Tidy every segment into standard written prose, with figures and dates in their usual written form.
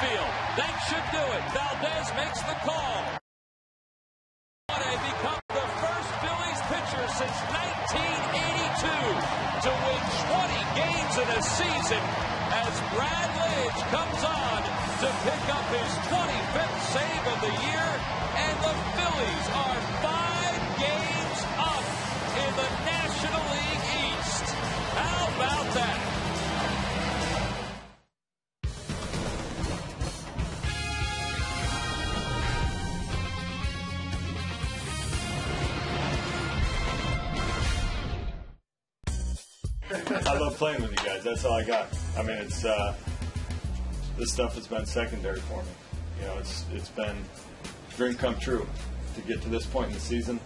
field. That should do it. Valdez makes the call. They become the first Phillies pitcher since 1982 to win 20 games in a season as Brad Lidge comes on to pick up his 25th save of the year, and the Phillies are 5 games up in the National League East. How about that? I love playing with you guys. That's all I got. I mean, it's this stuff has been secondary for me. You know, it's been a dream come true to get to this point in the season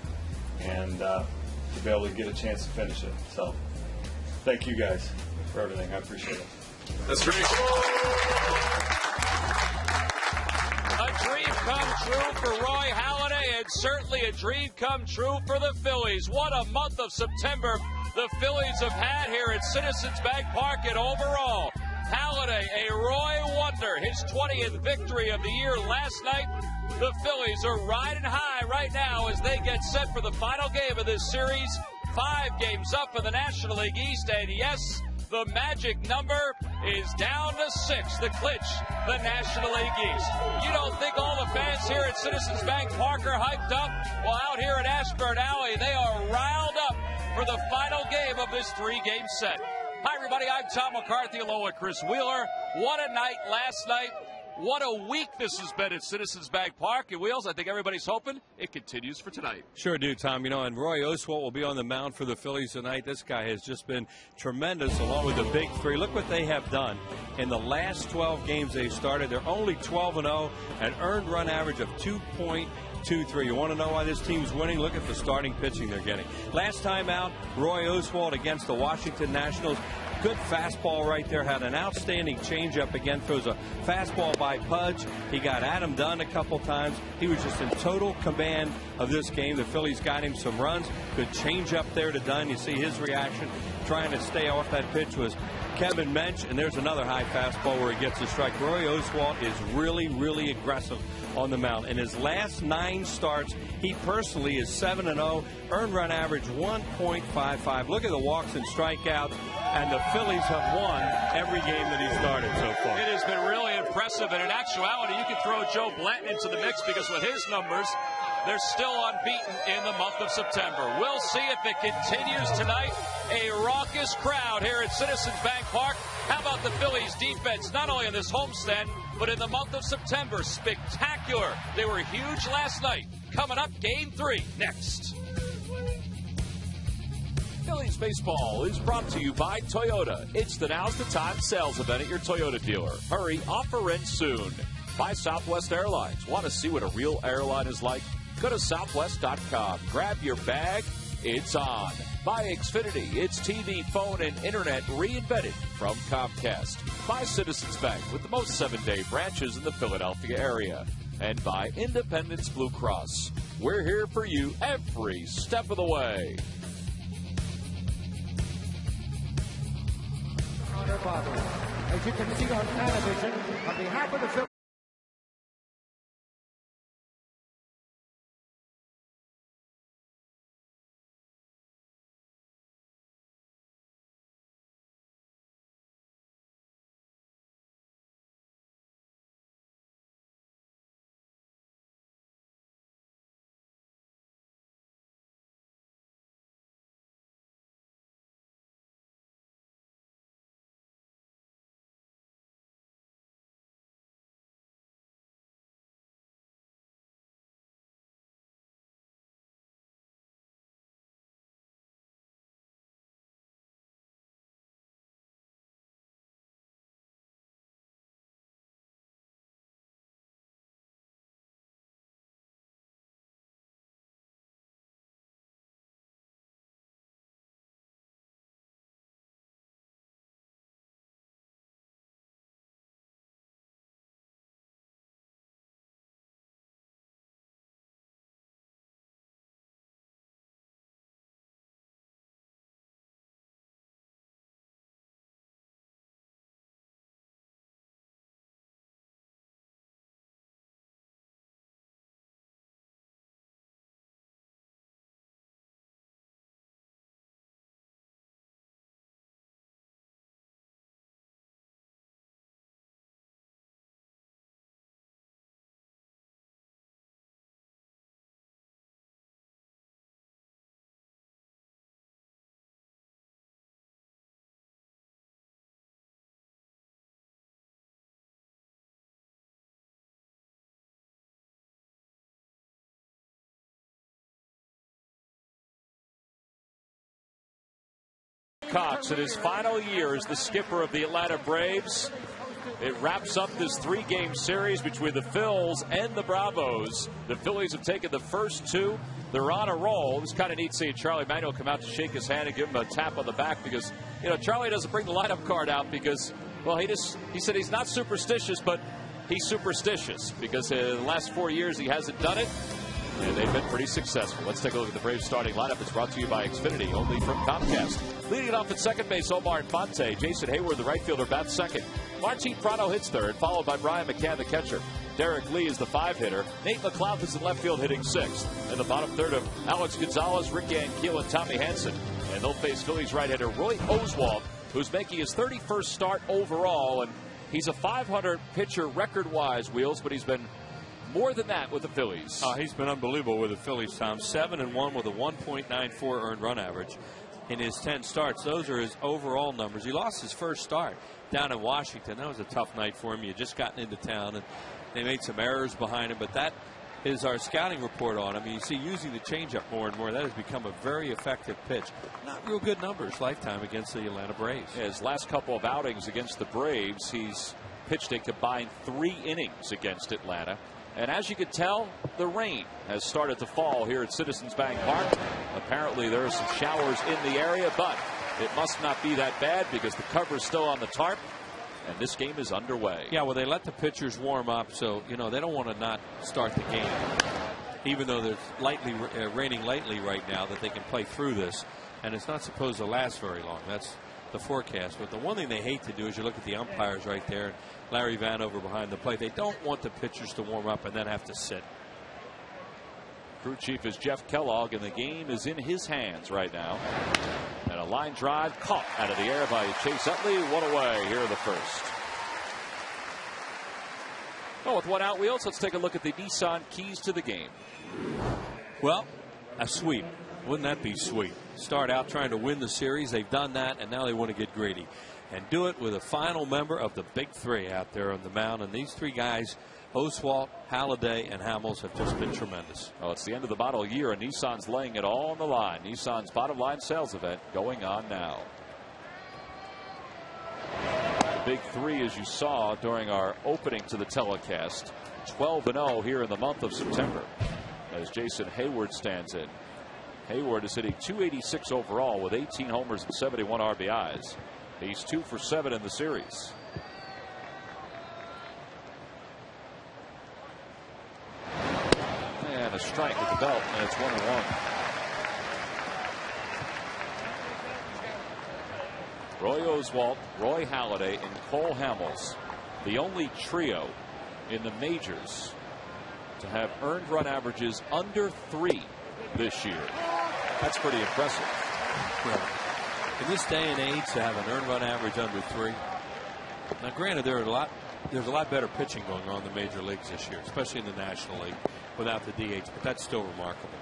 and to be able to get a chance to finish it. So, thank you guys for everything. I appreciate it. That's great. A dream come true for Roy Halladay, and certainly a dream come true for the Phillies. What a month of September the Phillies have had here at Citizens Bank Park, and overall, Halladay, a Roy wonder, his 20th victory of the year last night. The Phillies are riding high right now as they get set for the final game of this series. 5 games up in the National League East, and yes, the magic number is down to 6 to clinch the National League East. You don't think all the fans here at Citizens Bank Park are hyped up? Well, out here at Ashburn Alley, they are riled up for the final game of this 3-game set. Hi, everybody. I'm Tom McCarthy along with Chris Wheeler. What a night last night. What a week this has been at Citizens Bank Park. And Wheels, I think everybody's hoping it continues for tonight. Sure do, Tom. You know, and Roy Oswalt will be on the mound for the Phillies tonight. This guy has just been tremendous along with the big three. Look what they have done in the last 12 games they've started. They're only 12-0, an earned run average of 2.23. You want to know why this team's winning? Look at the starting pitching they're getting. Last time out, Roy Oswalt against the Washington Nationals. Good fastball right there. Had an outstanding changeup again. Throws a fastball by Pudge. He got Adam Dunn a couple times. He was just in total command of this game. The Phillies got him some runs. Good changeup there to Dunn. You see his reaction trying to stay off that pitch was Kevin Mench, and there's another high fastball where he gets a strike. Roy Oswalt is really, really aggressive on the mound. In his last 9 starts, he personally is 7-0, earned run average 1.55. Look at the walks and strikeouts, and the Phillies have won every game that he started so far. It has been really impressive, and in actuality, you can throw Joe Blanton into the mix because with his numbers, they're still unbeaten in the month of September. We'll see if it continues tonight. A raucous crowd here at Citizens Bank Park. How about the Phillies defense, not only in this homestand, but in the month of September? Spectacular. They were huge last night. Coming up, Game 3 next. Phillies baseball is brought to you by Toyota. It's the Now's the Time sales event at your Toyota dealer. Hurry, offer ends soon. By Southwest Airlines. Want to see what a real airline is like? Go to southwest.com. Grab your bag. It's on. By Xfinity. It's TV, phone, and internet reinvented from Comcast. By Citizens Bank with the most 7-day branches in the Philadelphia area. And by Independence Blue Cross. We're here for you every step of the way. As you can see on television, on behalf of the Cox in his final year as the skipper of the Atlanta Braves. It wraps up this 3-game series between the Phils and the Bravos. The Phillies have taken the first 2. They're on a roll. It was kind of neat seeing Charlie Manuel come out to shake his hand and give him a tap on the back because, you know, Charlie doesn't bring the lineup card out because, well, he said he's not superstitious, but he's superstitious because the last 4 years he hasn't done it, and they've been pretty successful. Let's take a look at the Braves starting lineup. It's brought to you by Xfinity, only from Comcast. Leading it off at second base, Omar Infante. Jason Hayward, the right fielder, bats second. Martin Prado hits third, followed by Brian McCann, the catcher. Derek Lee is the 5-hitter. Nate McLeod is in left field, hitting 6th. In the bottom third of Alex Gonzalez, Rick Ankiel, and Tommy Hansen. And they'll face Phillies right-hander Roy Oswalt, who's making his 31st start overall. And he's a 500 pitcher record-wise, Wheels, but he's been more than that with the Phillies. He's been unbelievable with the Phillies, Tom. 7-1 with a 1.94 earned run average in his 10 starts. Those are his overall numbers. He lost his first start down in Washington. That was a tough night for him. He had just gotten into town, and they made some errors behind him. But that is our scouting report on him. You see, using the changeup more and more, that has become a very effective pitch. Not real good numbers lifetime against the Atlanta Braves. His last couple of outings against the Braves, he's pitched a combined 3 innings against Atlanta. And as you can tell, the rain has started to fall here at Citizens Bank Park. Apparently there are some showers in the area, but it must not be that bad because the cover is still on the tarp, and this game is underway. Yeah, well, they let the pitchers warm up, so, you know, they don't want to not start the game. Even though there's raining lightly right now, that they can play through this, and it's not supposed to last very long. That's the forecast. But the one thing they hate to do is you look at the umpires right there, Larry Vanover behind the plate. They don't want the pitchers to warm up and then have to sit. Crew chief is Jeff Kellogg, and the game is in his hands right now. And a line drive caught out of the air by Chase Utley. One away here in the first. Well, with one out, Wheels, let's take a look at the Nissan keys to the game. Well, a sweep. Wouldn't that be sweet? Start out trying to win the series. They've done that, and now they want to get greedy and do it with a final member of the big 3 out there on the mound. And these 3 guys, Oswalt, Halladay, and Hamels, have just been tremendous. Well, it's the end of the model year, and Nissan's laying it all on the line. Nissan's bottom line sales event going on now. The big 3, as you saw during our opening to the telecast, 12-0 here in the month of September as Jason Hayward stands in. Hayward is hitting .286 overall with 18 homers and 71 RBIs. He's 2 for 7 in the series. And a strike at the belt, and it's 1-1. Roy Oswalt, Roy Halladay, and Cole Hamels, the only trio in the majors to have earned run averages under 3 this year. That's pretty impressive. Well, in this day and age, to have an earned run average under 3. Now, granted, there's a lot better pitching going on in the major leagues this year, especially in the National League, without the DH. But that's still remarkable.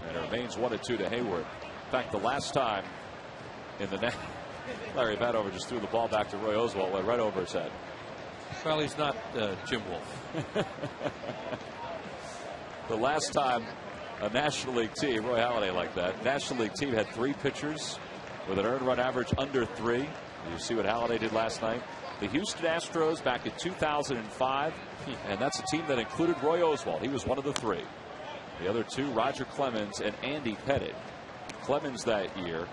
And it remains 1-2 to Hayward. In fact, the last time in the Larry Vanover just threw the ball back to Roy Oswalt, went right over his head. Well, he's not Jim Wolf. The last time a National League team, Roy Halladay like that, National League team had 3 pitchers with an earned run average under 3. You see what Halladay did last night. The Houston Astros back in 2005, and that's a team that included Roy Oswalt. He was one of the 3. The other 2, Roger Clemens and Andy Pettit. Clemens that year,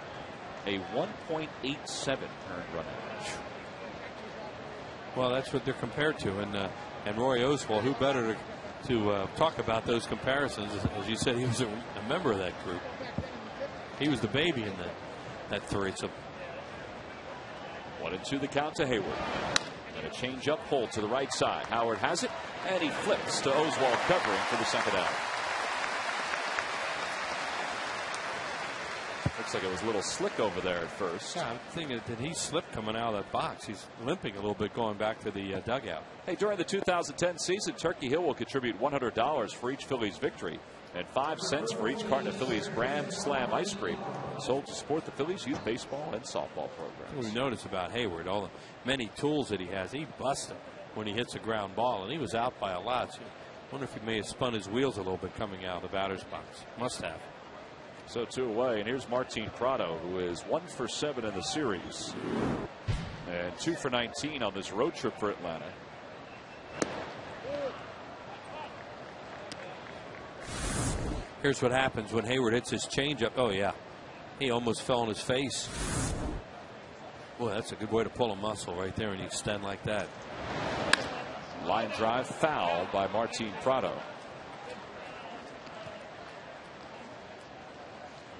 a 1.87 earned run average. Well, that's what they're compared to, and Roy Oswalt, who better to talk about those comparisons? As you said, he was a member of that group. He was the baby in that 3. So 1-2 the count to Hayward. And a change up pull to the right side. Howard has it, and he flips to Oswalt covering for the second out. Looks like it was a little slick over there at first. Yeah, I'm thinking, did he slip coming out of that box? He's limping a little bit going back to the dugout. Hey, during the 2010 season, Turkey Hill will contribute $100 for each Phillies victory and 5 cents for each carton of Phillies Grand Slam ice cream sold to support the Phillies youth baseball and softball programs. We notice about Hayward, all the many tools that he has. He busts them when he hits a ground ball, and he was out by a lot. So I wonder if he may have spun his wheels a little bit coming out of the batter's box. Must have. So 2 away, and here's Martin Prado, who is 1 for 7 in the series and 2 for 19 on this road trip for Atlanta. Here's what happens when Hayward hits his changeup. Oh yeah, he almost fell on his face. Boy, that's a good way to pull a muscle right there when you extend like that. Line drive foul by Martin Prado.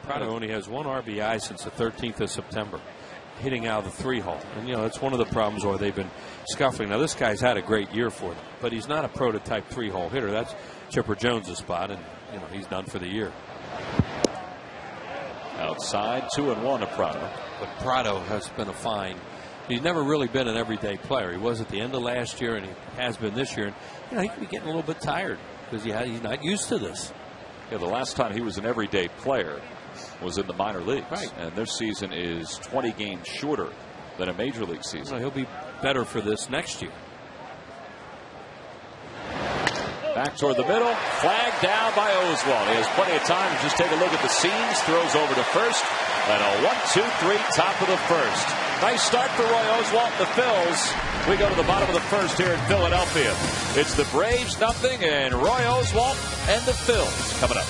Prado only has 1 RBI since the 13th of September, hitting out of the 3-hole. And, that's one of the problems why they've been scuffling. Now, this guy's had a great year for them, but he's not a prototype 3-hole hitter. That's Chipper Jones' spot, and, he's done for the year. Outside, 2-1 to Prado. But Prado has been a fine. He's never really been an everyday player. He was at the end of last year, and he has been this year. And, he could be getting a little bit tired because he's not used to this. Yeah, the last time he was an everyday player was in the minor leagues. Right. And their season is 20 games shorter than a major league season. He'll be better for this next year. Back toward the middle, flagged down by Oswalt. He has plenty of time to just take a look at the scenes, throws over to first, and a 1-2-3 top of the first. Nice start for Roy Oswalt and the Phils. We go to the bottom of the first here in Philadelphia. It's the Braves nothing and Roy Oswalt and the Phils coming up.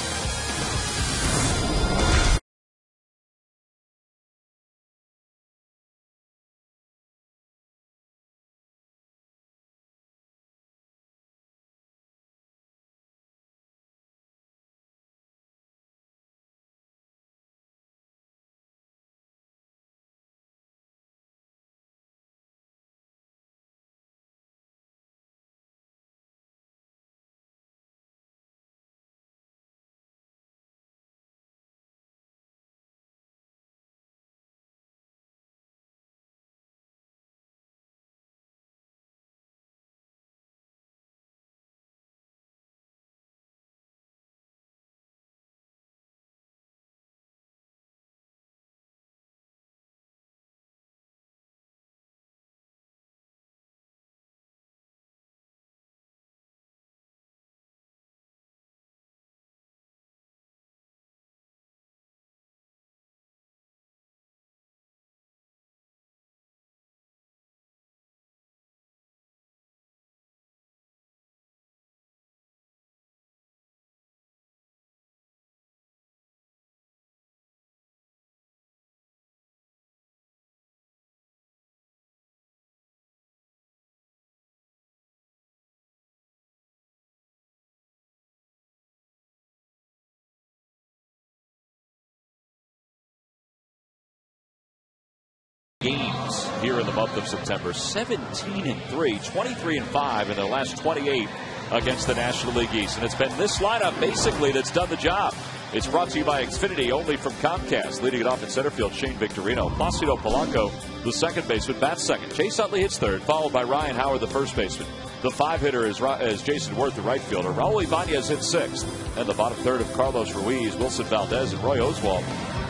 Games here in the month of September. 17-3, 23-5 in their last 28 against the National League East. And it's been this lineup basically that's done the job. It's brought to you by Xfinity, only from Comcast. Leading it off in center field, Shane Victorino. Placido Polanco, the second baseman, bats second. Chase Utley hits third, followed by Ryan Howard, the first baseman. The 5-hitter is Jason Worth, the right fielder. Raul Ibanez hits sixth. And the bottom third of Carlos Ruiz, Wilson Valdez, and Roy Oswalt.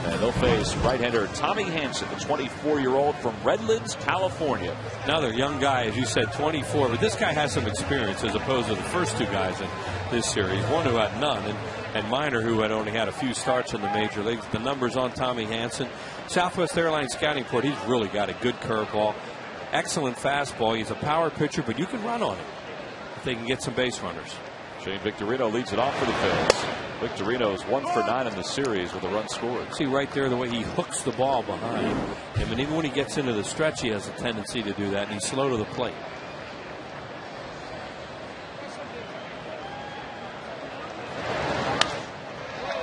And they'll face right-hander Tommy Hansen, the 24-year-old from Redlands, California. Another young guy, as you said, 24. But this guy has some experience as opposed to the first 2 guys in this series. One who had none, and Minor, who had only had a few starts in the major leagues. The numbers on Tommy Hansen. Southwest Airlines scouting report, he's really got a good curveball. Excellent fastball. He's a power pitcher, but you can run on him if they can get some base runners. Shane Victorino leads it off for the Phils. Victorino's 1 for 9 in the series with a run scored. See right there the way he hooks the ball behind him. And even when he gets into the stretch, he has a tendency to do that, and he's slow to the plate.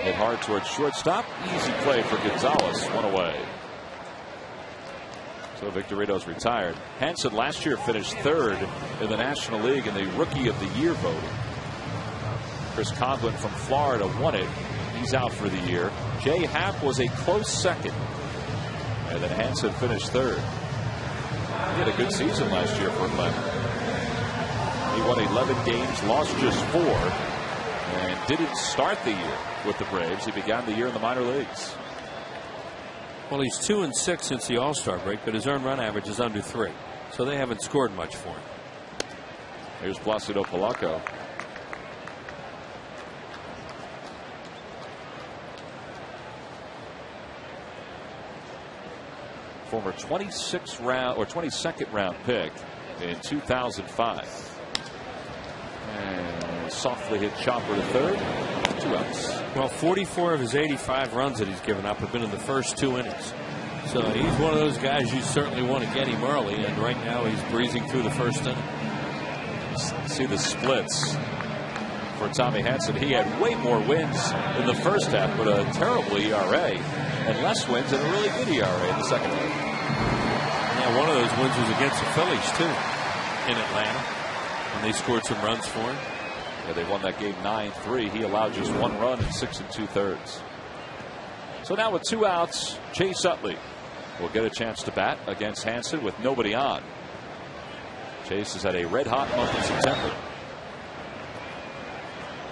Hit hard towards shortstop. Easy play for Gonzalez. 1 away. So Victorino's retired. Hansen last year finished third in the National League in the Rookie of the Year voting. Chris Conlon from Florida won it. He's out for the year. Jay Happ was a close second. And then Hansen finished third. He had a good season last year for Atlanta. He won 11 games, lost just 4, and didn't start the year with the Braves. He began the year in the minor leagues. Well, he's 2-6 since the All-Star break, but his earned run average is under 3. So they haven't scored much for him. Here's Placido Polanco. former 22nd round pick in 2005. And softly hit chopper to third. 2 outs. Well, 44 of his 85 runs that he's given up have been in the first 2 innings. So he's one of those guys you certainly want to get him early, and right now he's breezing through the first inning. See the splits for Tommy Hanson. He had way more wins in the first half, but a terrible ERA, and less wins and a really good ERA in the second half. Yeah, one of those wins was against the Phillies too, in Atlanta, and they scored some runs for him. Yeah, they won that game 9-3. He allowed just 1 run in 6 2/3. So now with 2 outs, Chase Utley will get a chance to bat against Hanson with nobody on. Chase has had a red-hot month of September.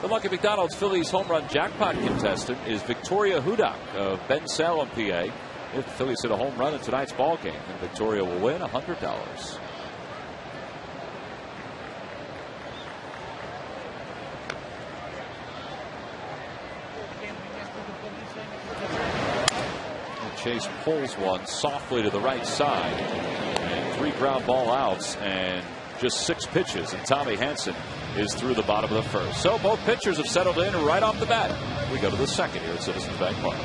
The Lucky McDonald's Phillies home run jackpot contestant is Victoria Hudak of Ben Salem, PA. If the Phillies hit a home run in tonight's ball game, then Victoria will win $100. Chase pulls one softly to the right side, and 3 ground ball outs and just 6 pitches, and Tommy Hanson is through the bottom of the first. So both pitchers have settled in right off the bat. We go to the second here at Citizens Bank Park.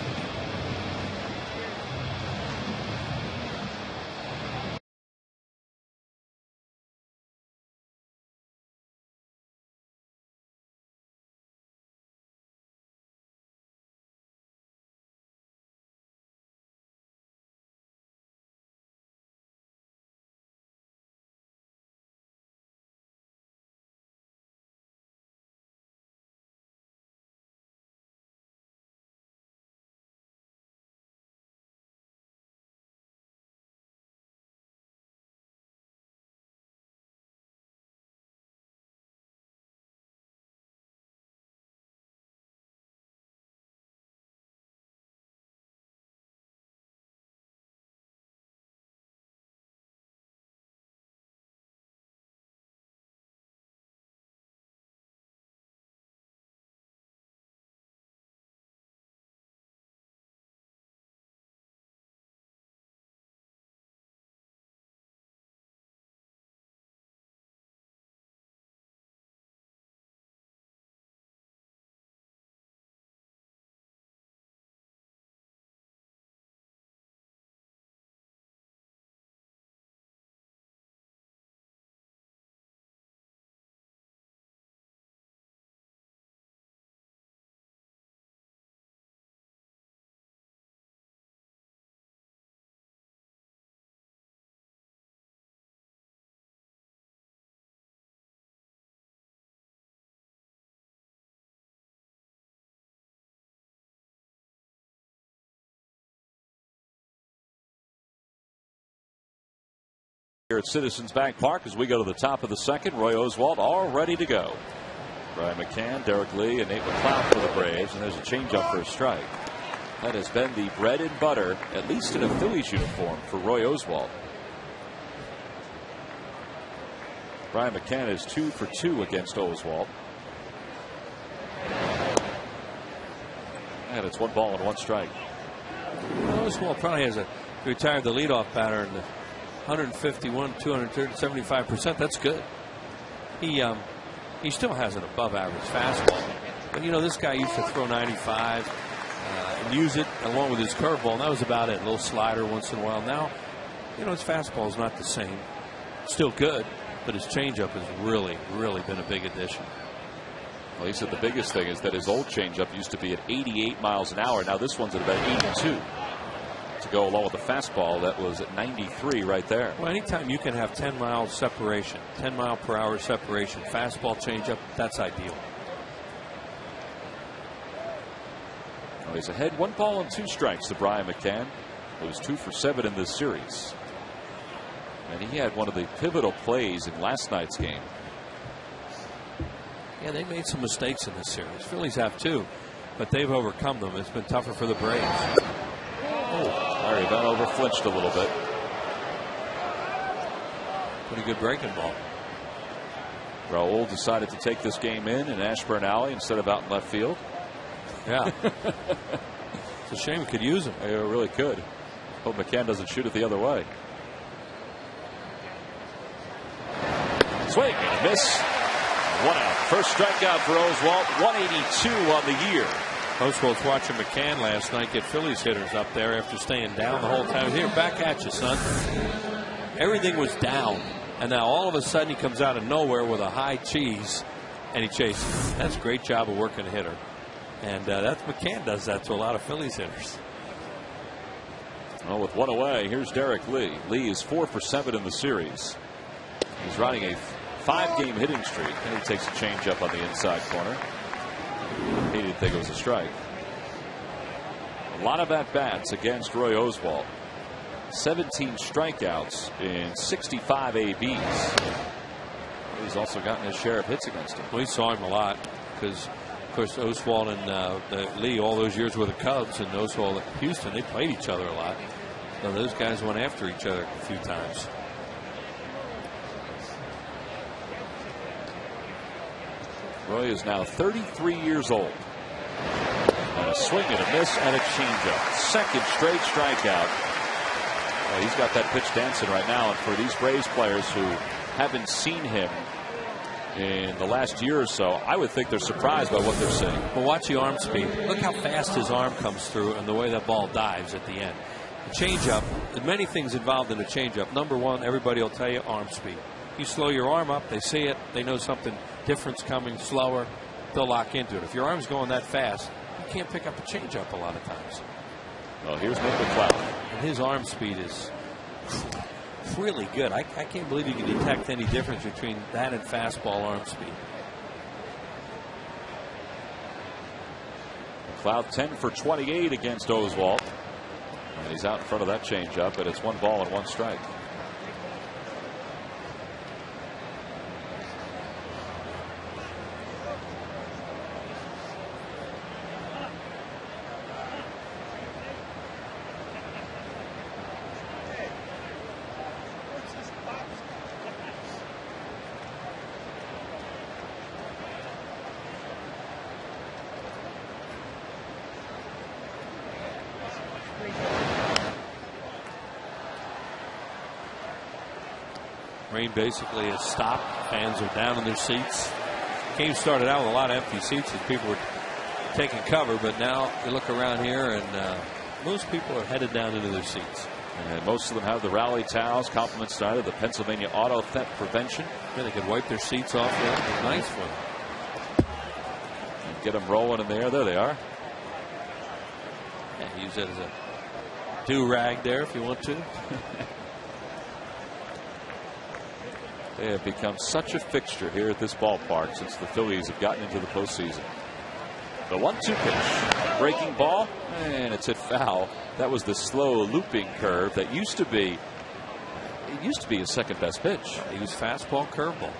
Here at Citizens Bank Park as we go to the top of the second. Roy Oswalt all ready to go. Brian McCann, Derek Lee, and Nate McLeod for the Braves, and there's a changeup for a strike. That has been the bread and butter, at least in a Phillies uniform, for Roy Oswalt. Brian McCann is 2 for 2 against Oswalt. And it's 1 ball and 1 strike. Oswalt probably has retired the leadoff batter in the 151, 230, 75%. That's good. He still has an above average fastball. But you know, this guy used to throw 95 and use it along with his curveball, and that was about it. A little slider once in a while. Now, you know, his fastball is not the same. Still good, but his changeup has really, really been a big addition. Well, he said the biggest thing is that his old changeup used to be at 88 miles an hour. Now this one's at about 82. To go along with the fastball that was at 93 right there. Well, anytime you can have 10 miles separation, 10 mile per hour separation, fastball changeup, that's ideal. Well, he's ahead 1 ball and 2 strikes to Brian McCann. He was 2 for 7 in this series. And he had one of the pivotal plays in last night's game. Yeah, they made some mistakes in this series. Phillies have too, but they've overcome them. It's been tougher for the Braves. Oh, Larry Vanover flinched a little bit. Pretty good breaking ball. Raul decided to take this game in Ashburn Alley instead of out in left field. Yeah. It's a shame we could use him. They really could. Hope McCann doesn't shoot it the other way. Swing and a miss. 1 out. First strikeout for Oswalt. 182 on the year. Oswalt's watching McCann last night get Phillies hitters up there after staying down the whole time. Here, back at you, son. Everything was down, and now all of a sudden he comes out of nowhere with a high cheese, and he chases. That's a great job of working a hitter, and that's McCann does that to a lot of Phillies hitters. Well, with 1 away, here's Derek Lee. Lee is 4 for 7 in the series. He's riding a 5-game hitting streak, and he takes a changeup on the inside corner. He didn't think it was a strike. A lot of at-bats against Roy Oswalt. 17 strikeouts in 65 ABs. He's also gotten his share of hits against him. We saw him a lot because, of course, Oswalt and Lee all those years with the Cubs, and Oswalt at Houston, they played each other a lot. So those guys went after each other a few times. Roy is now 33 years old. And a swing and a miss and a changeup. Second straight strikeout. Well, he's got that pitch dancing right now. And for these Braves players who haven't seen him in the last year or so, I would think they're surprised by what they're seeing. Well, watch the arm speed. Look how fast his arm comes through and the way that ball dives at the end. The changeup, there's many things involved in a changeup. Number one, everybody will tell you arm speed. You slow your arm up, they see it, they know something different's coming, slower, they'll lock into it. If your arm's going that fast, you can't pick up a changeup a lot of times. Well, here's Nick McCloud. And his arm speed is really good. I can't believe you can detect any difference between that and fastball arm speed. McCloud 10 for 28 against Oswalt. And he's out in front of that changeup, but it's 1 ball and 1 strike. Rain basically has stopped. Fans are down in their seats. Game started out with a lot of empty seats as people were taking cover, but now you look around here and most people are headed down into their seats. And most of them have the rally towels, compliments to the Pennsylvania Auto Theft Prevention. Yeah, they could wipe their seats off. Yeah, it's nice for them. And get them rolling in the air. There they are. Yeah, use it as a do-rag there if you want to. They have become such a fixture here at this ballpark since the Phillies have gotten into the postseason. The 1-2 pitch. Breaking ball. And it's hit foul. That was the slow looping curve that used to be. It used to be his second best pitch. He was fastball curveball.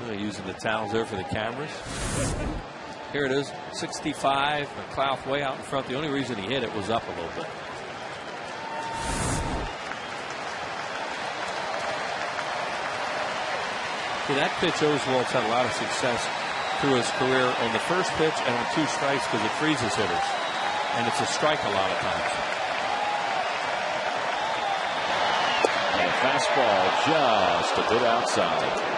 They're using the towels there for the cameras. Here it is. 65. McCloud way out in front. The only reason he hit it was up a little bit. See, that pitch, Oswalt's had a lot of success through his career on the first pitch and on 2 strikes because it freezes hitters. And it's a strike a lot of times. And a fastball just a bit outside.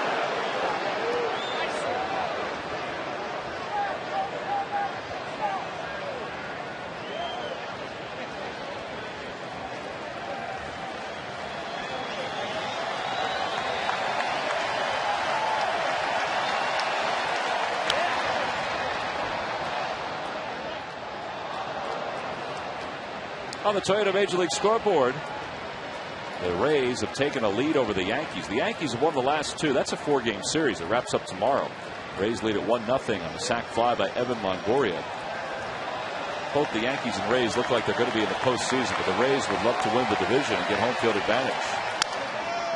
On the Toyota Major League scoreboard, the Rays have taken a lead over the Yankees. The Yankees have won the last 2. That's a 4-game series. It wraps up tomorrow. Rays lead at 1-0 on a sac fly by Evan Longoria. Both the Yankees and Rays look like they're going to be in the postseason, but the Rays would love to win the division and get home field advantage.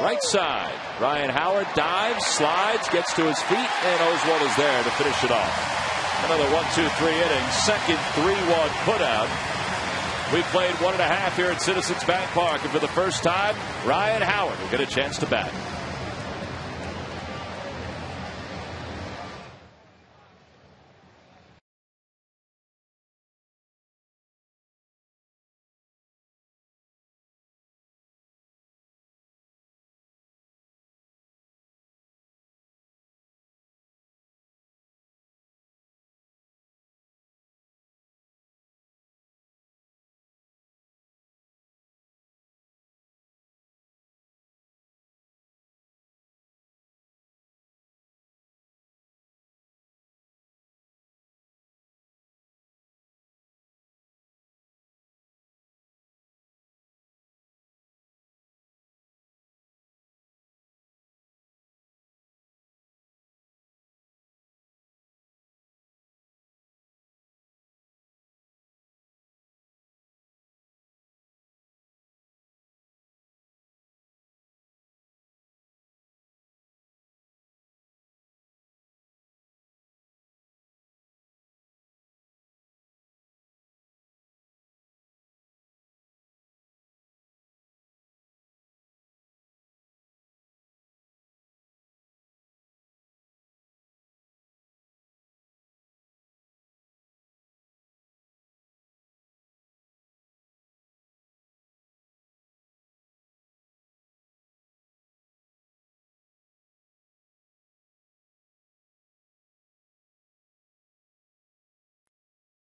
Right side, Ryan Howard dives, slides, gets to his feet, and Oswalt is there to finish it off. Another 1-2-3 inning, second 3-1 putout. We played 1.5 here at Citizens Bank Park, and for the first time, Ryan Howard will get a chance to bat.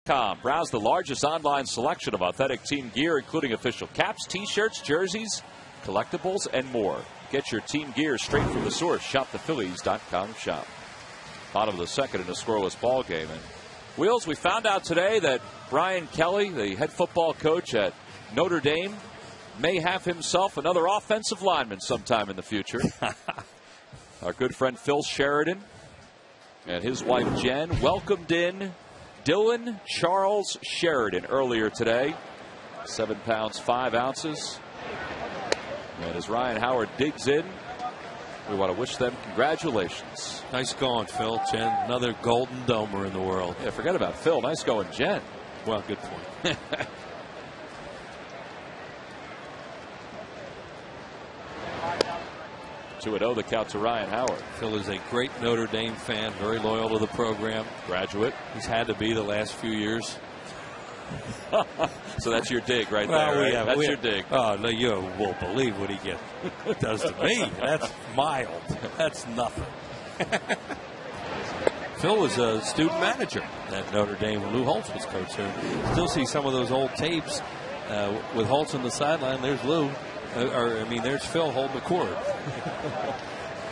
Browse the largest online selection of authentic team gear, including official caps, t-shirts, jerseys, collectibles, and more. Get your team gear straight from the source. Shop thephillies.com shop. Bottom of the second in a scoreless ball game. And Wheels, we found out today that Brian Kelly, the head football coach at Notre Dame, may have himself another offensive lineman sometime in the future. Our good friend Phil Sheridan and his wife Jen welcomed in Dylan Charles Sheridan earlier today. 7 pounds, 5 ounces. And as Ryan Howard digs in, we want to wish them congratulations. Nice going, Phil. Jen, another Golden Domer in the world. Yeah, forget about Phil. Nice going, Jen. Well, good point. 2-0 the count to Ryan Howard. Phil is a great Notre Dame fan, very loyal to the program. Graduate. He's had to be the last few years. So that's your dig right there. Right? That's your dig. Oh, no, you won't believe what he does to me. That's mild. That's nothing. Phil was a student manager at Notre Dame when Lou Holtz was coach there. Still see some of those old tapes with Holtz on the sideline. There's Lou. There's Phil holding the cord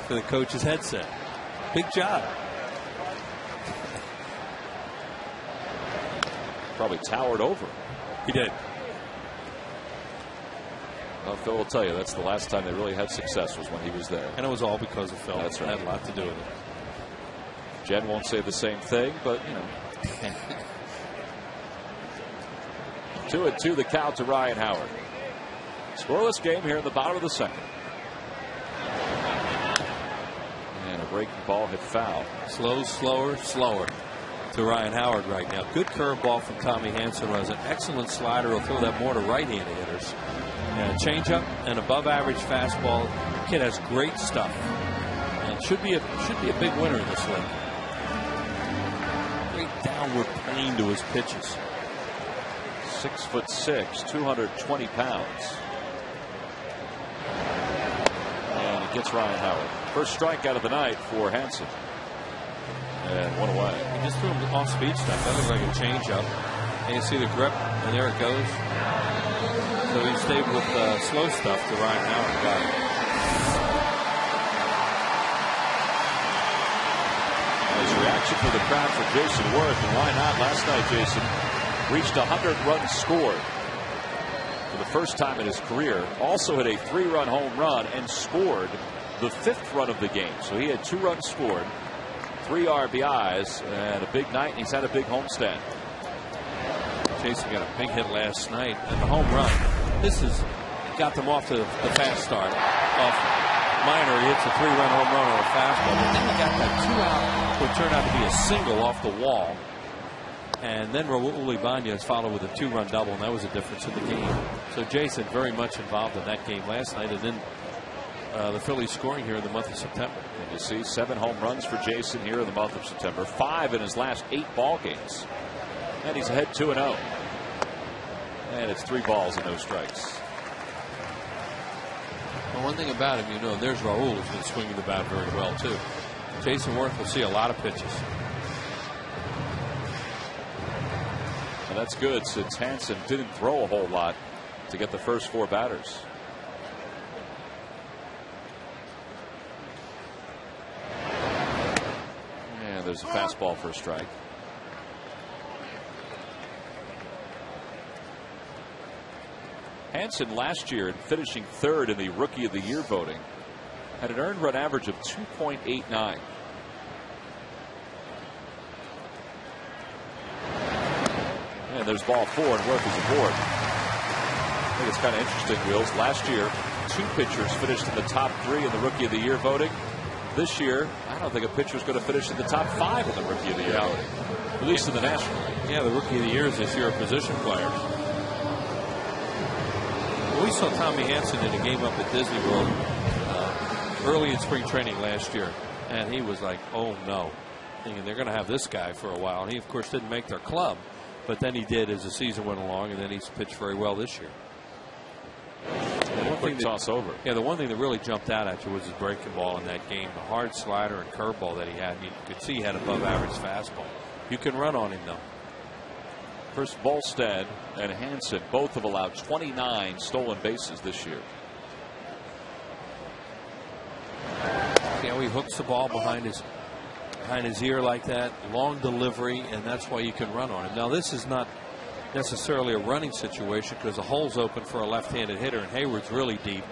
for the coach's headset. Big job. Probably towered over. He did. Well, Phil will tell you that's the last time they really had success was when he was there. And it was all because of Phil. That's right. It had a lot to do with it. Jen won't say the same thing, but, you know. 2-2 the count to Ryan Howard. Scoreless game here in the bottom of the second. And a breaking ball hit foul. Slower to Ryan Howard right now. Good curveball from Tommy Hansen. Was an excellent slider. He'll throw that more to right-handed hitters. And a changeup and above average fastball. The kid has great stuff. And should be a big winner in this league. Great downward plane to his pitches. 6'6", 220 pounds. And he gets Ryan Howard. First strikeout of the night for Hansen. And one away. He just threw him off speed stuff. That looks like a changeup. And you see the grip, and there it goes. So he stayed with slow stuff to Ryan Howard. Got it. Nice reaction for the crowd for Jason Worth. And why not? Last night, Jason reached 100 runs scored for the first time in his career. Also hit a 3-run home run and scored the 5th run of the game. So he had 2 runs scored, 3 RBIs, and a big night. And he's had a big homestand. Jason got a big hit last night and the home run. This has got them off to the fast start. Off Minor, he hits a 3-run home run on a fastball, but then he got that 2-out, what turned out to be a single off the wall. And then Raul Ibanez followed with a 2-run double, and that was the difference in the game. So Jason very much involved in that game last night, and then the Phillies scoring here in the month of September. And you see 7 home runs for Jason here in the month of September. 5 in his last 8 ball games. And he's ahead 2-0. And it's 3 balls and no strikes. Well, one thing about him, there's Raul who's been swinging the bat very well, too. Jason Worth will see a lot of pitches. And that's good since Hansen didn't throw a whole lot to get the first 4 batters. And there's a fastball for a strike. Hansen last year, in finishing 3rd in the Rookie of the Year voting, had an earned run average of 2.89. And there's ball 4, and Worth is aboard. I think it's kind of interesting, Wheels. Last year, 2 pitchers finished in the top 3 in the Rookie of the Year voting. This year, I don't think a pitcher is going to finish in the top 5 in the Rookie of the Year voting, at least in the National League. Yeah, the Rookie of the Year is this year a position player. We saw Tommy Hansen in a game up at Disney World early in spring training last year, and he was like, oh no, thinking they're going to have this guy for a while. And he, of course, didn't make their club, but then he did as the season went along, and then he's pitched very well this year. Quick toss over. Yeah, the one thing that really jumped out at you was his breaking ball in that game, the hard slider and curveball that he had. You could see he had above average fastball. You can run on him, though. First, Volstead and Hansen both have allowed 29 stolen bases this year. You know, he hooks the ball behind his ear like that, long delivery, and that's why you can run on him. Now, this is not necessarily a running situation because the hole's open for a left-handed hitter, and Hayward's really deep.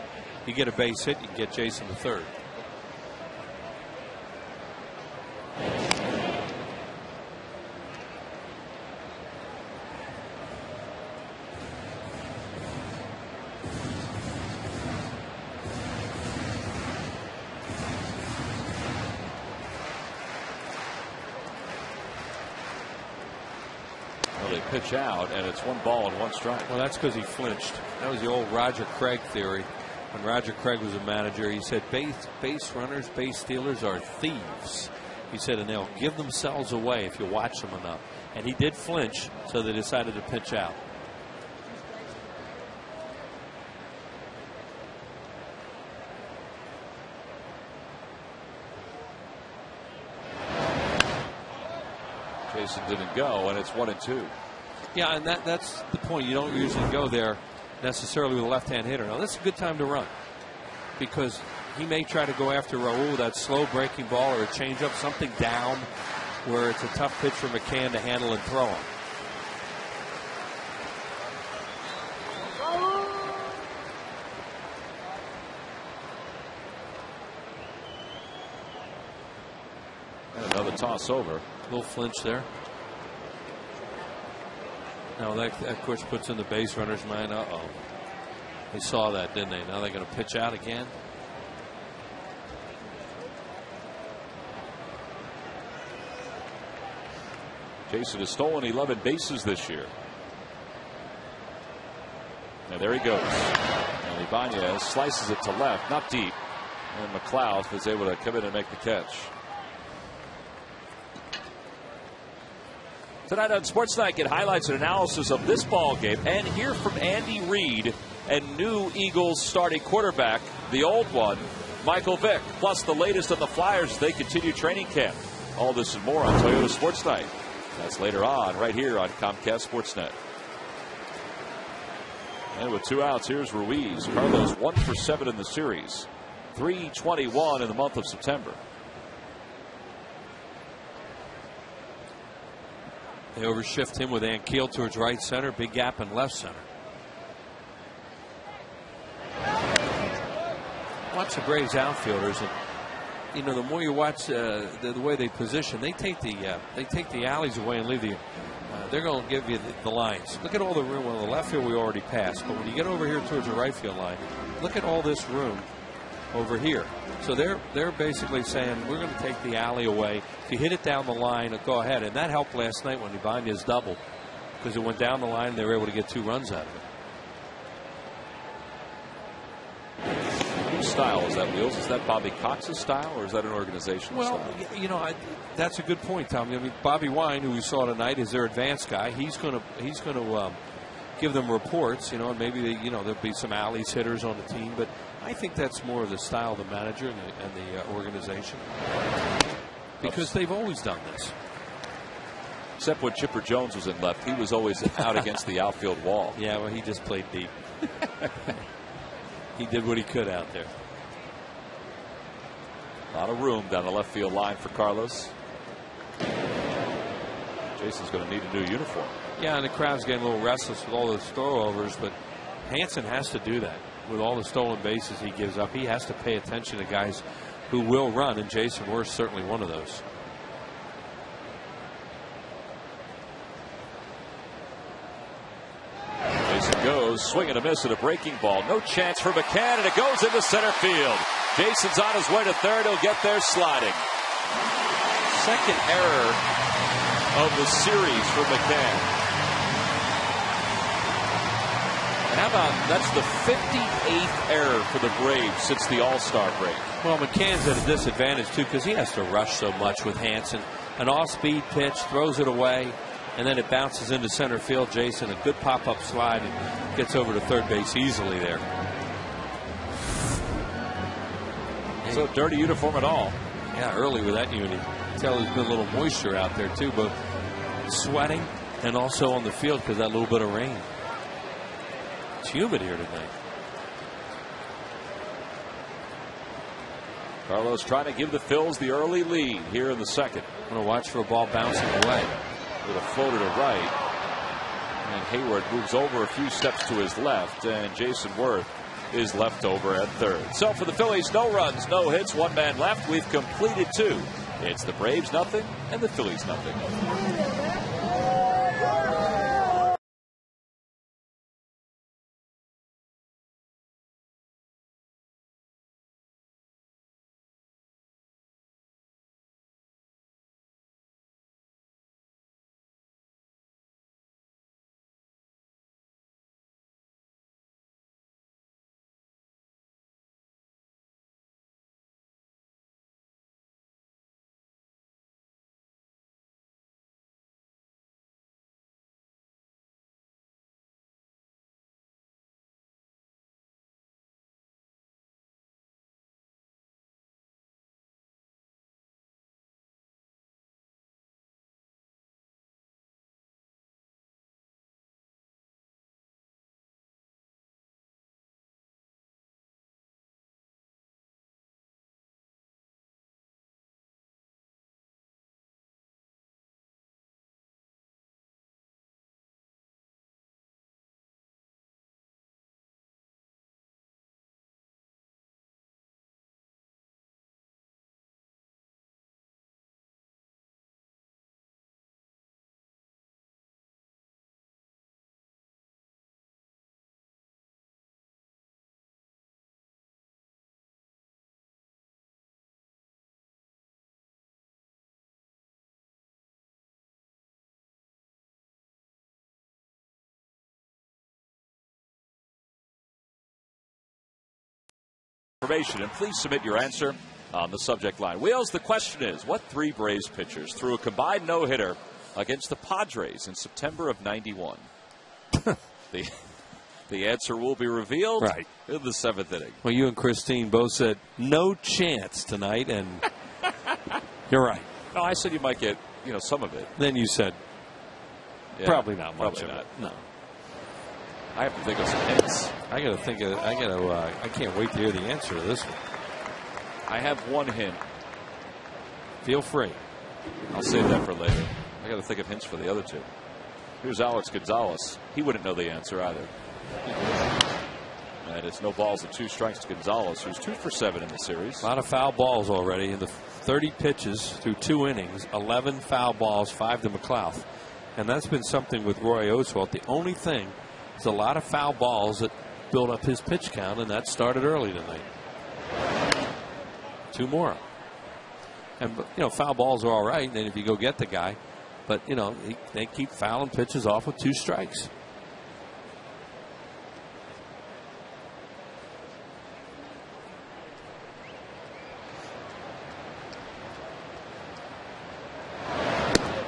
You get a base hit, you can get Jason to third. Pitch out, and it's 1 ball and 1 strike. Well, that's because he flinched. That was the old Roger Craig theory. When Roger Craig was a manager, he said base runners, base stealers are thieves. He said, and they'll give themselves away if you watch them enough. And he did flinch, so they decided to pitch out. Jason didn't go, and it's 1-2. Yeah, and that's the point. You don't usually go there necessarily with a left-hand hitter. Now, this is a good time to run because he may try to go after Raul, that slow breaking ball or a changeup, something down where it's a tough pitch for McCann to handle and throw him. And another toss over. A little flinch there. Now that of course puts in the base runner's mind. Uh-oh. They saw that, didn't they? Now they're going to pitch out again. Jason has stolen 11 bases this year. And there he goes. And Ibanez slices it to left, not deep. And McLeod is able to come in and make the catch. Tonight on Sports Night, get highlights and analysis of this ball game and hear from Andy Reid and new Eagles starting quarterback, the old one, Michael Vick. Plus the latest on the Flyers as they continue training camp. All this and more on Toyota Sports Night. That's later on right here on Comcast Sportsnet. And with 2 outs, here's Ruiz. Carlos 1 for 7 in the series. 321 in the month of September. They overshift him with Ankiel towards right center, big gap in left center. Watch the Braves outfielders, and you know the more you watch the way they position, they take the alleys away and leave the. They're going to give you the lines. Look at all the room. Well, the left field we already passed, but when you get over here towards the right field line, look at all this room over here. So they're basically saying we're going to take the alley away. If you hit it down the line, go ahead. And that helped last night when Ibanez doubled because it went down the line and they were able to get 2 runs out of it. Whose style is that, Wheels? Is that Bobby Cox's style or is that an organizational style? Well, you know, that's a good point, Tommy. I mean, Bobby Wine, who we saw tonight, is their advanced guy. He's going to give them reports, you know, and maybe there'll be some alleys hitters on the team, but I think that's more of the style of the manager and the organization because they've always done this. Except when Chipper Jones was in left, he was always out against the outfield wall. Yeah, well, he just played deep. He did what he could out there. A lot of room down the left field line for Carlos. Jason's going to need a new uniform. Yeah, and the crowd's getting a little restless with all those throwovers, but Hansen has to do that. With all the stolen bases he gives up, he has to pay attention to guys who will run, and Jason Worth's certainly one of those. Jason goes, swing and a miss at a breaking ball. No chance for McCann, and it goes into center field. Jason's on his way to third. He'll get there sliding. Second error of the series for McCann. How about that's the 58th error for the Braves since the All-Star break. Well, McCann's at a disadvantage, too, because he has to rush so much with Hansen. An off-speed pitch, throws it away, and then it bounces into center field. Jason, a good pop-up slide, and gets over to third base easily there. So dirty uniform at all. Yeah, early with that unit. Tell there's been a little moisture out there, too, but sweating. And also on the field because that little bit of rain. It's humid here tonight. Carlos trying to give the Phils the early lead here in the second. I'm going to watch for a ball bouncing away. With a floater to right. And Hayward moves over a few steps to his left. And Jason Worth is left over at third. So for the Phillies, no runs, no hits, one man left. We've completed 2. It's the Braves nothing and the Phillies nothing. Information, and please submit your answer on the subject line. Wheels, the question is, what 3 Braves pitchers threw a combined no-hitter against the Padres in September of '91? The answer will be revealed in the 7th inning. Well, you and Christine both said no chance tonight, and you're right. No, I said you might get, some of it. Then you said probably not much probably of it. No. I have to think of some hints. I can't wait to hear the answer to this one. I have one hint. Feel free. I'll save that for later. I got to think of hints for the other 2. Here's Alex Gonzalez. He wouldn't know the answer either. And it's no balls and 2 strikes to Gonzalez, who's 2 for 7 in the series. A lot of foul balls already in the 30 pitches through 2 innings. 11 foul balls, 5 to McLeod. And that's been something with Roy Oswalt. The only thing is a lot of foul balls that build up his pitch count, and that started early tonight. 2 more. And, foul balls are all right, and then if you go get the guy. But, they keep fouling pitches off with 2 strikes.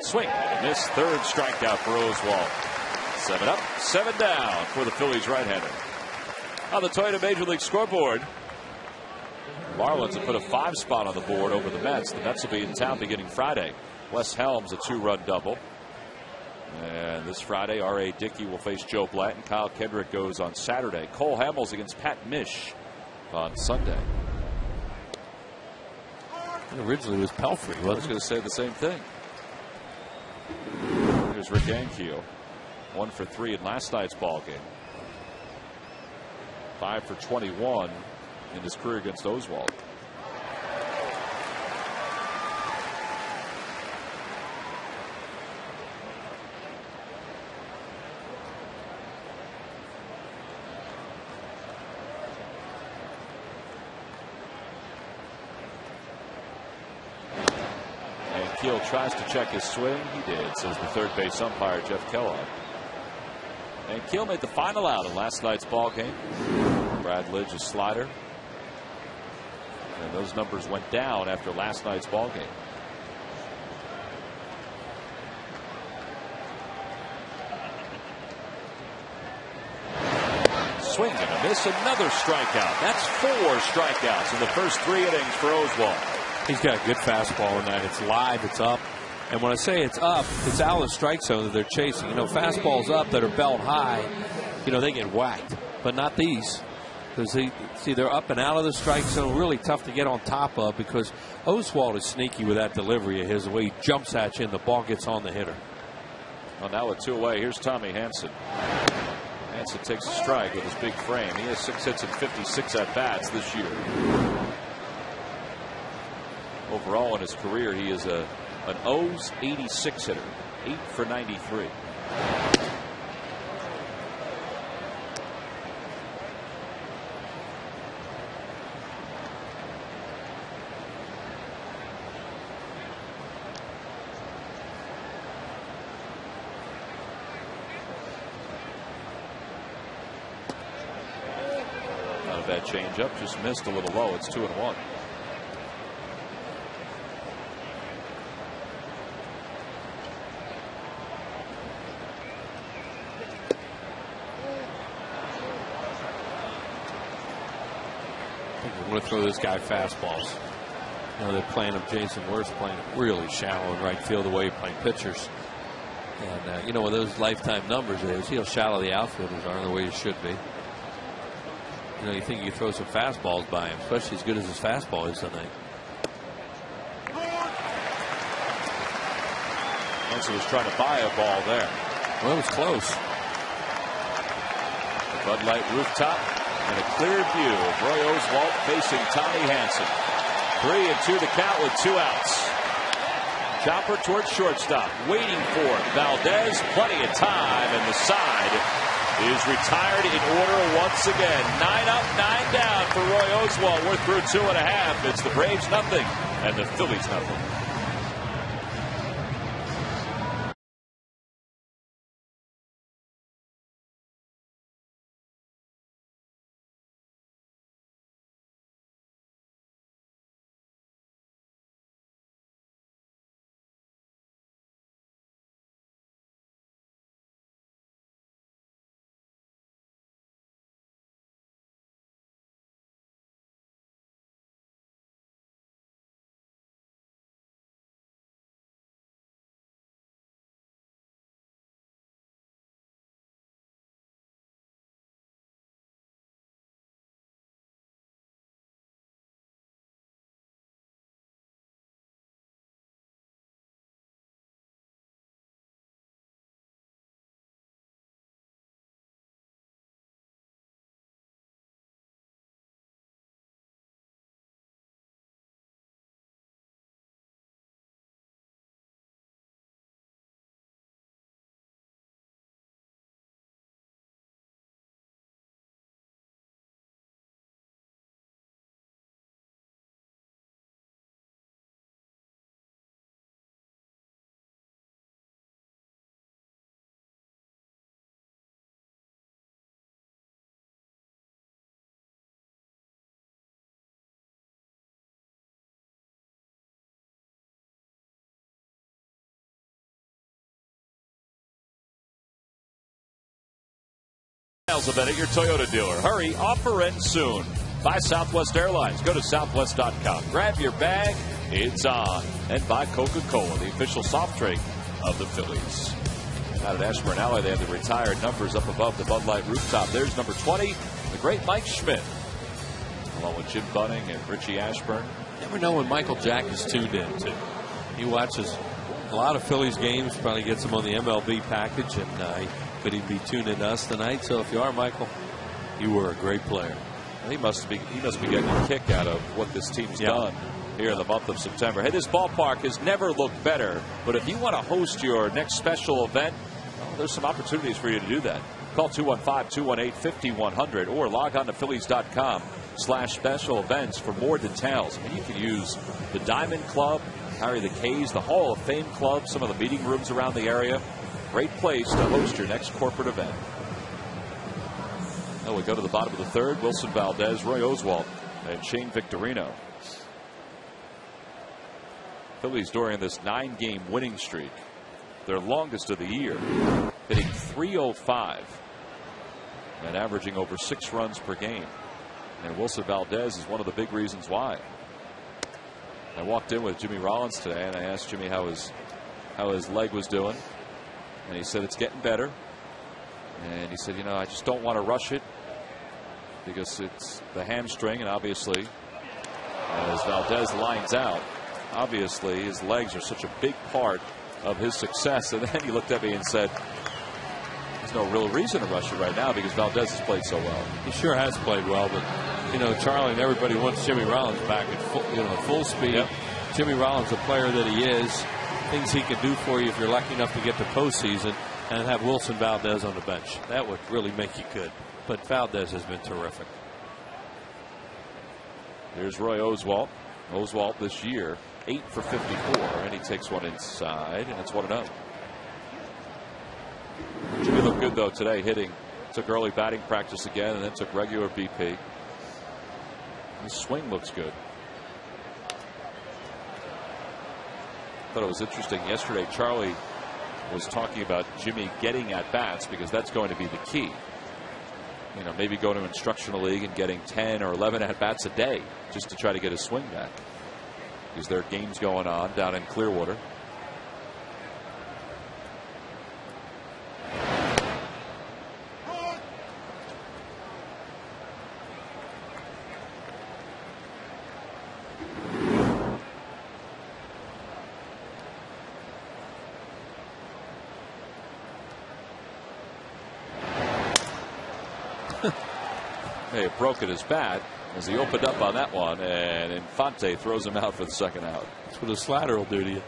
Swing and a miss. 3rd strikeout for Oswalt. 7 up, 7 down for the Phillies right-hander. On the Toyota Major League scoreboard, Marlins have put a 5 spot on the board over the Mets. The Mets will be in town beginning Friday. Wes Helms a 2-run double. And this Friday, R.A. Dickey will face Joe Blanton. Kyle Kendrick goes on Saturday. Cole Hamels against Pat Mish on Sunday. Originally it was Pelfrey. I was going to say the same thing. Here's Rick Ankiel. 1 for 3 in last night's ball game. 5 for 21 in his career against Oswalt. And Keel tries to check his swing. He did, says the third base umpire Jeff Kellogg. And Keel made the final out in last night's ball game. Brad Lidge, a slider. And those numbers went down after last night's ball game. Swing and a miss, another strikeout. That's 4 strikeouts in the first 3 innings for Oswalt. He's got a good fastball tonight. It's live, it's up, And when I say it's up, it's out of the strike zone that they're chasing. You know, fastballs up that are belt high, you know, they get whacked, but not these. Because they're up and out of the strike zone, really tough to get on top of, because Oswalt is sneaky with that delivery of his, the way he jumps at you and the ball gets on the hitter. Well, now with 2 away, here's Tommy Hanson. Hanson takes a strike with his big frame. He has 6 hits and 56 at-bats this year. Overall in his career, he is an O's 86 hitter, 8 for 93. Bad changeup, just missed a little low. It's 2-1. I think we're going to throw this guy fastballs. You know, they're playing him. Jason Worth's playing him really shallow in right field the way he's playing pitchers. And you know, with those lifetime numbers, you see how shallow the outfielders are, the way it should be. You know, you think you throw some fastballs by him, especially as good as his fastball is tonight. Hanson was trying to buy a ball there. Well, it was close. The Bud Light rooftop and a clear view of Roy Oswalt facing Tommy Hanson. 3-2 to count with 2 outs. Chopper towards shortstop, waiting for Valdez. Plenty of time, and the side is retired in order once again. 9 up, 9 down for Roy Oswalt. We're through 2.5. It's the Braves nothing and the Phillies nothing. Of it at your Toyota dealer. Hurry, offer ends soon. Buy Southwest Airlines. Go to southwest.com. Grab your bag. It's on. And buy Coca-Cola, the official soft drink of the Phillies. Out at Ashburn Alley, they have the retired numbers up above the Bud Light rooftop. There's number 20, the great Mike Schmidt, along with Jim Bunning and Richie Ashburn. Never know when Michael Jack is tuned in to. He watches a lot of Phillies games, probably gets them on the MLB package, and could he be tuned in to us tonight? So if you are, Michael, you were a great player. He must be getting a kick out of what this team's done here in the month of September. Hey, this ballpark has never looked better, but if you want to host your next special event, well, there's some opportunities for you to do that. Call 215-218-5100 or log on to Phillies.com/special events for more details. I mean, you can use the Diamond Club, Harry the K's, the Hall of Fame Club, some of the meeting rooms around the area. Great place to host your next corporate event. Now we go to the bottom of the third. Wilson Valdez, Roy Oswalt, and Shane Victorino. Phillies during this 9-game winning streak, their longest of the year, hitting .305 and averaging over 6 runs per game. And Wilson Valdez is one of the big reasons why. I walked in with Jimmy Rollins today, and I asked Jimmy how his how his leg was doing. And he said it's getting better. And he said, you know, I just don't want to rush it because it's the hamstring. And obviously, as Valdez lines out, obviously his legs are such a big part of his success. And then he looked at me and said, there's no real reason to rush it right now because Valdez has played so well. He sure has played well, but you know, Charlie and everybody wants Jimmy Rollins back at full speed. Yep. Jimmy Rollins, the player that he is, things he can do for you if you're lucky enough to get to postseason and have Wilson Valdez on the bench. That would really make you good. But Valdez has been terrific. Here's Roy Oswalt. Oswalt this year 8 for 54, and he takes one inside, and it's 1-0. Jimmy looked good though today, hitting. Took early batting practice again, and then took regular BP. His swing looks good. Thought it was interesting yesterday. Charlie was talking about Jimmy getting at bats because that's going to be the key. You know, maybe going to instructional league and getting 10 or 11 at bats a day just to try to get his swing back. Because there are games going on down in Clearwater. They have broken his bat as he opened up on that one, and Infante throws him out for the second out. That's what a slider will do to you.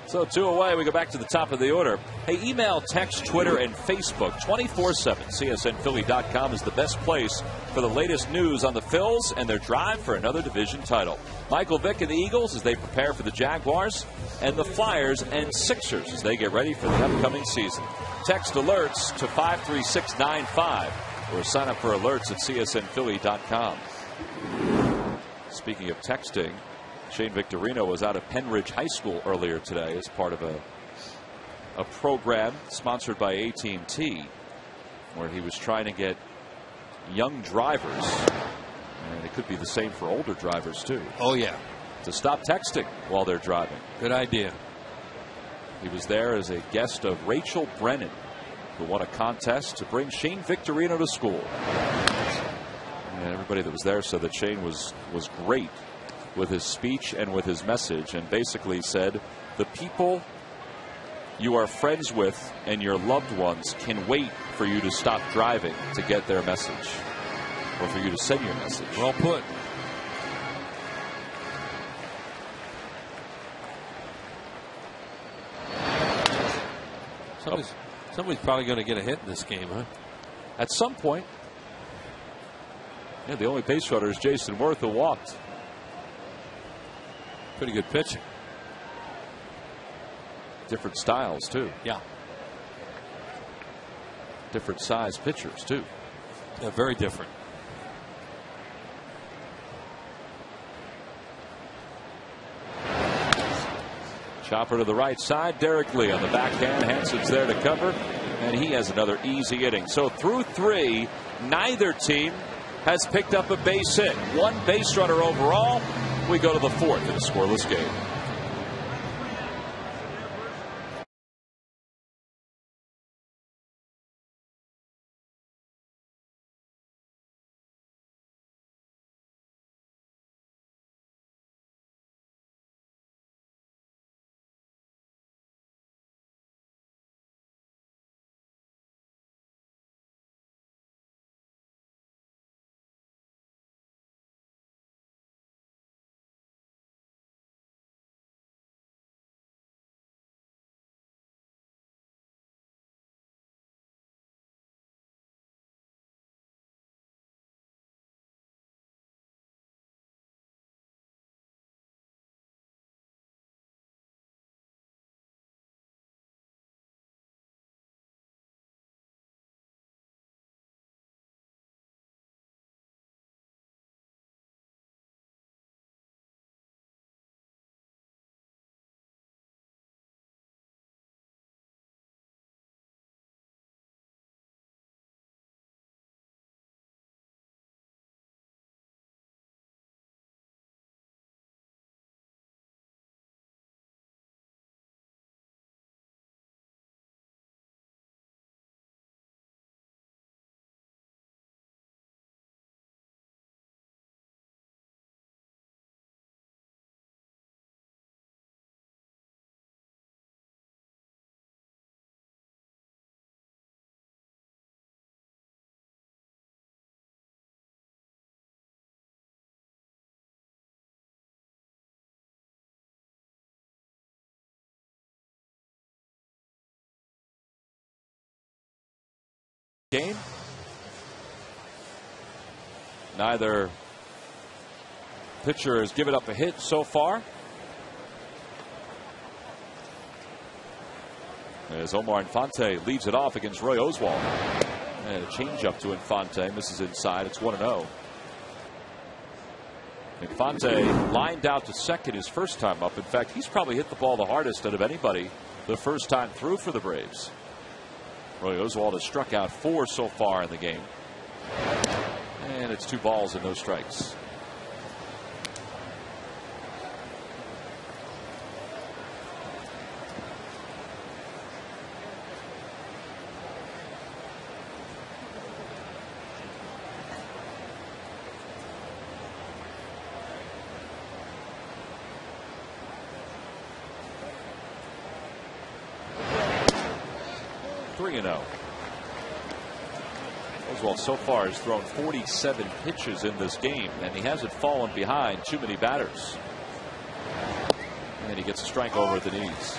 So 2 away. We go back to the top of the order. Hey, email, text, Twitter, and Facebook 24/7. CSNPhilly.com is the best place for the latest news on the Phils and their drive for another division title. Michael Vick and the Eagles as they prepare for the Jaguars, and the Flyers and Sixers as they get ready for the upcoming season. Text alerts to 53695 or sign up for alerts at CSNPhilly.com. Speaking of texting, Shane Victorino was out of Penridge High School earlier today as part of a program sponsored by AT&T where he was trying to get young drivers, and it could be the same for older drivers too. Oh yeah, to stop texting while they're driving. Good idea. He was there as a guest of Rachel Brennan, who won a contest to bring Shane Victorino to school. And everybody that was there said that Shane was great with his speech and with his message, and basically said the people you are friends with and your loved ones can wait for you to stop driving to get their message or for you to send your message. Well put. Somebody's probably going to get a hit in this game, huh? At some point. Yeah, the only base runner is Jason Worth, who walked. Pretty good pitching. Different styles, too. Yeah. Different size pitchers, too. Yeah, very different. Chopper to the right side. Derek Lee on the backhand. Hansen's there to cover, and he has another easy inning. So through 3, neither team has picked up a base hit. 1 base runner overall. We go to the 4th in a scoreless game. game. Neither pitcher has given up a hit so far. As Omar Infante leads it off against Roy Oswalt. And a changeup to Infante. Misses inside. It's 1-0. Infante lined out to second his first time up. In fact, he's probably hit the ball the hardest out of anybody the first time through for the Braves. Roy Oswalt has struck out 4 so far in the game. And it's 2 balls and no strikes. Oswalt so far has thrown 47 pitches in this game, and he hasn't fallen behind too many batters. And he gets a strike over at the knees.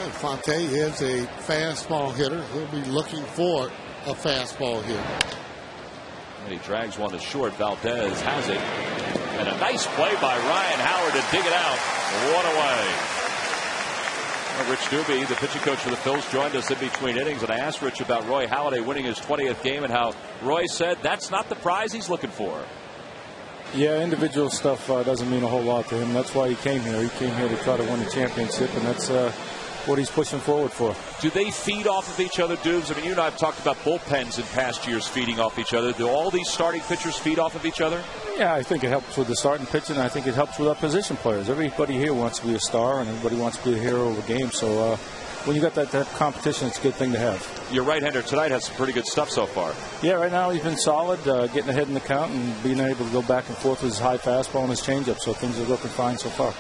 Infante is a fastball hitter. He'll be looking for a fastball here. And he drags one to short. Valdez has it. And a nice play by Ryan Howard to dig it out. 1 away. Rich Doobie, the pitching coach for the Phils, joined us in between innings, and I asked Rich about Roy Halladay winning his 20th game and how Roy said that's not the prize he's looking for. Yeah, individual stuff doesn't mean a whole lot to him. That's why he came here. He came here to try to win the championship, and that's what he's pushing forward for. Do they feed off of each other, Doobs? I mean, you and I have talked about bullpens in past years feeding off each other. Do all these starting pitchers feed off of each other? Yeah, I think it helps with the starting pitching. I think it helps with our position players. Everybody here wants to be a star, and everybody wants to be a hero of a game. So when you got that competition, it's a good thing to have. Your right-hander tonight has some pretty good stuff so far. Yeah, right now he's been solid, getting ahead in the count and being able to go back and forth with his high fastball and his changeup. So things are looking fine so far.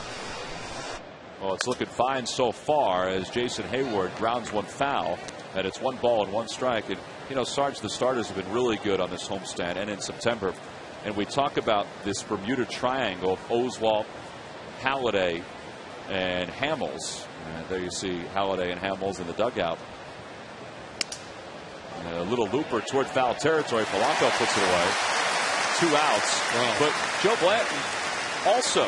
Well, it's looking fine so far as Jason Hayward grounds one foul, and it's 1 ball and 1 strike. And, you know, Sarge, the starters have been really good on this homestand and in September. And we talk about this Bermuda Triangle of Oswalt, Halladay, and Hamels. And there you see Halladay and Hamels in the dugout. And a little looper toward foul territory. Polanco puts it away. 2 outs. Wow. But Joe Blanton also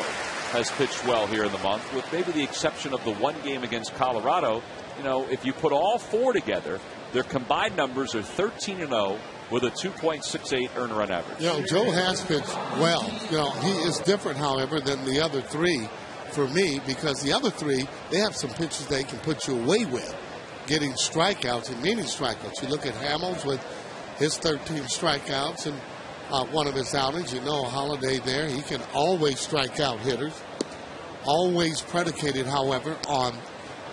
has pitched well here in the month, with maybe the exception of the 1 game against Colorado. You know, if you put all 4 together, their combined numbers are 13-0 with a 2.68 earned run average. You know, Joe has pitched well. You know, he is different, however, than the other 3 for me, because the other 3, they have some pitches they can put you away with, getting strikeouts and meaning strikeouts. You look at Hamels with his 13 strikeouts and one of his outings. You know, Halladay there, he can always strike out hitters. Always predicated, however, on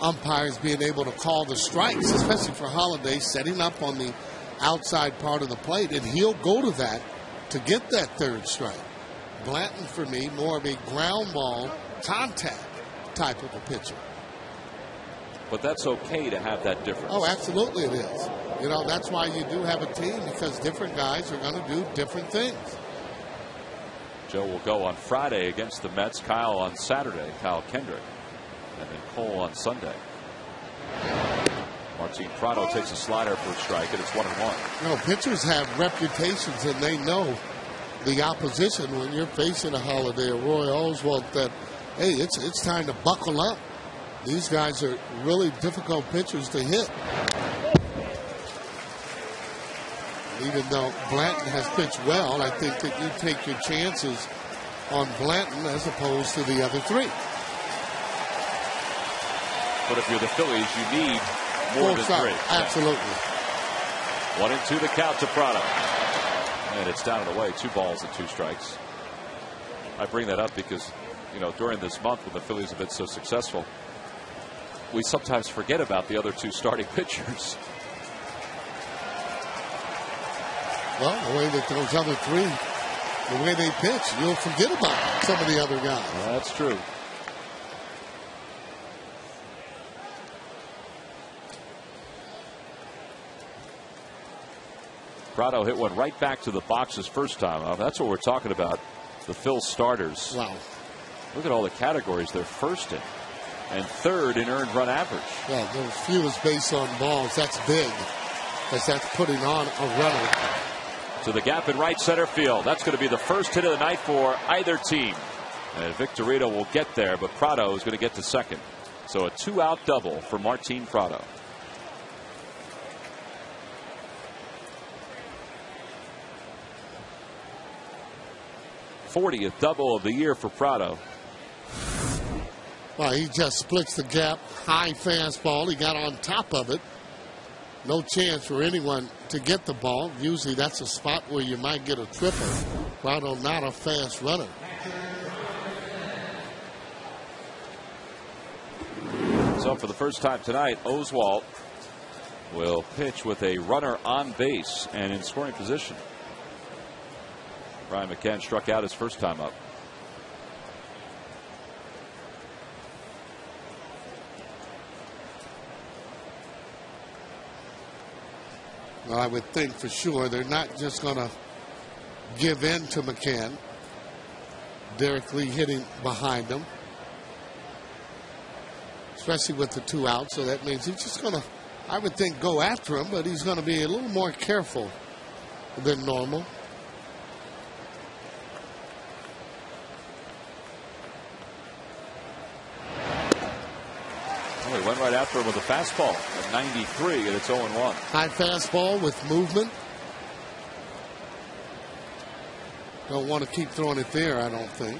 umpires being able to call the strikes, especially for Halladay, setting up on the outside part of the plate, and he'll go to that to get that 3rd strike. Blanton, for me, more of a ground ball contact type of a pitcher. But that's okay to have that difference. Oh, absolutely it is. You know, that's why you do have a team, because different guys are going to do different things. Joe will go on Friday against the Mets, Kyle on Saturday, Kyle Kendrick, and then Cole on Sunday. Martin Prado takes a slider for a strike, and it's 1-1. You know, pitchers have reputations, and they know the opposition when you're facing a Halladay or Roy Oswalt that, hey, it's time to buckle up. These guys are really difficult pitchers to hit. Even though Blanton has pitched well, I think that you take your chances on Blanton as opposed to the other 3. But if you're the Phillies, you need more than 3. Absolutely. 1-2 the count to Prado. And it's down and away. 2 balls and 2 strikes. I bring that up because, you know, during this month when the Phillies have been so successful, we sometimes forget about the other 2 starting pitchers. Well, the way that those other 3, the way they pitch, you'll forget about some of the other guys. Well, that's true. Prado hit one right back to the boxes first time. That's what we're talking about. The Phil starters. Wow. Look at all the categories they're first in. and third in earned run average. Yeah, the fewest base on balls. That's big, as that's putting on a runner. To the gap in right center field. That's going to be the first hit of the night for either team. And Victorino will get there, but Prado is going to get to second. So a 2-out double for Martin Prado. '40th double of the year for Prado. Well, he just splits the gap. High fastball. He got on top of it. No chance for anyone to get the ball. Usually that's a spot where you might get a triple. Prado not a fast runner. So for the first time tonight, Oswalt will pitch with a runner on base and in scoring position. Ryan McCann struck out his first time up. Well, I would think for sure they're not just going to give in to McCann. Derek Lee hitting behind him, especially with the 2 outs. So that means he's just going to, I would think, go after him, but he's going to be a little more careful than normal. He went right after him with a fastball at 93, and it's 0-1. High fastball with movement. Don't want to keep throwing it there, I don't think.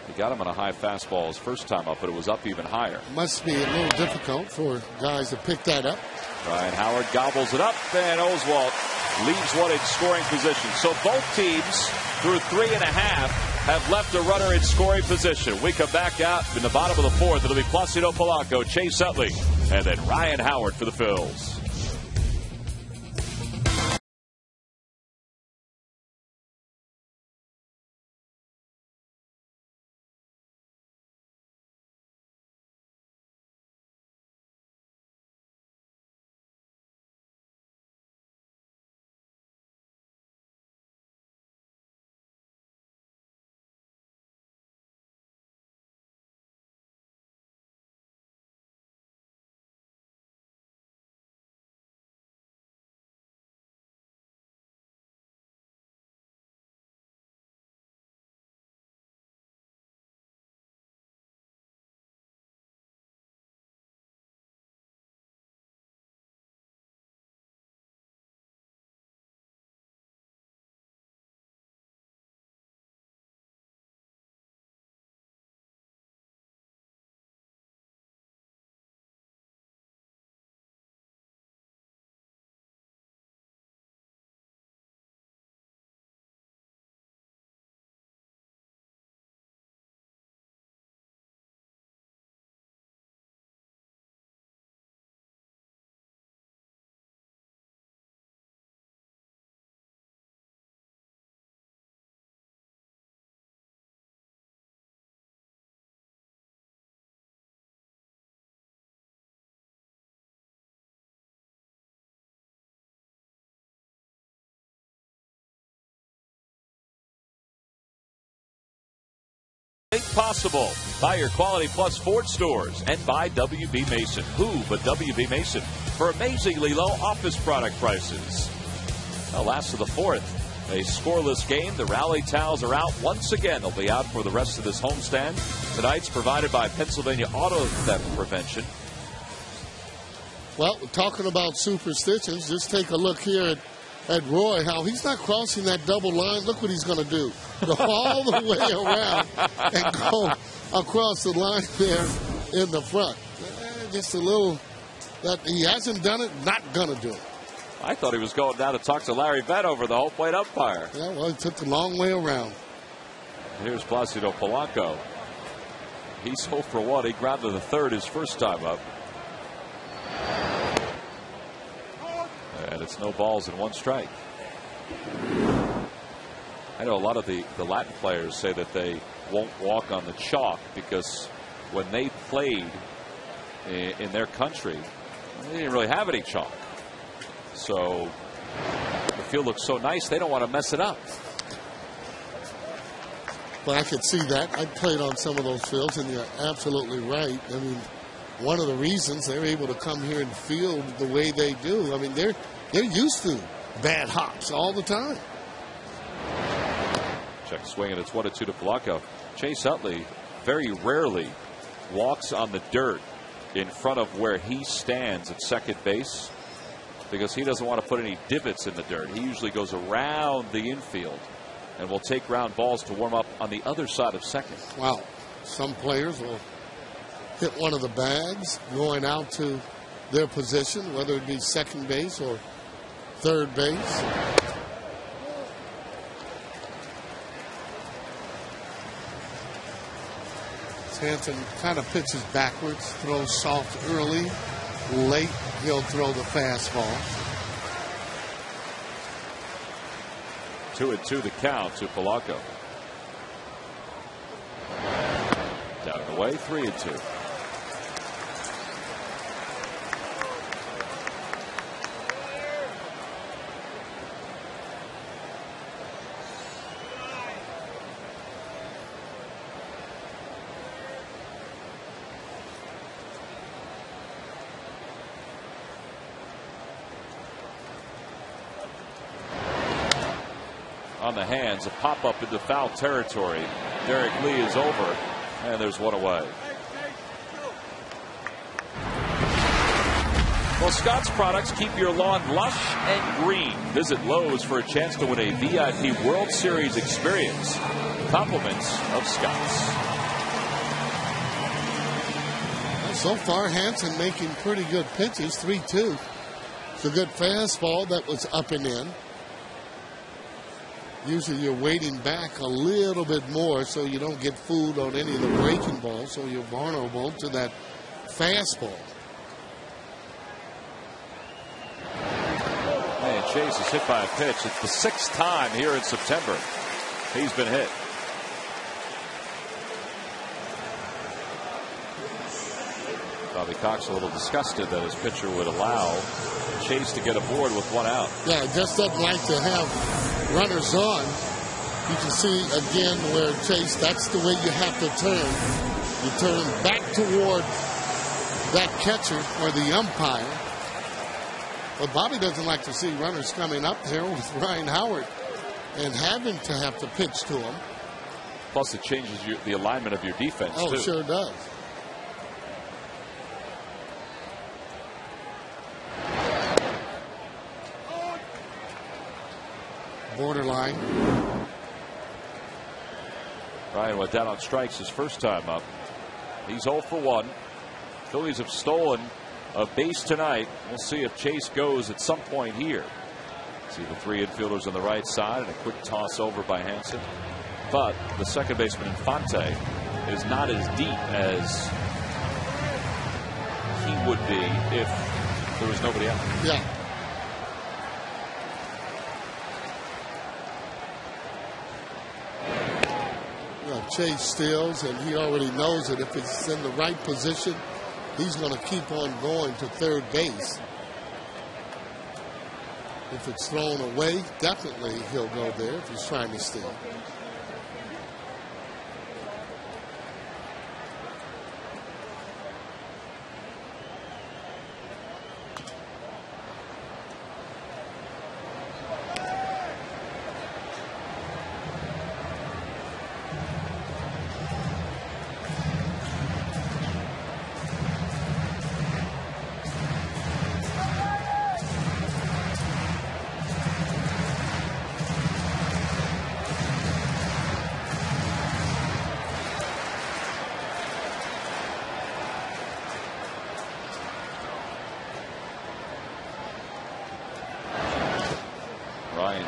He got him on a high fastball his first time up, but it was up even higher. Must be a little difficult for guys to pick that up. Ryan Howard gobbles it up, and Oswalt leaves one in scoring position. So both teams, through 3.5, have left a runner in scoring position. We come back out in the bottom of the 4th. It'll be Placido Polanco, Chase Utley, and then Ryan Howard for the Phils. Possible. Buy your Quality Plus Ford stores and buy WB Mason. Who but WB Mason for amazingly low office product prices. Well, last of the 4th, a scoreless game. The Rally Towels are out once again. They'll be out for the rest of this homestand. Tonight's provided by Pennsylvania Auto Theft Prevention. Well, talking about superstitions, just take a look here at Roy, how he's not crossing that double line. Look what he's going to do. Go all the way around and go across the line there in the front. Just a little, that he hasn't done it, not going to do it. I thought he was going down to talk to Larry Vanover, the home plate umpire. Yeah, well, he took the long way around. Here's Placido Polanco. He's 0 for 1. He grounded the 3rd his first time up. And it's no balls and 1 strike. I know a lot of the Latin players say that they won't walk on the chalk because when they played in their country, they didn't really have any chalk. So the field looks so nice, they don't want to mess it up. But I could see that. I played on some of those fields, and you're absolutely right. I mean, one of the reasons they're able to come here and field the way they do, I mean, they're used to bad hops all the time. Check swing, and it's 1-2 to Polanco. Chase Utley very rarely walks on the dirt in front of where he stands at second base because he doesn't want to put any divots in the dirt. He usually goes around the infield and will take ground balls to warm up on the other side of second. Wow. Some players will hit one of the bags going out to their position, whether it be second base or third base. Hanson kind of pitches backwards, throws soft early. Late, he'll throw the fastball. 2-2 the count to Polanco. Down and away, 3-2. On the hands, a pop-up into foul territory. Derek Lee is over, and there's one away. Well, Scott's products keep your lawn lush and green. Visit Lowe's for a chance to win a VIP World Series experience. Compliments of Scott's. So far, Hanson making pretty good pitches, 3-2. It's a good fastball that was up and in. Usually you're waiting back a little bit more so you don't get fooled on any of the breaking balls, so you're vulnerable to that fastball. And Chase is hit by a pitch. It's the 6th time here in September he's been hit. Bobby Cox a little disgusted that his pitcher would allow Chase to get aboard with one out. Yeah, just doesn't like to have runners on. You can see again where Chase, that's the way you have to turn. You turn back toward that catcher or the umpire. But Bobby doesn't like to see runners coming up there with Ryan Howard and having to have to pitch to him. Plus it changes the alignment of your defense, too. Oh, sure does. Borderline. Ryan went down on strikes his first time up. He's 0 for 1. Phillies have stolen a base tonight. We'll see if Chase goes at some point here. See the 3 infielders on the right side and a quick toss over by Hanson. But the second baseman Infante is not as deep as he would be if there was nobody out. Yeah. Chase steals, and he already knows that if it's in the right position, he's going to keep on going to third base. If it's thrown away, definitely he'll go there if he's trying to steal.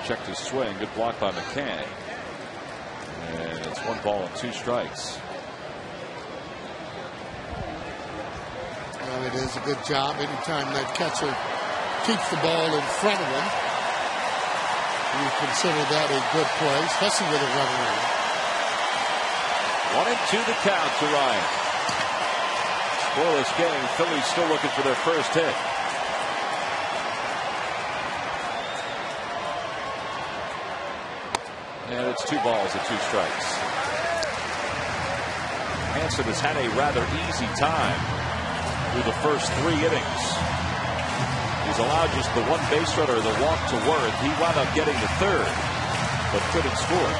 Checked his swing. Good block by McCann. And it's 1 ball and 2 strikes. Well, it is a good job anytime that catcher keeps the ball in front of him. You consider that a good play, especially with a runner in. 1-2 the count to Ryan. Scoreless game. Phillies still looking for their first hit. And it's 2 balls and 2 strikes. Hansen has had a rather easy time through the first 3 innings. He's allowed just the 1 base runner, the walk to Worth. He wound up getting the 3rd, but couldn't score.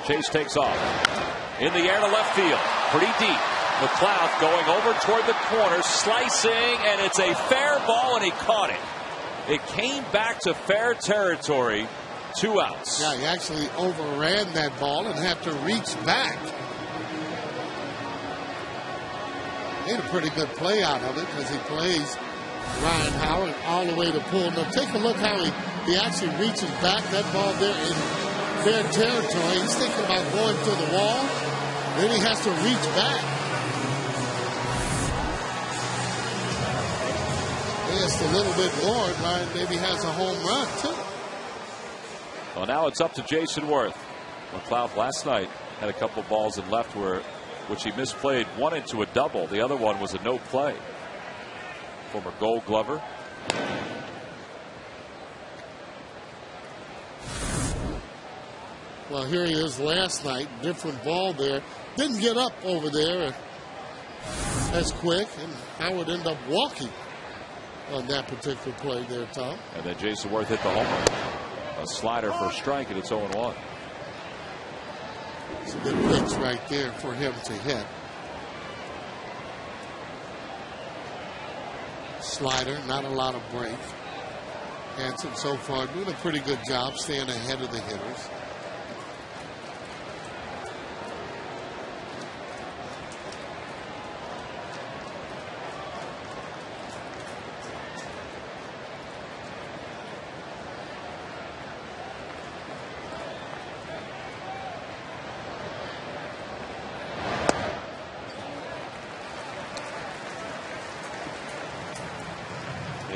Chase takes off. In the air to left field. Pretty deep. McLeod going over toward the corner, slicing, and it's a fair ball, and he caught it. It came back to fair territory. 2 outs. Yeah, he actually overran that ball and had to reach back. Made a pretty good play out of it because he plays Ryan Howard all the way to pull. Now take a look how he actually reaches back. That ball there in fair territory. He's thinking about going to the wall. Then he has to reach back. Just a little bit more. Ryan maybe has a home run too. Well, now it's up to Jason Worth. McLeod last night had a couple balls in left which he misplayed. One into a double. The other one was a no play. Former Gold Glover. Well, here he is last night. Different ball there. Didn't get up over there as quick, and Howard ended up walking on that particular play there, Tom. And then Jason Worth hit the homer. A slider for a strike, and it's 0-1. It's a good pitch right there for him to hit. Slider, not a lot of break. Hansen so far doing a pretty good job staying ahead of the hitters.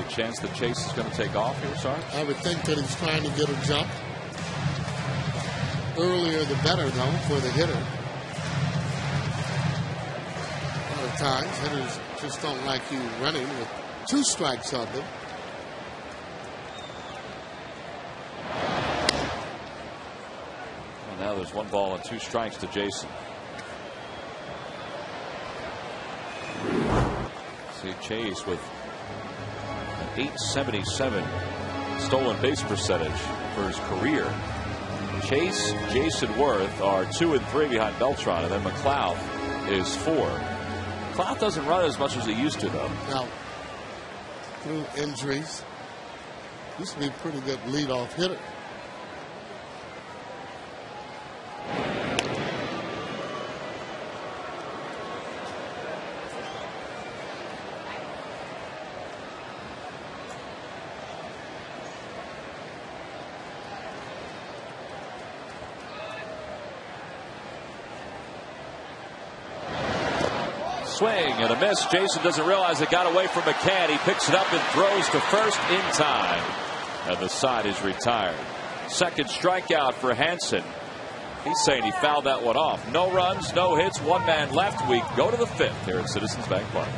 Chance that Chase is going to take off here, Sarge? I would think that he's trying to get a jump. Earlier the better, though, for the hitter. A lot of times, hitters just don't like you running with 2 strikes on them. Well, now there's 1 ball and 2 strikes to Jason. See Chase with .877 stolen base percentage for his career. Chase, Jason Worth are 2 and 3 behind Beltran, and then McLeod is 4. McLeod doesn't run as much as he used to, though. Now, through injuries, used to be a pretty good leadoff hitter. Swing and a miss. Jason doesn't realize it got away from McCann. He picks it up and throws to first in time. And the side is retired. Second strikeout for Hansen. He's saying he fouled that one off. No runs, no hits, 1 man left. We go to the 5th here at Citizens Bank Park.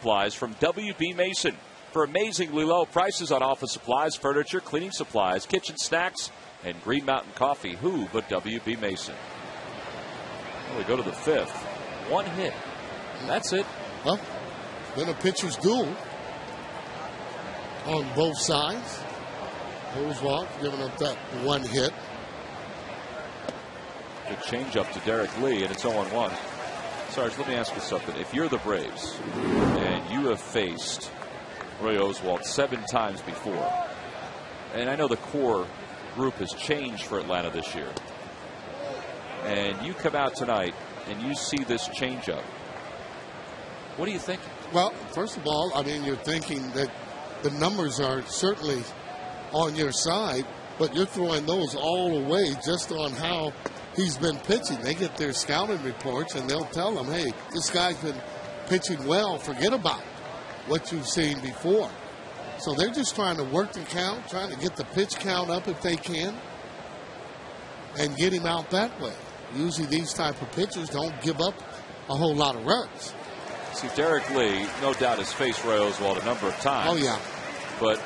Supplies from W.B. Mason. For amazingly low prices on office supplies, furniture, cleaning supplies, kitchen snacks, and Green Mountain Coffee. Who but W.B. Mason? Well, we go to the fifth. One hit. That's it. Well, been a pitcher's duel on both sides. Oswalt giving up that one hit. Good changeup to Derek Lee, and it's 0-1. Sarge, let me ask you something. If you're the Braves and you have faced Roy Oswalt 7 times before, and I know the core group has changed for Atlanta this year, and you come out tonight and you see this changeup, what are you thinking? Well, first of all, I mean, you're thinking that the numbers are certainly on your side, but you're throwing those all away just on how he's been pitching. They get their scouting reports and they'll tell them, hey, this guy's been pitching well. Forget about what you've seen before. So they're just trying to work the count, trying to get the pitch count up if they can, and get him out that way. Usually these type of pitchers don't give up a whole lot of runs. See, Derek Lee, no doubt, has faced Roy Oswalt a number of times. Oh, yeah. But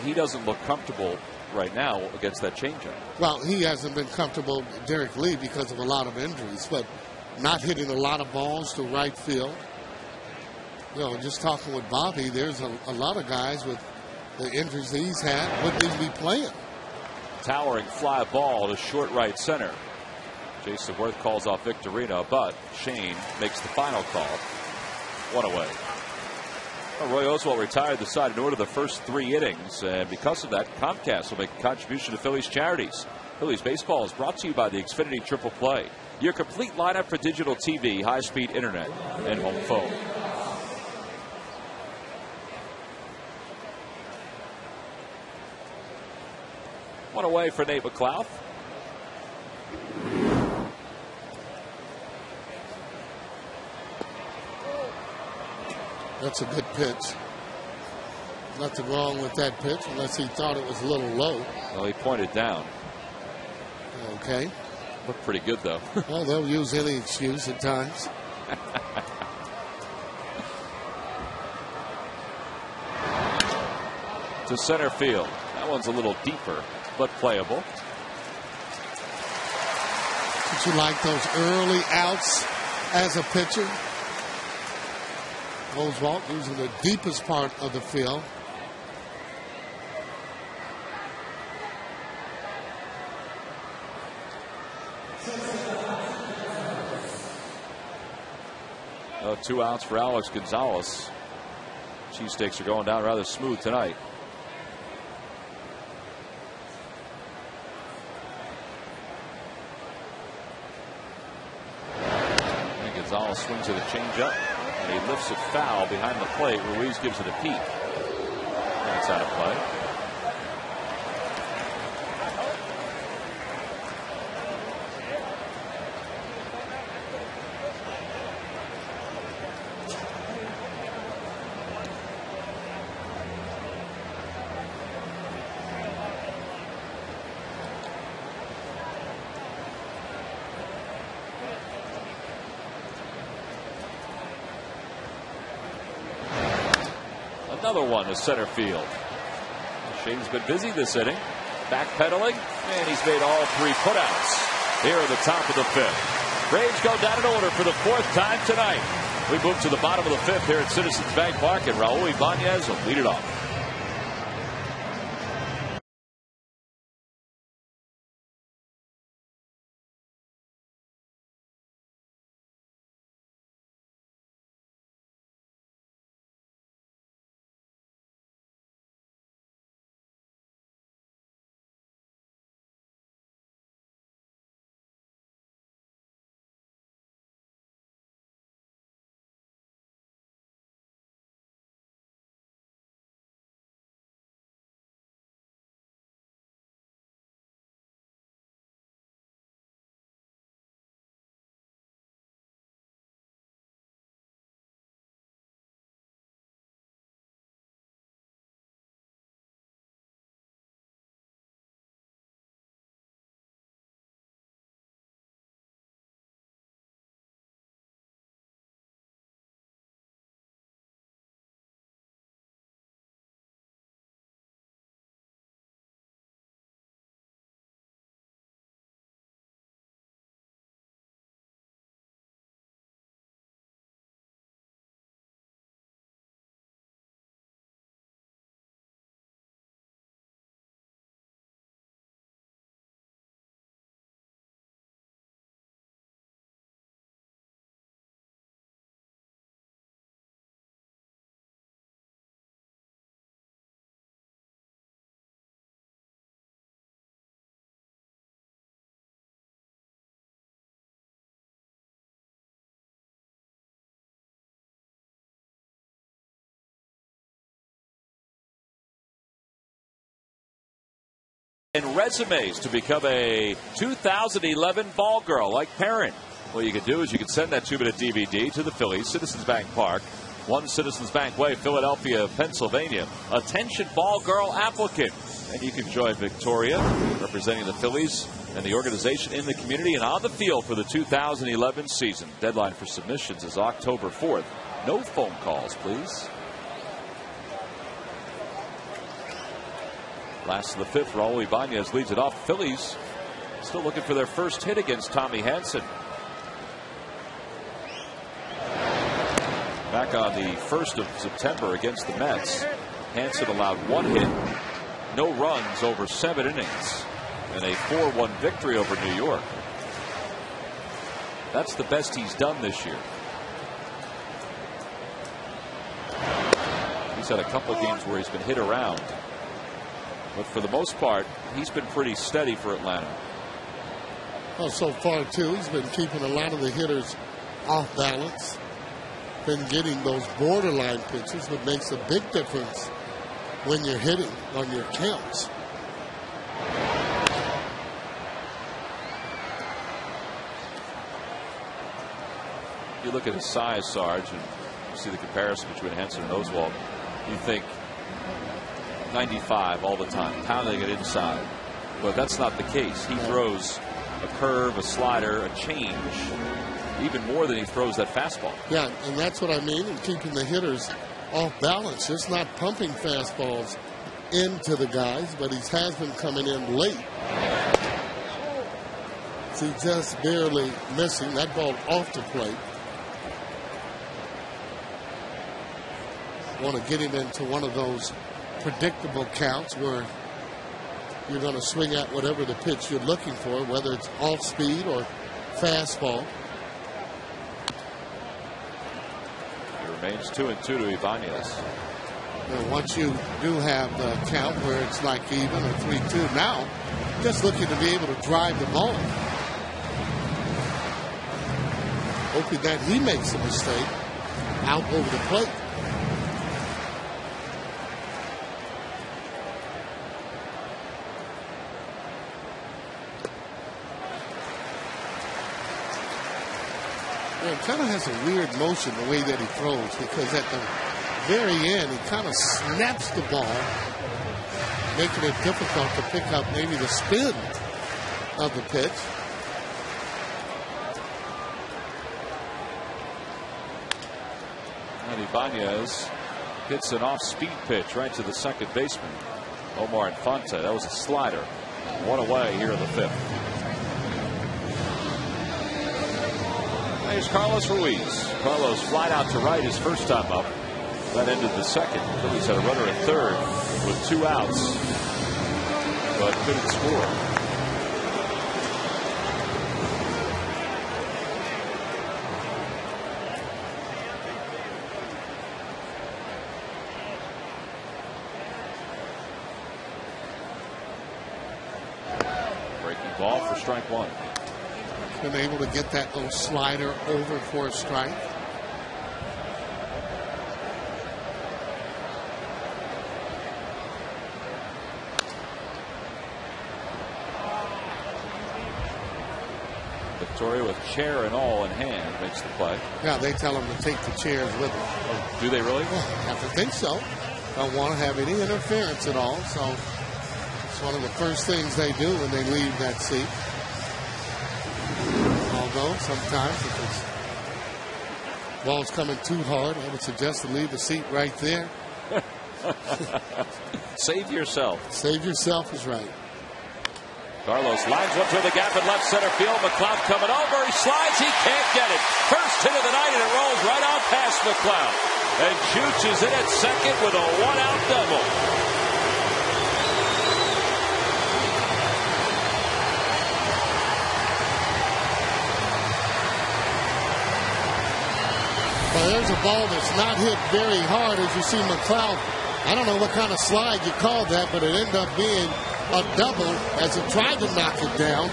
he doesn't look comfortable right now against that changeup. Well, he hasn't been comfortable, Derek Lee, because of a lot of injuries, but not hitting a lot of balls to right field. You know, just talking with Bobby, there's a lot of guys with the injuries that he's had wouldn't even be playing. Towering fly ball to short right center. Jason Worth calls off Victorino, but Shane makes the final call. 1 away. Well, Roy Oswalt retired the side in order the first 3 innings, and because of that, Comcast will make a contribution to Phillies charities. Phillies baseball is brought to you by the Xfinity Triple Play, your complete lineup for digital TV, high-speed internet, and home phone. One away for Nate McLeod. That's a good pitch. Nothing wrong with that pitch unless he thought it was a little low. Well, he pointed down. Okay. Looked pretty good, though. Well, they'll use any excuse at times. To center field. That one's a little deeper, but playable. Did you like those early outs as a pitcher? Oswalt using the deepest part of the field. Oh, 2 outs for Alex Gonzalez. Cheesesteaks are going down rather smooth tonight. And Gonzalez swings at a changeup. And he lifts it foul behind the plate. Ruiz gives it a peek. And it's out of play. Another one to center field. Shane's been busy this inning. Backpedaling, and he's made all 3 putouts here at the top of the 5th. Braves go down in order for the 4th time tonight. We move to the bottom of the 5th here at Citizens Bank Park, and Raul Ibanez will lead it off. and resumes to become a 2011 ball girl like Perrin. What you can do is you can send that 2-minute DVD to the Phillies, Citizens Bank Park, 1 Citizens Bank Way, Philadelphia, Pennsylvania. Attention ball girl applicant. And you can join Victoria, representing the Phillies and the organization in the community and on the field for the 2011 season. Deadline for submissions is October 4th. No phone calls, please. Last of the 5th, Raul Ibanez leads it off. Phillies still looking for their first hit against Tommy Hanson. Back on the 1st of September against the Mets, Hanson allowed 1 hit, no runs over 7 innings, and a 4-1 victory over New York. That's the best he's done this year. He's had a couple of games where he's been hit around, but for the most part, he's been pretty steady for Atlanta. Well, so far, too, he's been keeping a lot of the hitters off balance. Been getting those borderline pitches, but makes a big difference when you're hitting on your counts. You look at his size, Sarge, and you see the comparison between Hanson and Oswalt. You think 95 all the time, pounding it inside. But that's not the case. He throws a curve, a slider, a change, even more than he throws that fastball. Yeah, and that's what I mean, and keeping the hitters off balance. Just not pumping fastballs into the guys, but he has been coming in late. So he's just barely missing that ball off the plate. Want to get him into one of those predictable counts where you're going to swing at whatever the pitch you're looking for, whether it's off speed or fastball. Remains 2-2 to Ibanez. And once you do have the count where it's like even or 3-2, now just looking to be able to drive the ball. Hoping that he makes a mistake out over the plate. It kind of has a weird motion the way that he throws, because at the very end he kind of snaps the ball, making it difficult to pick up maybe the spin of the pitch. And Ibanez hits an off-speed pitch right to the second baseman, Omar Infante. That was a slider. 1 away here in the 5th. Here's Carlos Ruiz. Carlos flied out to right his first time up. That ended the second. Phillies had a runner at third with 2 outs, but couldn't score. Breaking ball for strike 1. Been able to get that little slider over for a strike. Victoria with chair and all in hand makes the play. Yeah, they tell them to take the chairs with them. Oh, do they really? Well, I have to think so. Don't want to have any interference at all, so it's one of the first things they do when they leave that seat. Although sometimes if it's ball's coming too hard, I would suggest to leave the seat right there. Save yourself. Save yourself is right. Carlos lines one through the gap in left center field. McLeod coming over. He slides. He can't get it. First hit of the night, and it rolls right out past McLeod. And Chooch is in at second with a 1-out double. Well, there's a ball that's not hit very hard, as you see McLeod. I don't know what kind of slide you call that, but it ended up being a double as he tried to knock it down.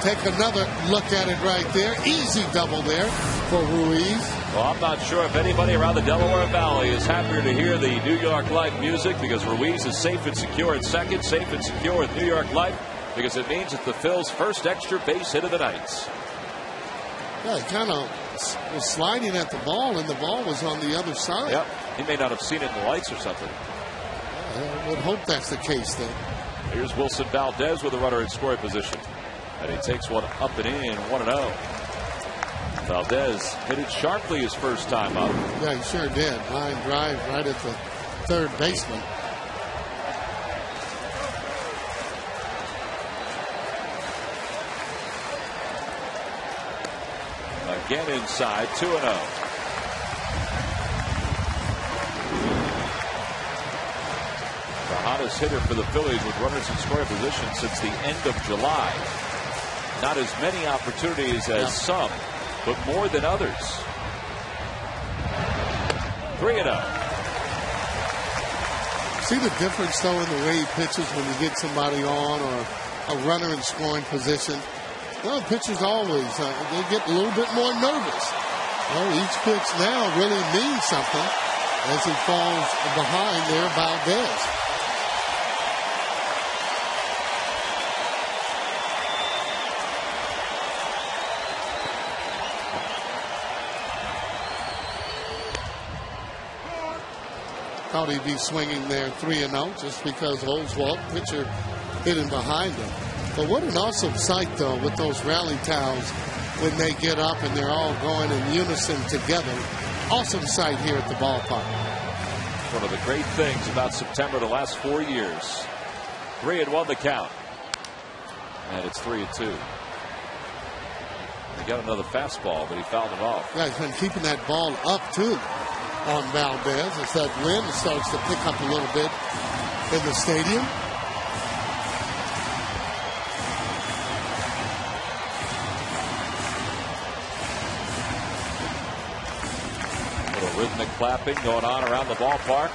Take another look at it right there. Easy double there for Ruiz. Well, I'm not sure if anybody around the Delaware Valley is happier to hear the New York Life music, because Ruiz is safe and secure at second, safe and secure with New York Life, because it means it's the Phil's first extra base hit of the night. Yeah, he kind of was sliding at the ball, and the ball was on the other side. Yep, he may not have seen it in the lights or something. I would hope that's the case then. Here's Wilson Valdez with a runner in scoring position. And he takes one up and in, 1-0. Valdez hit it sharply his first time up. Yeah, he sure did. Line drive right at the third baseman. Again inside, 2-0. The hottest hitter for the Phillies with runners in scoring position since the end of July. Not as many opportunities as some, but more than others. 3-0. See the difference, though, in the way he pitches when you get somebody on or a runner in scoring position? Well, pitchers always, they get a little bit more nervous. Well, each pitch now really means something as he falls behind there, Valdez. Thought he'd be swinging there 3-0 just because Oswalt, pitcher, hit him behind him. But what an awesome sight, though, with those rally towels when they get up and they're all going in unison together. Awesome sight here at the ballpark. One of the great things about September the last 4 years. 3-1 the count. And it's 3-2. He got another fastball, but he fouled it off. Yeah, he's been keeping that ball up, too, on Valdez. As that wind starts to pick up a little bit in the stadium. Little rhythmic clapping going on around the ballpark.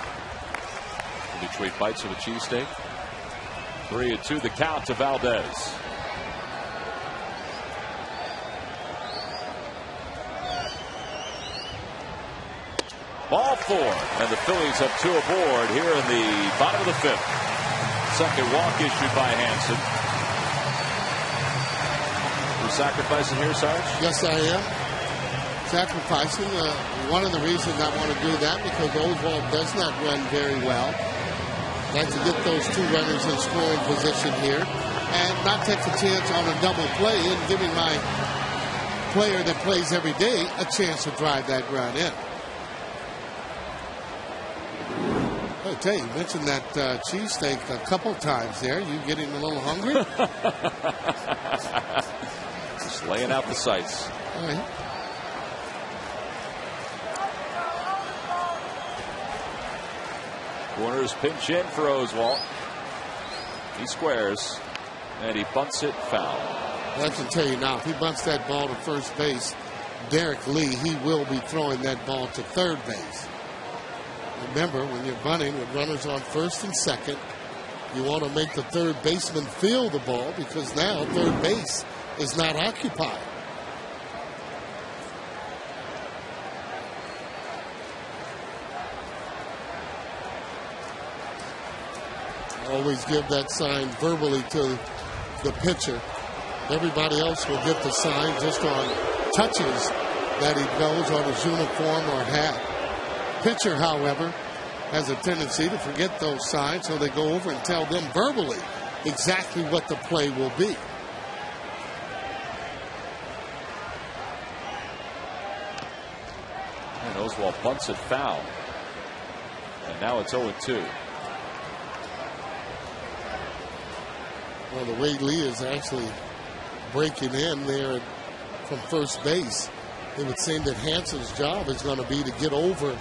The Detroit bites of a cheesesteak. 3-2 the count to Valdez. Ball 4, and the Phillies have 2 aboard here in the bottom of the 5th. Second walk issued by Hansen. You sacrificing here, Sarge? Yes, I am. Sacrificing. One of the reasons I want to do that because Oswalt does not run very well. I'd like to get those 2 runners in scoring position here and not take a chance on a double play and giving my player that plays every day a chance to drive that ground in. I tell you, mentioned that cheesesteak a couple times there. You getting a little hungry? Just laying out the sights. All right. Corners pinch in for Oswalt. He squares, and he bunts it foul. I can tell you now, if he bunts that ball to first base, Derek Lee, he will be throwing that ball to third base. Remember, when you're bunting with runners on first and second, you want to make the third baseman feel the ball because now third base is not occupied. Always give that sign verbally to the pitcher. Everybody else will get the sign just on touches that he goes on his uniform or hat. Pitcher, however, has a tendency to forget those signs, so they go over and tell them verbally exactly what the play will be. And Oswalt bunts it foul. And now it's 0-2. Well, the way Lee is actually breaking in there from first base, it would seem that Hansen's job is going to be to get over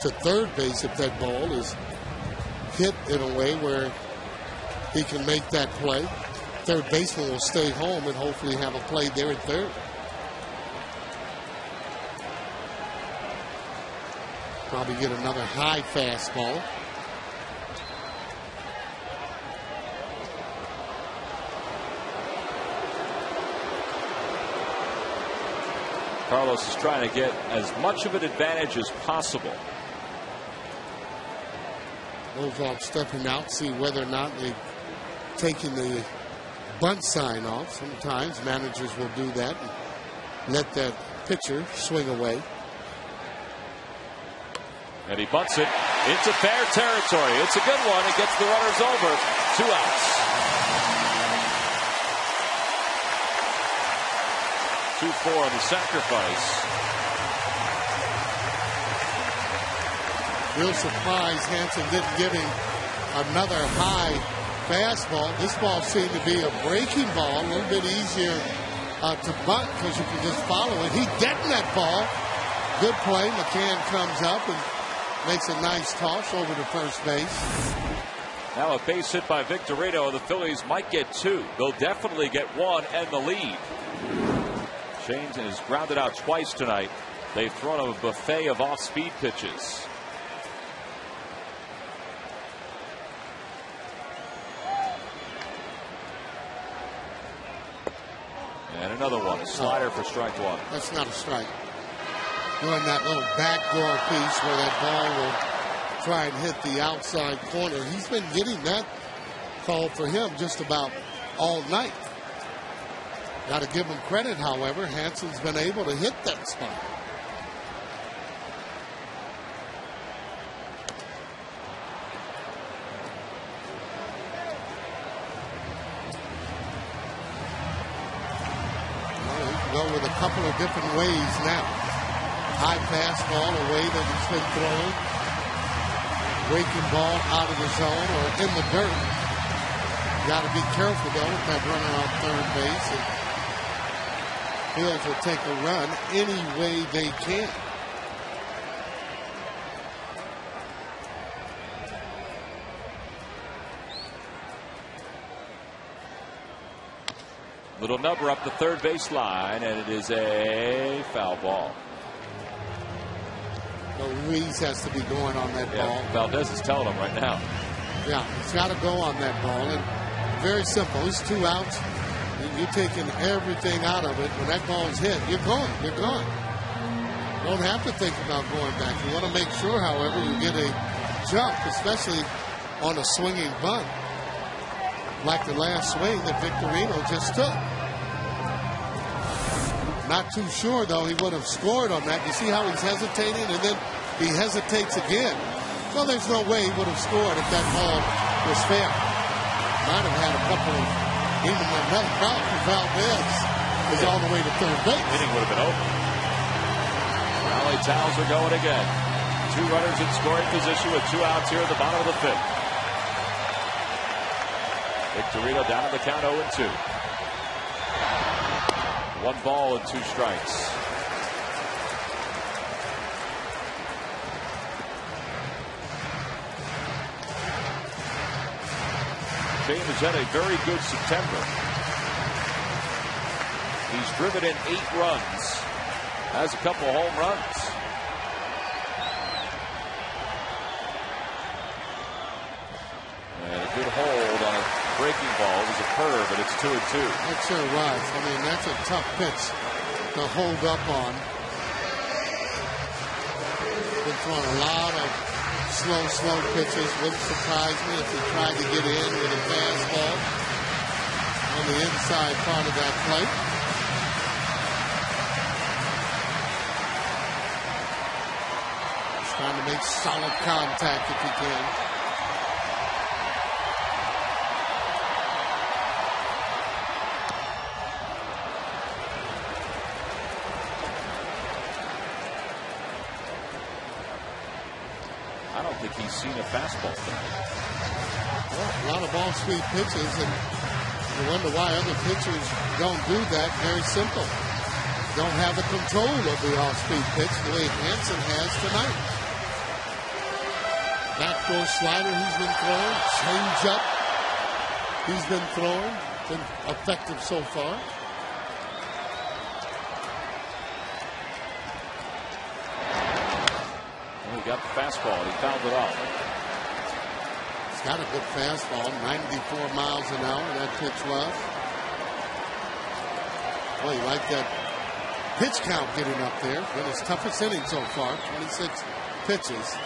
to third base if that ball is hit in a way where he can make that play. Third baseman will stay home and hopefully have a play there at third. Probably get another high fastball. Carlos is trying to get as much of an advantage as possible. Ozark stepping out, see whether or not they've taken the bunt sign off. Sometimes managers will do that and let that pitcher swing away. And he bunts it into fair territory. It's a good one. It gets the runners over. 2 outs. 2-4 on the sacrifice. Real surprise Hansen didn't give him another high fastball. This ball seemed to be a breaking ball, a little bit easier to bunt because you can just follow it. He deadened that ball. Good play. McCann comes up and makes a nice toss over to first base. Now a base hit by Victorino. The Phillies might get 2. They'll definitely get 1 and the lead. Shanes has grounded out twice tonight. They've thrown a buffet of off-speed pitches. And another one, a slider for strike 1. That's not a strike. Doing that little backdoor piece where that ball will try and hit the outside corner. He's been getting that call for him just about all night. Got to give him credit, however. Hansen's been able to hit that spot. Go with a couple of different ways now. High fastball, a way that he's been throwing. Breaking ball out of the zone or in the dirt. Got to be careful though with that runner on third base. And Fields will take a run any way they can. Little number up the third base line, and it is a foul ball. No, Ruiz has to be going on that ball. Valdez is telling him right now. Yeah, he's got to go on that ball. And very simple. It's 2 outs. You're taking everything out of it. When that ball's hit, you're going. You're gone. Don't have to think about going back. You want to make sure, however, you get a jump, especially on a swinging bunt. Like the last swing that Victorino just took. Not too sure, though, he would have scored on that. You see how he's hesitating, and then he hesitates again. Well, there's no way he would have scored if that ball was fair. Might have had a couple of, even another foul for Valdez is all the way to third base. Inning would have been over. Rally towels are going again. 2 runners in scoring position with 2 outs here at the bottom of the 5th. Victorino down to the count 0-2. 1 ball and 2 strikes. Shane has had a very good September. He's driven in 8 runs. Has a couple home runs. And a good hold on a breaking ball. It was a curve, but it's 2-2. That sure was. I mean, that's a tough pitch to hold up on. Been throwing a lot of slow pitches. Wouldn't surprise me if he tried to get in with a fastball on the inside part of that plate. He's trying to make solid contact if he can. I don't think he's seen a fastball. Well, a lot of off-speed pitches, and you wonder why other pitchers don't do that. Very simple. Don't have the control of the off-speed pitch the way Hansen has tonight. Backdoor slider he's been throwing. Change-up he's been throwing. Been effective so far. He got the fastball. He fouled it off. He's got a good fastball. 94 miles an hour that pitch was. Boy, you like that pitch count getting up there. Been his toughest inning so far, 26 pitches.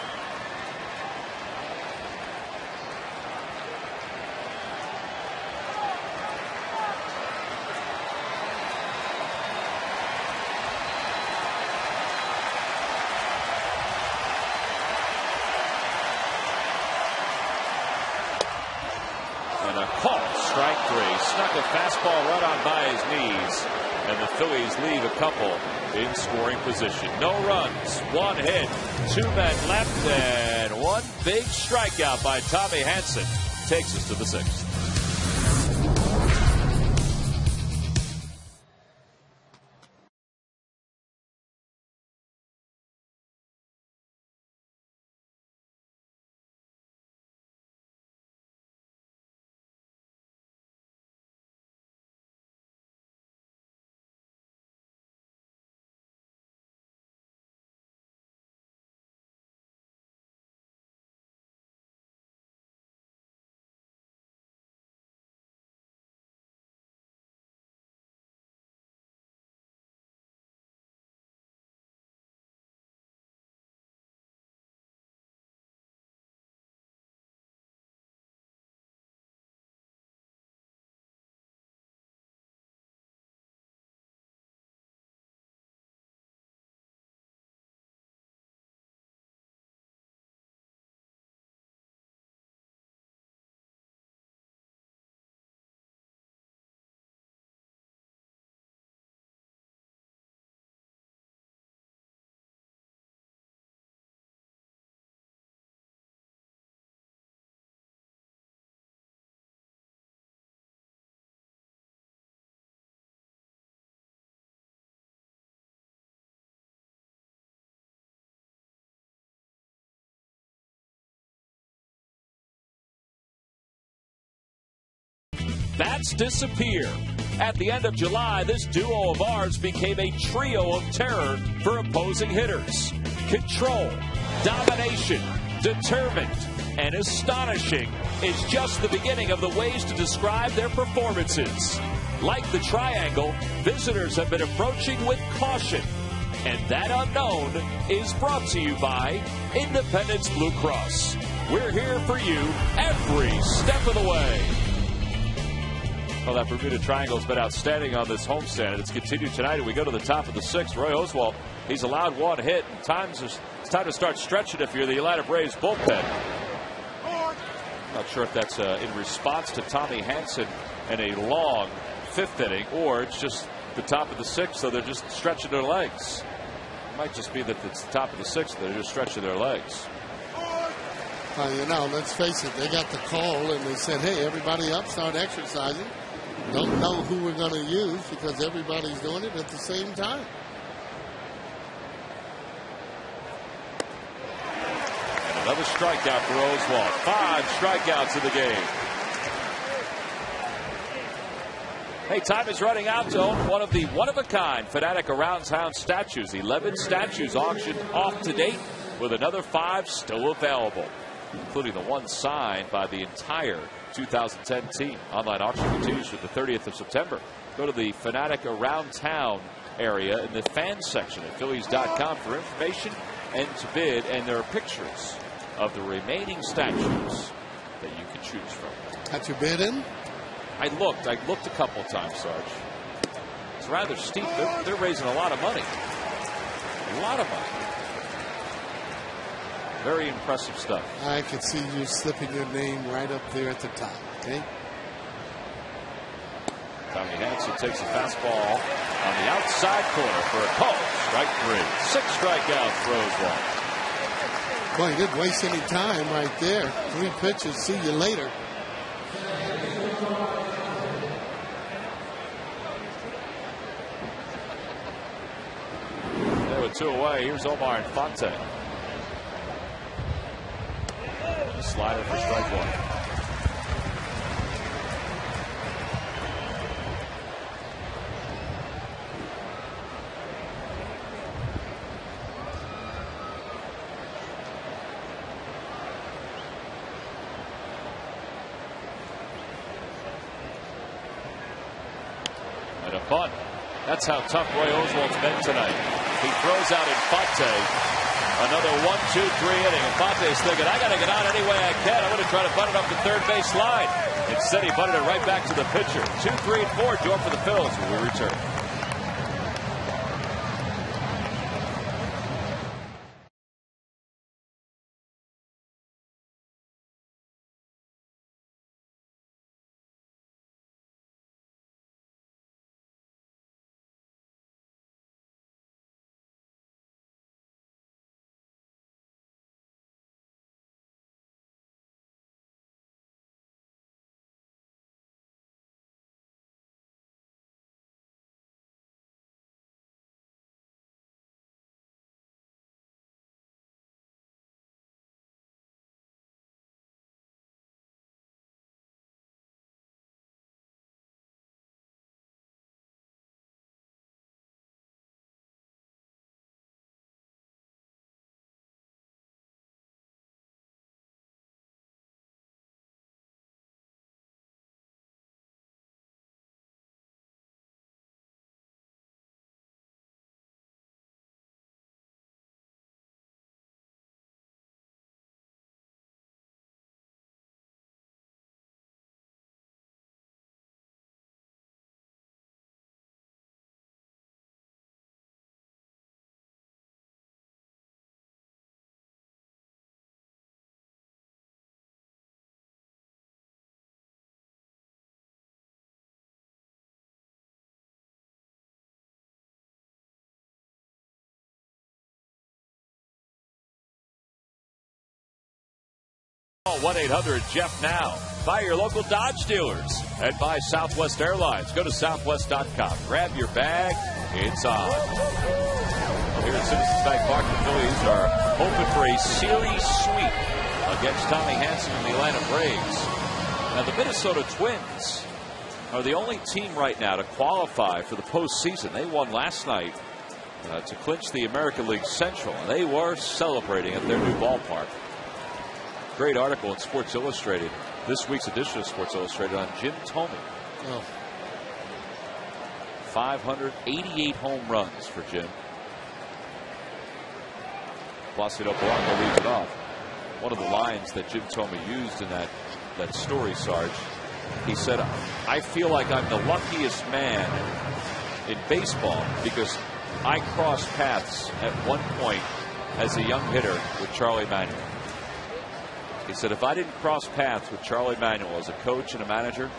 And a call, strike three. Snuck a fastball right on by his knees. And the Phillies leave a couple in scoring position. No runs, one hit, two men left, and one big strikeout by Tommy Hanson takes us to the sixth. Bats disappear. At the end of July, this duo of ours became a trio of terror for opposing hitters. Control, domination, determined, and astonishing is just the beginning of the ways to describe their performances. Like the triangle, visitors have been approaching with caution. And that unknown is brought to you by Independence Blue Cross. We're here for you every step of the way. Well, that Bermuda Triangle's been outstanding on this homestand. It's continued tonight, and we go to the top of the sixth. Roy Oswalt, he's allowed one hit. It's time to start stretching if you're the Atlanta Braves bullpen. Not sure if that's in response to Tommy Hanson and a long fifth inning, or it's just the top of the sixth, so they're just stretching their legs. It might just be that it's the top of the sixth, they're just stretching their legs. You know, let's face it, they got the call and they said, hey, everybody up, start exercising. Don't know who we're going to use because everybody's doing it at the same time. And another strikeout for Oswalt. 5 strikeouts in the game. Hey, time is running out to own one of the one-of-a-kind Fanatic Around Town statues. 11 statues auctioned off to date, with another 5 still available, including the one signed by the entire 2010 team. Online auction continues through the 30th of September. Go to the Fanatic Around Town area in the fan section at Phillies.com for information and to bid. And there are pictures of the remaining statues that you can choose from. Got your bid in? I looked a couple times, Sarge. It's rather steep. They're raising a lot of money. A lot of money. Very impressive stuff. I could see you slipping your name right up there at the top. Okay. Tommy Hanson takes a fastball on the outside corner for a call. Strike 3. 6 strikeouts for Oswalt. Boy, he didn't waste any time right there. 3 pitches. See you later. They were 2 away. Here's Omar Infante. Slider for strike 1. And a bunt. That's how tough Roy Oswald's been tonight. He throws out Infante. Another 1-2-3 inning. Infante's thinking, I got to get out any way I can. I'm going to try to butt it up the third base line. Instead, he butted it right back to the pitcher. 2, 3, and 4. Joe for the Phils when we return. Call 1-800-JEFF now. Buy your local Dodge dealers and buy Southwest Airlines. Go to southwest.com. Grab your bag. It's on. Well, here at Citizens Bank Park, the Phillies are hoping for a series sweep against Tommy Hanson and the Atlanta Braves. Now, the Minnesota Twins are the only team right now to qualify for the postseason. They won last night to clinch the American League Central. And they were celebrating at their new ballpark. Great article in Sports Illustrated, this week's edition of Sports Illustrated, on Jim Thome. 588 home runs for Jim. Placido Polanco leads it off. One of the lines that Jim Thome used in that story, Sarge, he said, I feel like I'm the luckiest man in baseball because I crossed paths at one point as a young hitter with Charlie Manuel. He said, if I didn't cross paths with Charlie Manuel as a coach and a manager,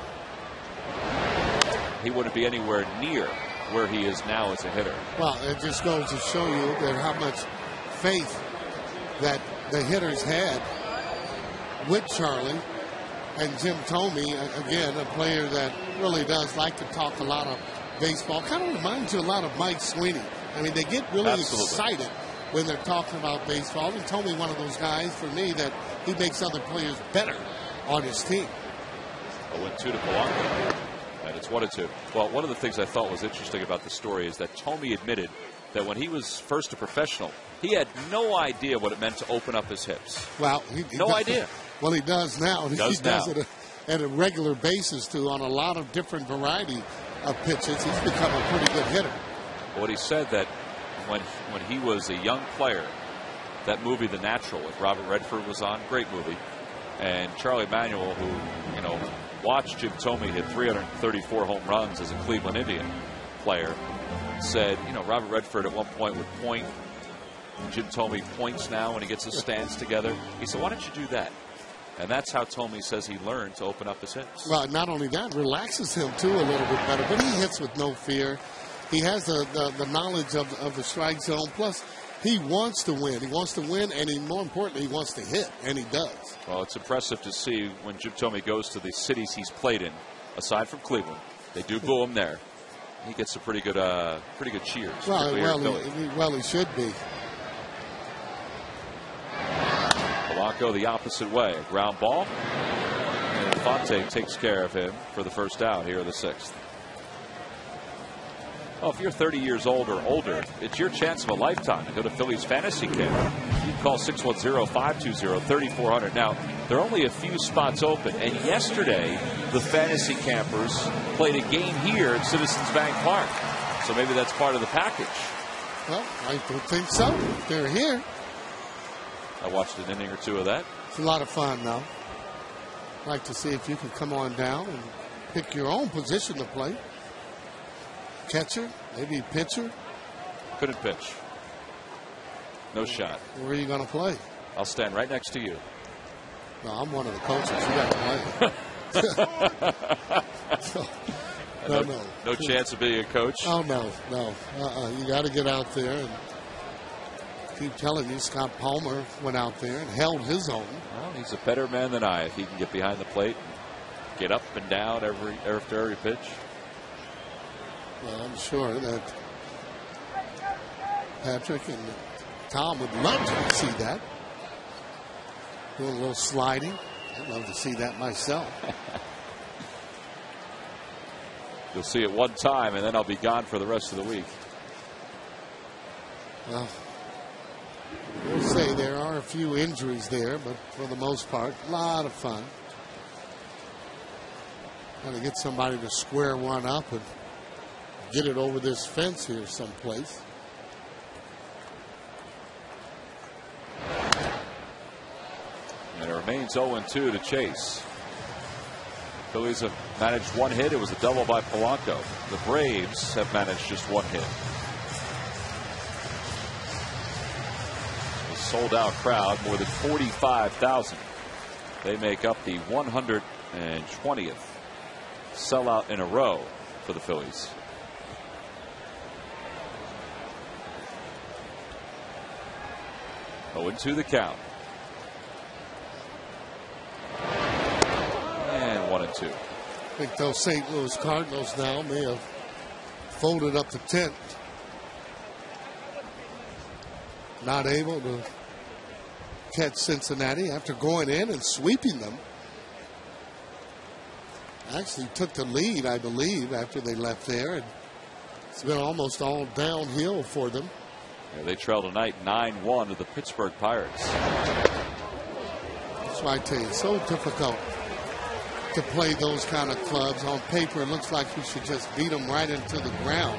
he wouldn't be anywhere near where he is now as a hitter. Well, it just goes to show you that how much faith that the hitters had with Charlie. And Jim Thome, again, a player that really does like to talk a lot of baseball. Kind of reminds you a lot of Mike Sweeney. I mean, they get really excited when they're talking about baseball. And Thome, one of those guys, for me, that he makes other players better on his team. 0-2 to Polanco. And it's 1-2. Well, one of the things I thought was interesting about the story is that Thome admitted that when he was first a professional, he had no idea what it meant to open up his hips. Well, no idea. Well, he does now. He does now. it at a regular basis, too, on a lot of different variety of pitches. He's become a pretty good hitter. What he said that when he was a young player, that movie The Natural with Robert Redford was on, great movie, and Charlie Manuel, who watched Jim Thome hit 334 home runs as a Cleveland Indian player, said Robert Redford at one point would point. Jim Thome points now when he gets his stance together. He said, why don't you do that? And that's how Thome says he learned to open up his hips. Well, not only that, relaxes him, too, a little bit better. But he hits with no fear. He has the knowledge of the strike zone. Plus, he wants to win. He wants to win, and more importantly, he wants to hit, and he does. Well, it's impressive to see when Jim Thome goes to the cities he's played in, aside from Cleveland. They do boo him there. He gets some pretty good cheers. Well, he should be. Polanco the opposite way. Ground ball. And Infante takes care of him for the first out here in the sixth. Well, if you're 30 years old or older, it's your chance of a lifetime to go to Phillies Fantasy Camp. You can call 610-520-3400. Now, there are only a few spots open, and yesterday the fantasy campers played a game here at Citizens Bank Park. So maybe that's part of the package. Well, I don't think so. They're here. I watched an inning or two of that. It's a lot of fun, though. I'd like to see if you could come on down and pick your own position to play. Catcher, maybe pitcher. Couldn't pitch. No shot. Where are you going to play? I'll stand right next to you. No, I'm one of the coaches. You got to play. So, no. No chance of being a coach? Oh, no. You got to get out there and keep telling you. Scott Palmer went out there and held his own. Well, he's a better man than I if he can get behind the plate and get up and down after every pitch. Well, I'm sure that Patrick and Tom would love to see that. Doing a little sliding. I'd love to see that myself. You'll see it one time, and then I'll be gone for the rest of the week. Well, we'll say there are a few injuries there, but for the most part, a lot of fun. Got to get somebody to square one up and get it over this fence here someplace. And it remains 0-2 to Chase. Phillies have managed one hit. It was a double by Polanco. The Braves have managed just one hit. A sold-out crowd, more than 45,000. They make up the 120th sellout in a row for the Phillies. Oh, 0-2 the count. And 1-2. I think those St. Louis Cardinals now may have folded up the tent. Not able to catch Cincinnati after going in and sweeping them. Actually took the lead, I believe, after they left there. And it's been almost all downhill for them. Yeah, they trail tonight 9-1 to the Pittsburgh Pirates. That's why I tell you, it's so difficult to play those kind of clubs. On paper, it looks like you should just beat them right into the ground.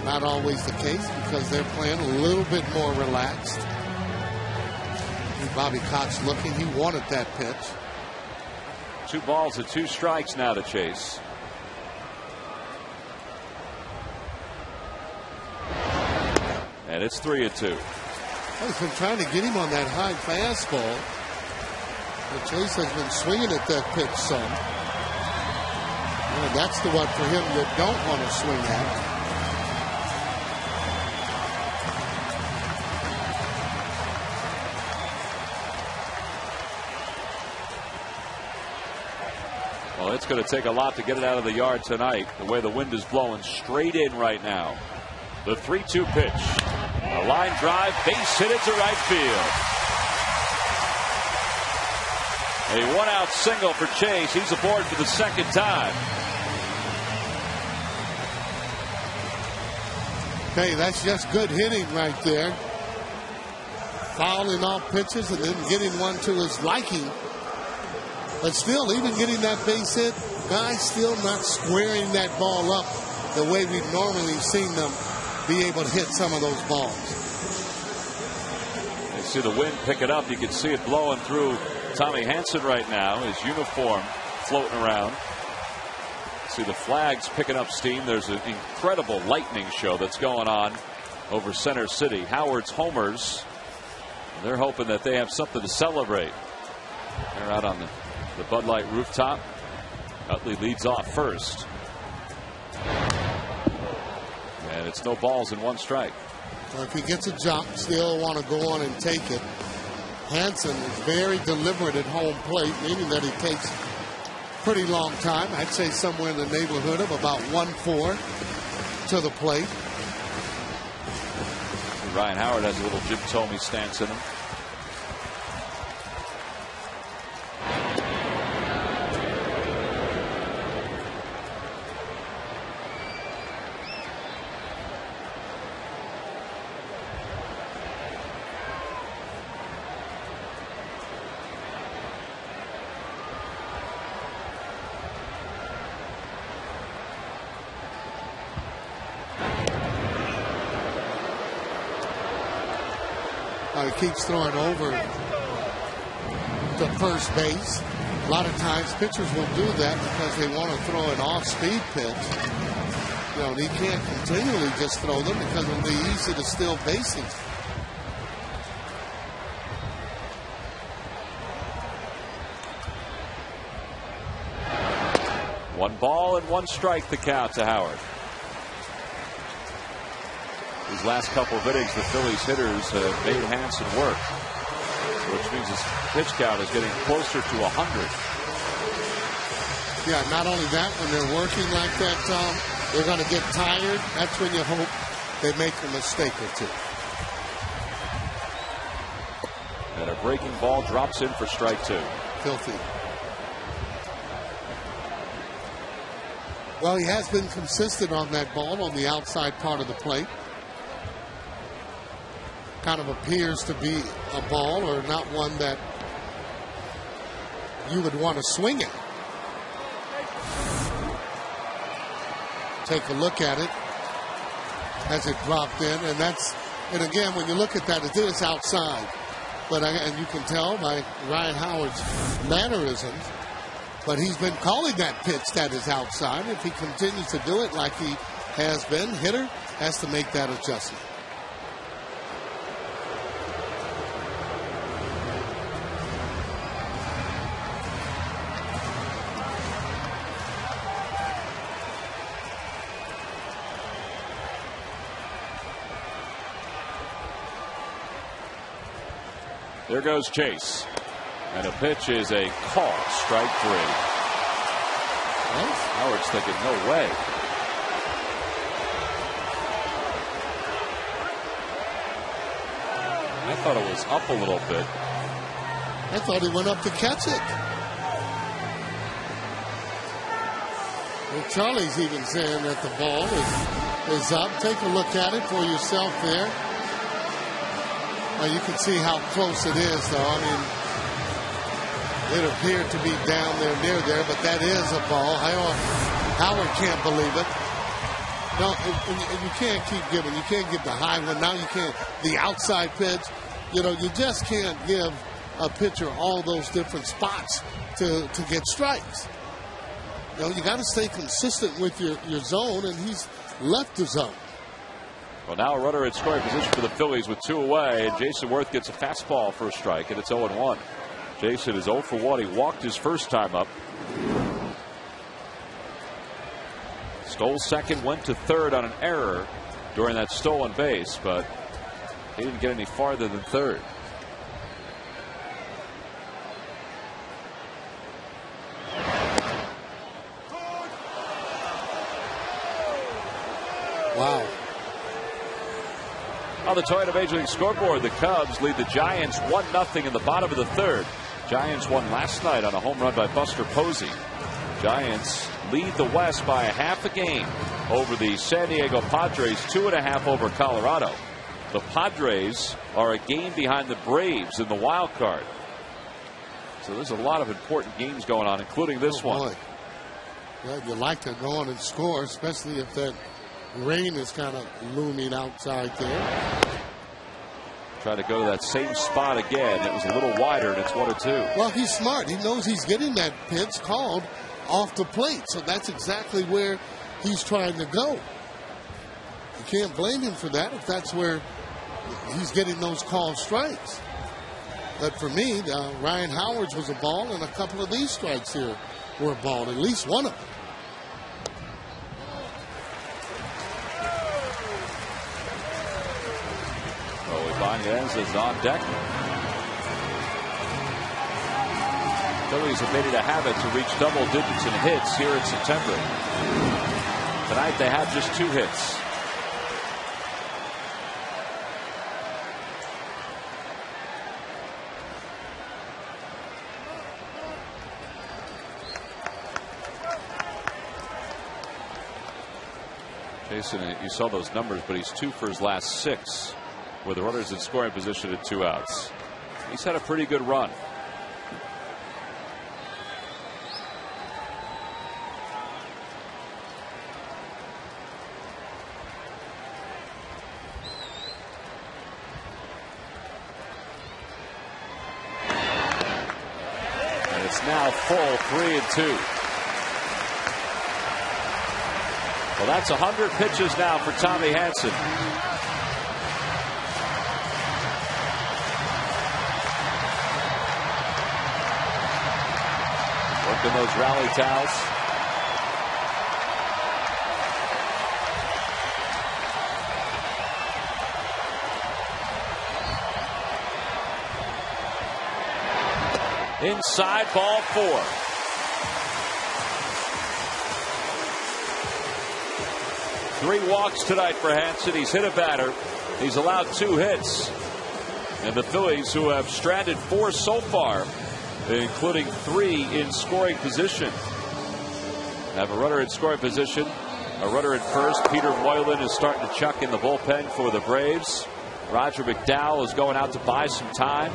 Not always the case because they're playing a little bit more relaxed. Bobby Cox looking. He wanted that pitch. 2 balls and 2 strikes now to Chase. And it's 3-2. He's been trying to get him on that high fastball. But Chase has been swinging at that pitch some. And that's the one for him that don't want to swing at. Well, it's going to take a lot to get it out of the yard tonight, the way the wind is blowing straight in right now. The 3-2 pitch. A line drive, base hit into right field. A 1-out single for Chase. He's aboard for the second time. Hey, that's just good hitting right there. Fouling off pitches and then getting one to his liking. But still, even getting that base hit, guys still not squaring that ball up the way we've normally seen them be able to hit some of those balls. You see the wind pick it up. You can see it blowing through Tommy Hanson right now. His uniform floating around. See the flags picking up steam. There's an incredible lightning show that's going on over Center City. Howard's homers. They're hoping that they have something to celebrate. They're out on the Bud Light rooftop. Utley leads off first. And it's no balls and 1 strike. Well, if he gets a jump, still want to go on and take it. Hanson is very deliberate at home plate, meaning that he takes pretty long time. I'd say somewhere in the neighborhood of about 1-4 to the plate. Ryan Howard has a little Jim Thome stance in him. He keeps throwing over to first base. A lot of times pitchers will do that because they want to throw an off-speed pitch. You know, he can't continually just throw them because it'll be easy to steal bases. One ball and one strike, the count to Howard. These last couple of innings, the Phillies hitters have made Hanson work, which means his pitch count is getting closer to 100. Yeah, not only that, when they're working like that, Tom, they're going to get tired. That's when you hope they make a mistake or two. And a breaking ball drops in for strike two. Filthy. Well, he has been consistent on that ball on the outside part of the plate. Kind of appears to be a ball or not one that you would want to swing at. Take a look at it as it dropped in, and again, when you look at that, it is outside. But and you can tell by Ryan Howard's mannerisms, but he's been calling that pitch that is outside. If he continues to do it like he has been, hitter has to make that adjustment. There goes Chase. And a pitch is a call, strike three. Howard's thinking, no way. I thought it was up a little bit. I thought he went up to catch it. Well, Charlie's even saying that the ball is up. Take a look at it for yourself there. You can see how close it is, though. I mean, it appeared to be down there near there, but that is a ball. Howard can't believe it. No, and you can't keep giving. You can't give the high one. Now you can't. The outside pitch, you know, you just can't give a pitcher all those different spots to get strikes. You know, you got to stay consistent with your zone, and he's left the zone. Well, now a runner in scoring position for the Phillies with two away, and Jason Worth gets a fastball for a strike, and it's 0-1. Jason is 0 for 1. He walked his first time up. Stole second, went to third on an error during that stolen base, but he didn't get any farther than third. Wow. On the Toyota Major League scoreboard, the Cubs lead the Giants 1-0 in the bottom of the third. Giants won last night on a home run by Buster Posey. Giants lead the West by a half a game over the San Diego Padres, 2.5 over Colorado. The Padres are a game behind the Braves in the wild card. So there's a lot of important games going on, including this one. Yeah, you like to go on and score, especially if that rain is kind of looming outside there. Try to go to that same spot again. It was a little wider, and it's 1-2. Well, he's smart. He knows he's getting that pitch called off the plate, so that's exactly where he's trying to go. You can't blame him for that if that's where he's getting those called strikes. But for me, Ryan Howard's was a ball, and a couple of these strikes here were a ball, at least one of them. Ibanez is on deck. Phillies have made it a habit to reach double digits in hits here in September. Tonight they have just 2 hits. Jason, you saw those numbers, but he's 2 for his last 6. With the runners in scoring position at 2 outs. He's had a pretty good run. now full 3-2. Well, that's 100 pitches now for Tommy Hanson. Working those rally towels. Inside, ball 4. Three walks tonight for Hanson. He's hit a batter. He's allowed 2 hits. And the Phillies, who have stranded 4 so far, including 3 in scoring position, have a runner in scoring position, a runner at first. Peter Moylan is starting to chuck in the bullpen for the Braves. Roger McDowell is going out to buy some time.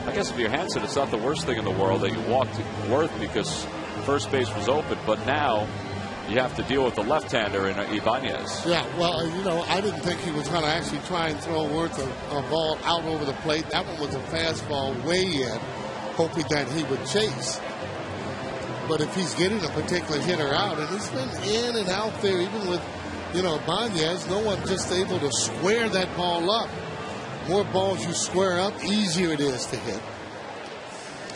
I guess if you're Hanson, it's not the worst thing in the world that you walked Worth because first base was open, but now you have to deal with the left-hander in Ibanez. Yeah, well, you know, I didn't think he was going to actually try and throw Worth a ball out over the plate. That one was a fastball way in, hoping that he would chase. But if he's getting a particular hitter out, and he's been in and out there, even with, you know, Ibanez, no one just able to square that ball up. More balls you square up, easier it is to hit.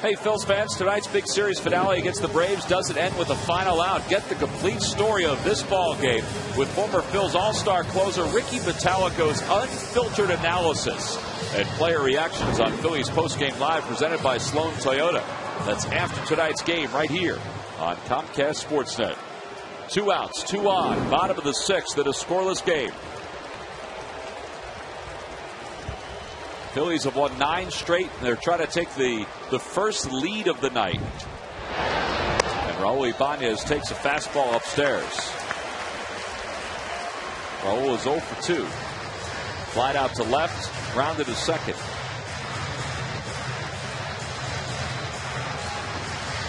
Hey, Phils fans, tonight's big series finale against the Braves doesn't end with a final out. Get the complete story of this ball game with former Phils All-Star closer Ricky Bottalico's unfiltered analysis and player reactions on Phillies Postgame Live presented by Sloan Toyota. That's after tonight's game right here on Comcast Sportsnet. 2 outs, 2 on, bottom of the 6th in a scoreless game. Phillies have won 9 straight, and they're trying to take the first lead of the night. And Raul Ibanez takes a fastball upstairs. Raul is 0 for 2. Flied out to left, grounded to second.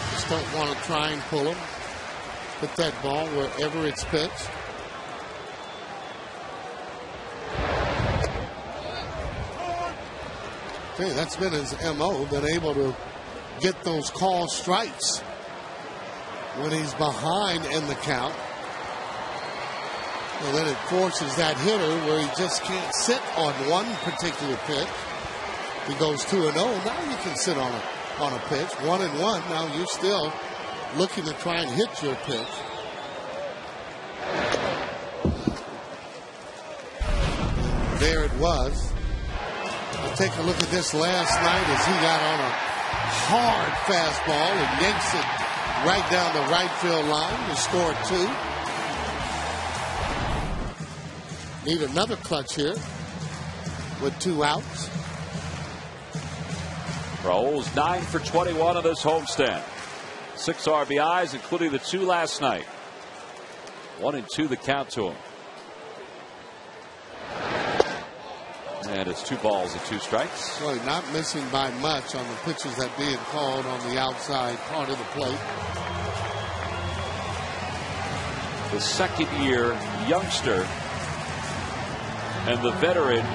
Just don't want to try and pull him. Put that ball wherever it's pitched. Okay, that's been his MO, been able to get those call strikes when he's behind in the count. And then it forces that hitter where he just can't sit on one particular pitch. He goes 2-0. Now you can sit on a pitch. 1-1. Now you're still looking to try and hit your pitch. There it was. Take a look at this last night as he got on a hard fastball and yanks it right down the right field line to score 2. Need another clutch here with 2 outs. Raul's 9 for 21 on this homestand. 6 RBIs, including the 2 last night. 1-2 the count to him. And it's 2 balls and 2 strikes. Boy, not missing by much on the pitches that being called on the outside part of the plate. The second-year youngster and the veteran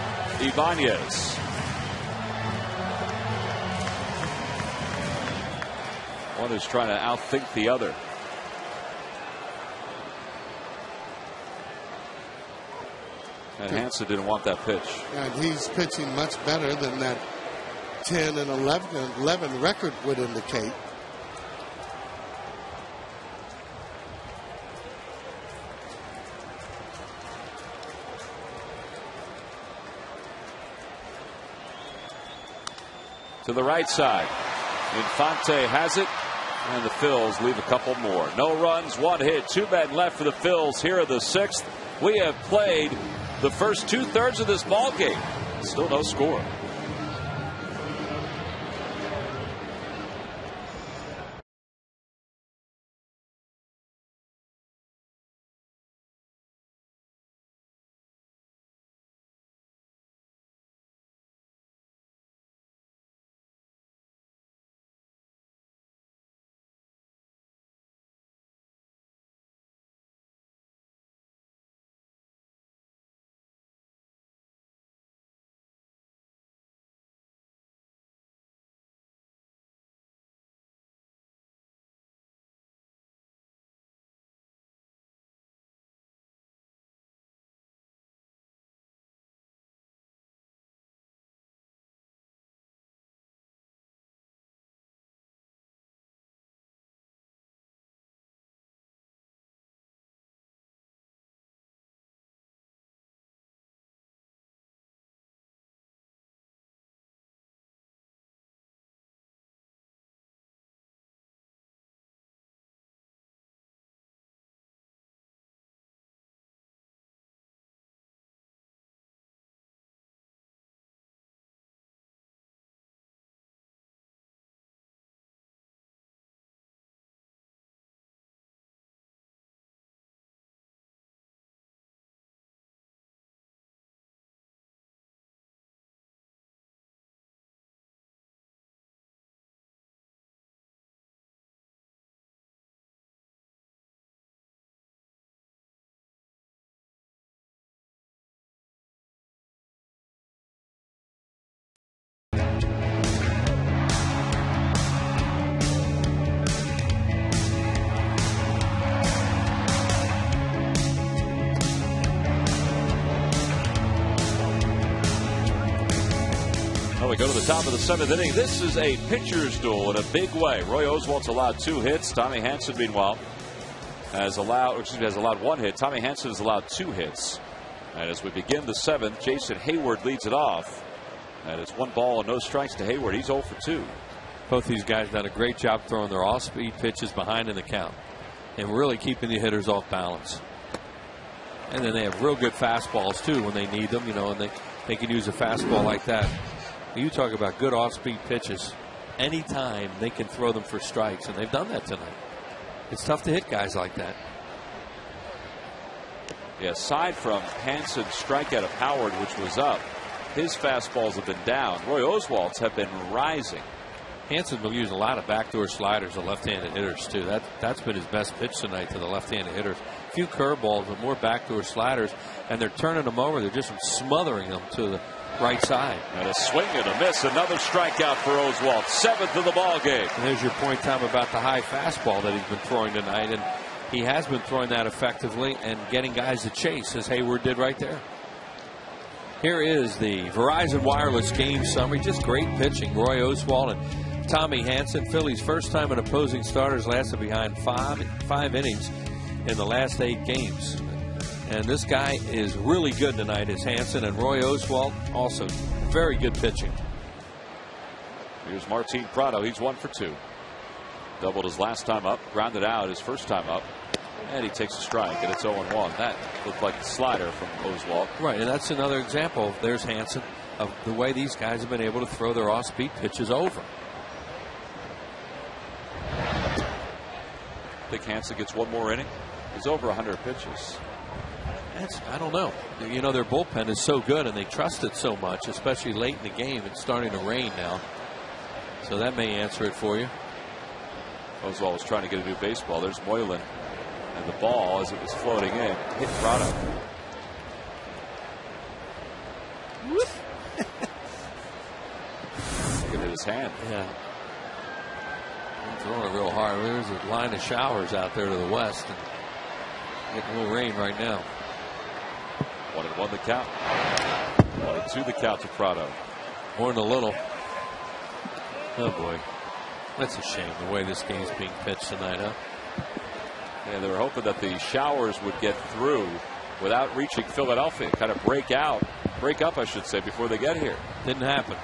Ibanez. One is trying to outthink the other. And Hanson didn't want that pitch. And he's pitching much better than that 10 and 11 record would indicate. To the right side. Infante has it. And the Phils leave a couple more. No runs, 1 hit, 2 men left for the Phils here in the 6th. We have played the first 2/3 of this ball game. Still no score. We go to the top of the 7th inning. This is a pitcher's duel in a big way. Roy Oswalt's allowed 2 hits. Tommy Hanson, meanwhile, has allowed 1 hit. Tommy Hanson has allowed 2 hits. And as we begin the 7th, Jason Hayward leads it off. And it's 1 ball and no strikes to Hayward. He's 0 for 2. Both these guys done a great job throwing their off-speed pitches behind in the count and really keeping the hitters off balance. And then they have real good fastballs too when they need them, you know, and they can use a fastball like that. You talk about good off-speed pitches. Anytime they can throw them for strikes, and they've done that tonight. It's tough to hit guys like that. Yeah, aside from Hanson's strikeout of Howard, which was up, his fastballs have been down. Roy Oswalt's have been rising. Hanson's been using a lot of backdoor sliders to left-handed hitters too. That's been his best pitch tonight to the left-handed hitters. A few curveballs, but more backdoor sliders, and they're turning them over. They're just smothering them to the right side. And a swing and a miss. Another strikeout for Oswalt. 7th of the ball game. And there's your point, Tom, about the high fastball that he's been throwing tonight, and he has been throwing that effectively and getting guys to chase, as Hayward did right there. Here is the Verizon Wireless game summary. Just great pitching. Roy Oswalt and Tommy Hanson. Phillies' first time an opposing starters lasted behind five innings in the last 8 games. And this guy is really good tonight, is Hanson, and Roy Oswalt also very good pitching. Here's Martin Prado. He's 1 for 2. Doubled his last time up, grounded out his first time up, and he takes a strike, and it's 0-1. That looked like a slider from Oswalt. Right, and that's another example. There's Hanson of the way these guys have been able to throw their off-speed pitches over. I think Hanson gets 1 more inning. He's over 100 pitches. I don't know. You know, their bullpen is so good and they trust it so much, especially late in the game. It's starting to rain now. So that may answer it for you. Oswalt was trying to get a new baseball. There's Moylan. And the ball, as it was floating in, hit Prado. Look at his hand. Yeah. Throwing it real hard. There's a line of showers out there to the west. And getting a little rain right now. 1-1 the count. 1-2 the count to Prado. More than a little. Oh boy. That's a shame the way this game's being pitched tonight, huh? Yeah, they were hoping that the showers would get through without reaching Philadelphia. Kind of break up, I should say, before they get here. Didn't happen.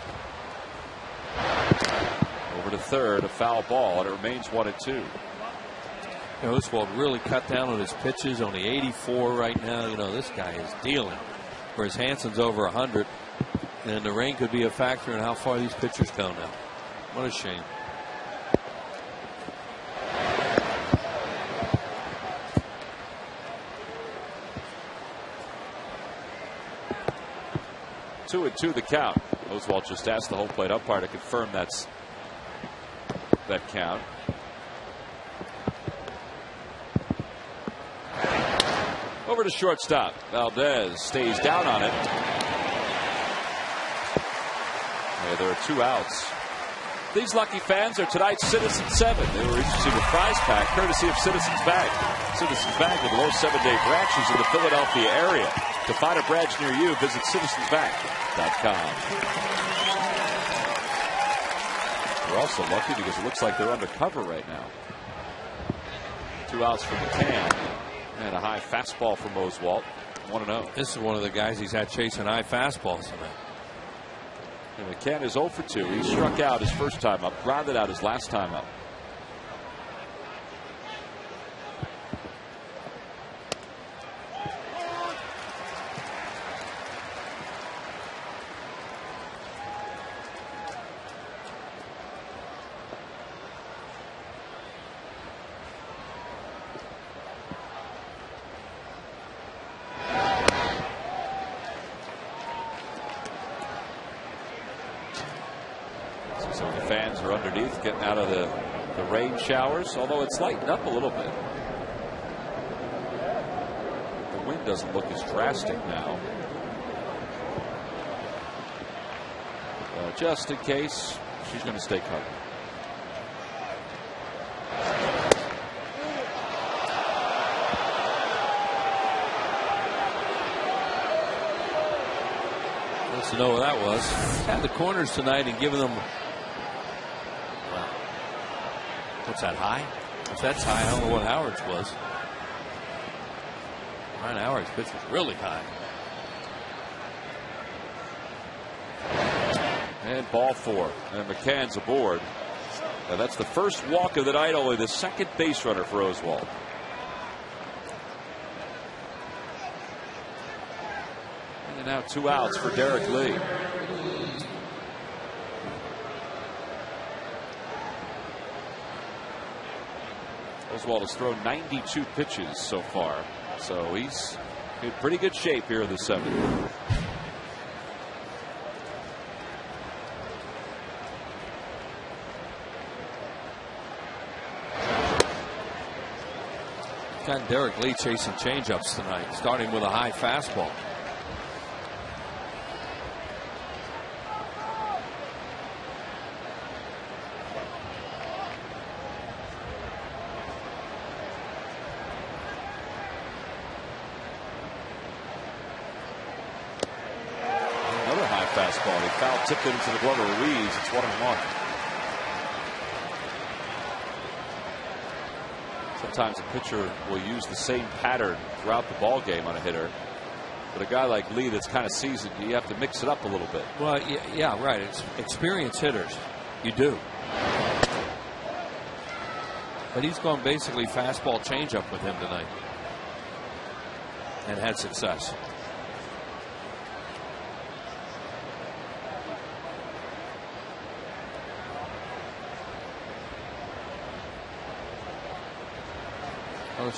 Over to third, a foul ball, and it remains 1-2. Oswalt really cut down on his pitches, only 84 right now. You know, this guy is dealing. Whereas Hanson's over 100. And the rain could be a factor in how far these pitchers go now. What a shame. Two and 2 the count. Oswalt just asked the home plate umpire to confirm that count. Over to shortstop. Valdez stays down on it. Yeah, there are 2 outs. These lucky fans are tonight's Citizens 7. They will receive a prize pack courtesy of Citizens Bank. Citizens Bank with low 7-day branches in the Philadelphia area. To find a branch near you, visit citizensbank.com. We're also lucky because it looks like they're undercover right now. 2 outs from McCann. And a high fastball from Oswalt. 1-0. This is one of the guys he's had chasing high fastballs tonight. And McCann is 0 for 2. He struck out his first time up, grounded out his last time up. Getting out of the rain showers, although it's lightened up a little bit. The wind doesn't look as drastic now. Just in case, she's going to stay covered. wants to know what that was. Had the corners tonight and given them. What's that, high? If that's high, I don't know what Howard's was. Ryan Howard's pitch was really high. And ball 4. And McCann's aboard. Now that's the first walk of the night, only the second base runner for Oswalt. And now 2 outs for Derek Lee. Oswalt has thrown 92 pitches so far, so he's in pretty good shape here in the 7th. Got Derek Lee chasing changeups tonight, starting with a high fastball. Another high fastball. He foul tipped it into the glove of Ruiz. It's 1-1. Sometimes a pitcher will use the same pattern throughout the ball game on a hitter, but a guy like Lee that's kind of seasoned, you have to mix it up a little bit. Well, yeah, right. It's experienced hitters. You do. But he's gone basically fastball changeup with him tonight and had success.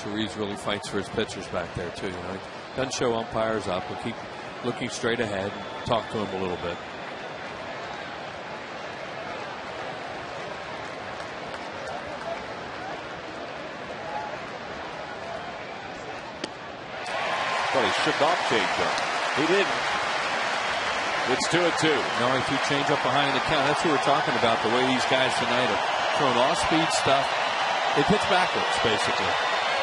Ruiz really fights for his pitchers back there too. You know, he doesn't show umpires up. He'll keep looking straight ahead and talk to him a little bit. But he shook off changeup. He didn't. It's 2-2. No, he threw changeup behind the count. That's what we're talking about. The way these guys tonight are throwing off-speed stuff. They pitch backwards basically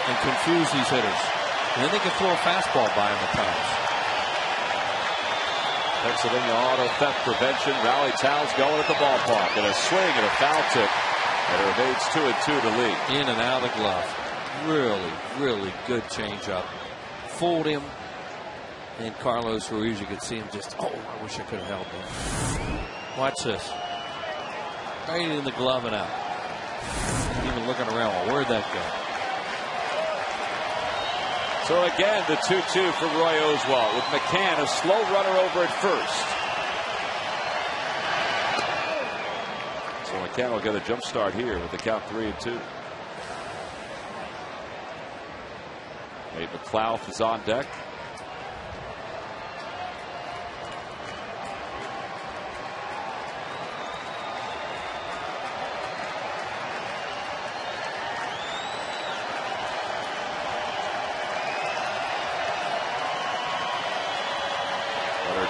and confuse these hitters. And then they can throw a fastball by them at times. Pennsylvania Auto Theft Prevention. Rally towels going at the ballpark. And a swing and a foul tip. And it remains 2-2 to Lee. In and out of the glove. Really, really good changeup. Fooled him. And Carlos Ruiz, you could see him just, oh, I wish I could have held him. Watch this. Right in the glove and out. Even looking around, well, where'd that go? So again, the 2-2 for Roy Oswalt with McCann, a slow runner over at first. So McCann will get a jump start here with the count 3-2. Nate McLouth is on deck.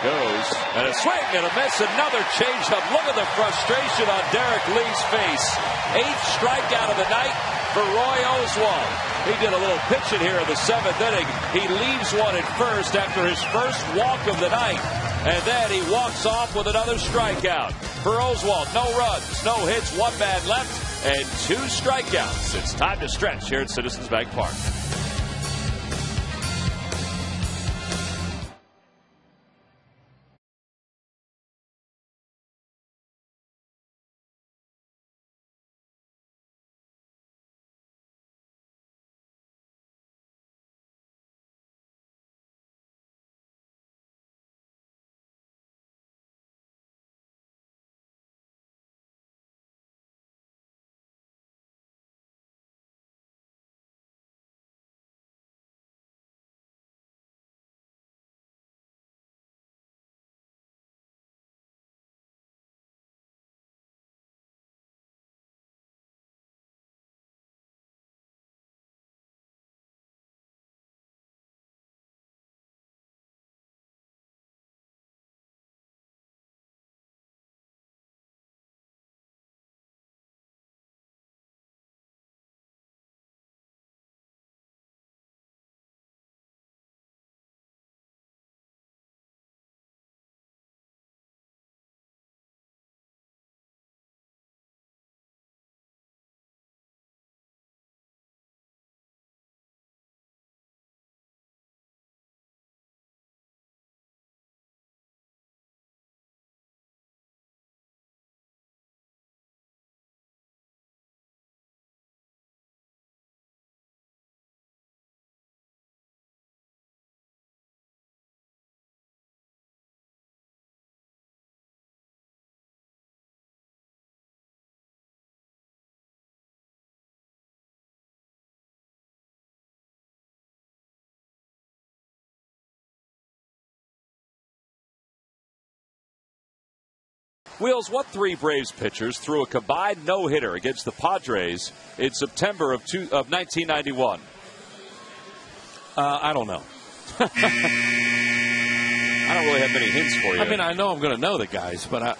Goes and a swing and a miss, another changeup. Look at the frustration on Derek Lee's face. 8th strikeout of the night for Roy Oswalt. He did a little pitching here in the 7th inning. He leaves one at first after his first walk of the night, and then he walks off with another strikeout. For Oswalt, no runs, no hits, 1 man left, and 2 strikeouts. It's time to stretch here at Citizens Bank Park. Wheels, what 3 Braves pitchers threw a combined no-hitter against the Padres in September of 1991? I don't know. I don't really have many hints for you. I mean, I know I'm going to know the guys, but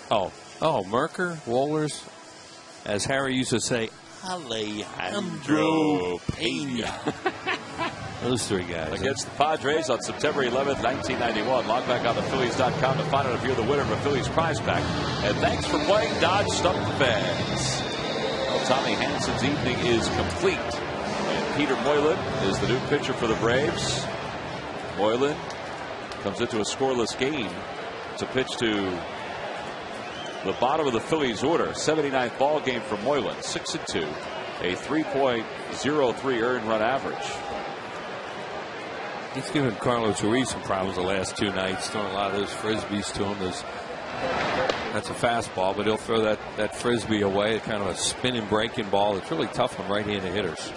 Merker, Wohlers, as Harry used to say, Alejandro Pena. Those 3 guys. Against the Padres on September 11th, 1991. Log back on thePhillies.com to find out if you're the winner of a Phillies prize pack. And thanks for playing Dodge Stump the Fans. Well, Tommy Hansen's evening is complete. And Peter Moylan is the new pitcher for the Braves. Moylan comes into a scoreless game to pitch to the bottom of the Phillies order. 79th ball game for Moylan. 6-2. A 3.03 earned run average. He's given Carlos Ruiz some problems the last 2 nights, throwing a lot of those frisbees to him. That's a fastball, but he'll throw that frisbee away. Kind of a spinning, breaking ball. It's really tough on right-handed hitters.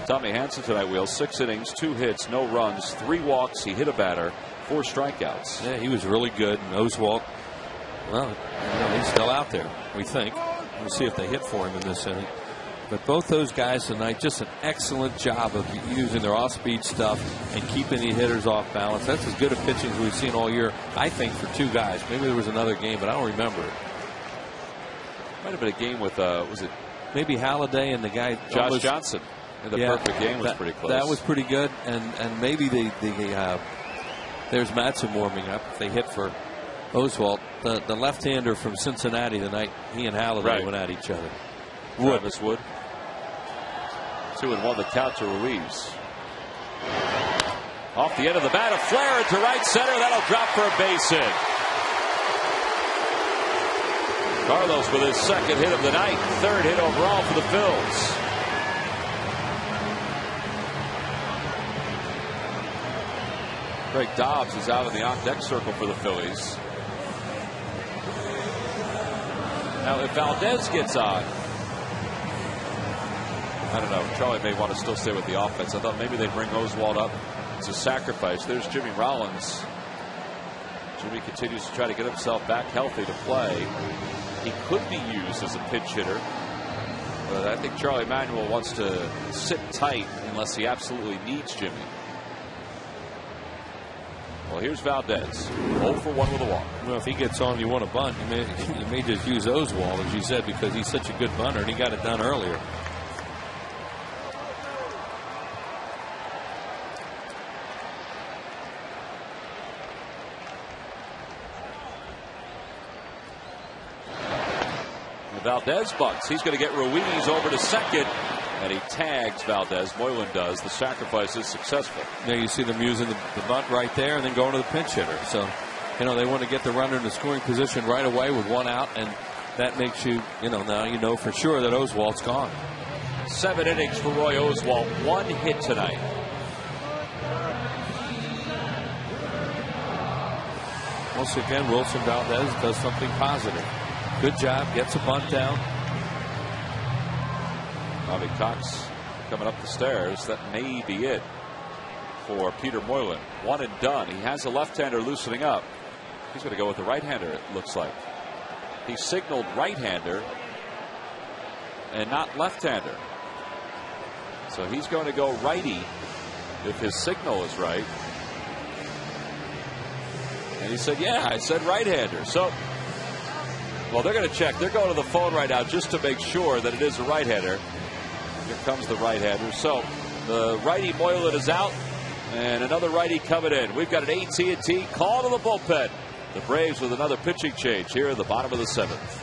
Tommy Hansen tonight, Wheels, 6 innings, 2 hits, no runs, 3 walks. He hit a batter, 4 strikeouts. Yeah, he was really good. And Oswalt, well, he's still out there, we think. We'll see if they hit for him in this inning. But both those guys tonight, just an excellent job of using their off-speed stuff and keeping the hitters off balance. That's as good a pitching as we've seen all year, I think, for 2 guys. Maybe there was another game, but I don't remember it. Might have been a game with, was it? Maybe Halliday and the guy. Josh Johnson. In the perfect game was pretty close. That was pretty good. And maybe there's Madsen warming up. They hit for Oswalt. The left-hander from Cincinnati tonight, he and Halliday went at each other. Travis Wood. 2-1 the count to Ruiz. Off the end of the bat, a flare into right center. That'll drop for a base hit. Carlos with his 2nd hit of the night. 3rd hit overall for the Phils. Greg Dobbs is out in the on-deck circle for the Phillies. Now, if Valdez gets on, I don't know. Charlie may want to still stay with the offense. I thought maybe they'd bring Oswalt up as a sacrifice. There's Jimmy Rollins. Jimmy continues to try to get himself back healthy to play. He could be used as a pinch hitter, but I think Charlie Manuel wants to sit tight unless he absolutely needs Jimmy. Well, here's Valdez. 0 for 1 with a walk. Well, if he gets on, you want a bunt. You may just use Oswalt, as you said, because he's such a good bunter, and he got it done earlier. Valdez bunts. He's going to get Ruiz over to second, and he tags Valdez. Moylan does. The sacrifice is successful. Yeah, you see them using the bunt right there and then going to the pinch hitter. So, they want to get the runner in the scoring position right away with 1 out, and that makes you, now you know for sure that Oswalt's gone. 7 innings for Roy Oswalt. 1 hit tonight. Once again, Wilson Valdez does something positive. Good job, gets a bunt down. Bobby Cox coming up the stairs. That may be it for Peter Moylan. 1 and done. He has a left-hander loosening up. He's going to go with the right-hander, it looks like. He signaled right-hander and not left-hander. So he's going to go righty if his signal is right. And he said, yeah, I said right-hander. So, well, they're going to check. They're going to the phone right now just to make sure that it is a right-hander. Here comes the right-hander. So the righty Moylan is out, and another righty coming in. We've got an AT&T call to the bullpen. The Braves with another pitching change here in the bottom of the 7th.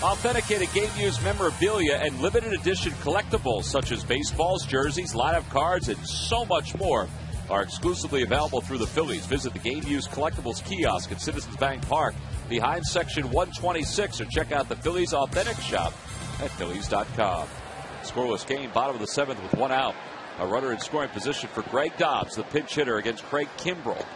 Authenticated game use memorabilia and limited edition collectibles such as baseballs, jerseys, lineup cards, and so much more are exclusively available through the Phillies. Visit the Game Use Collectibles kiosk at Citizens Bank Park behind Section 126 or check out the Phillies Authentic Shop at Phillies.com. Scoreless game, bottom of the 7th with 1 out. A runner in scoring position for Greg Dobbs, the pinch hitter against Craig Kimbrell.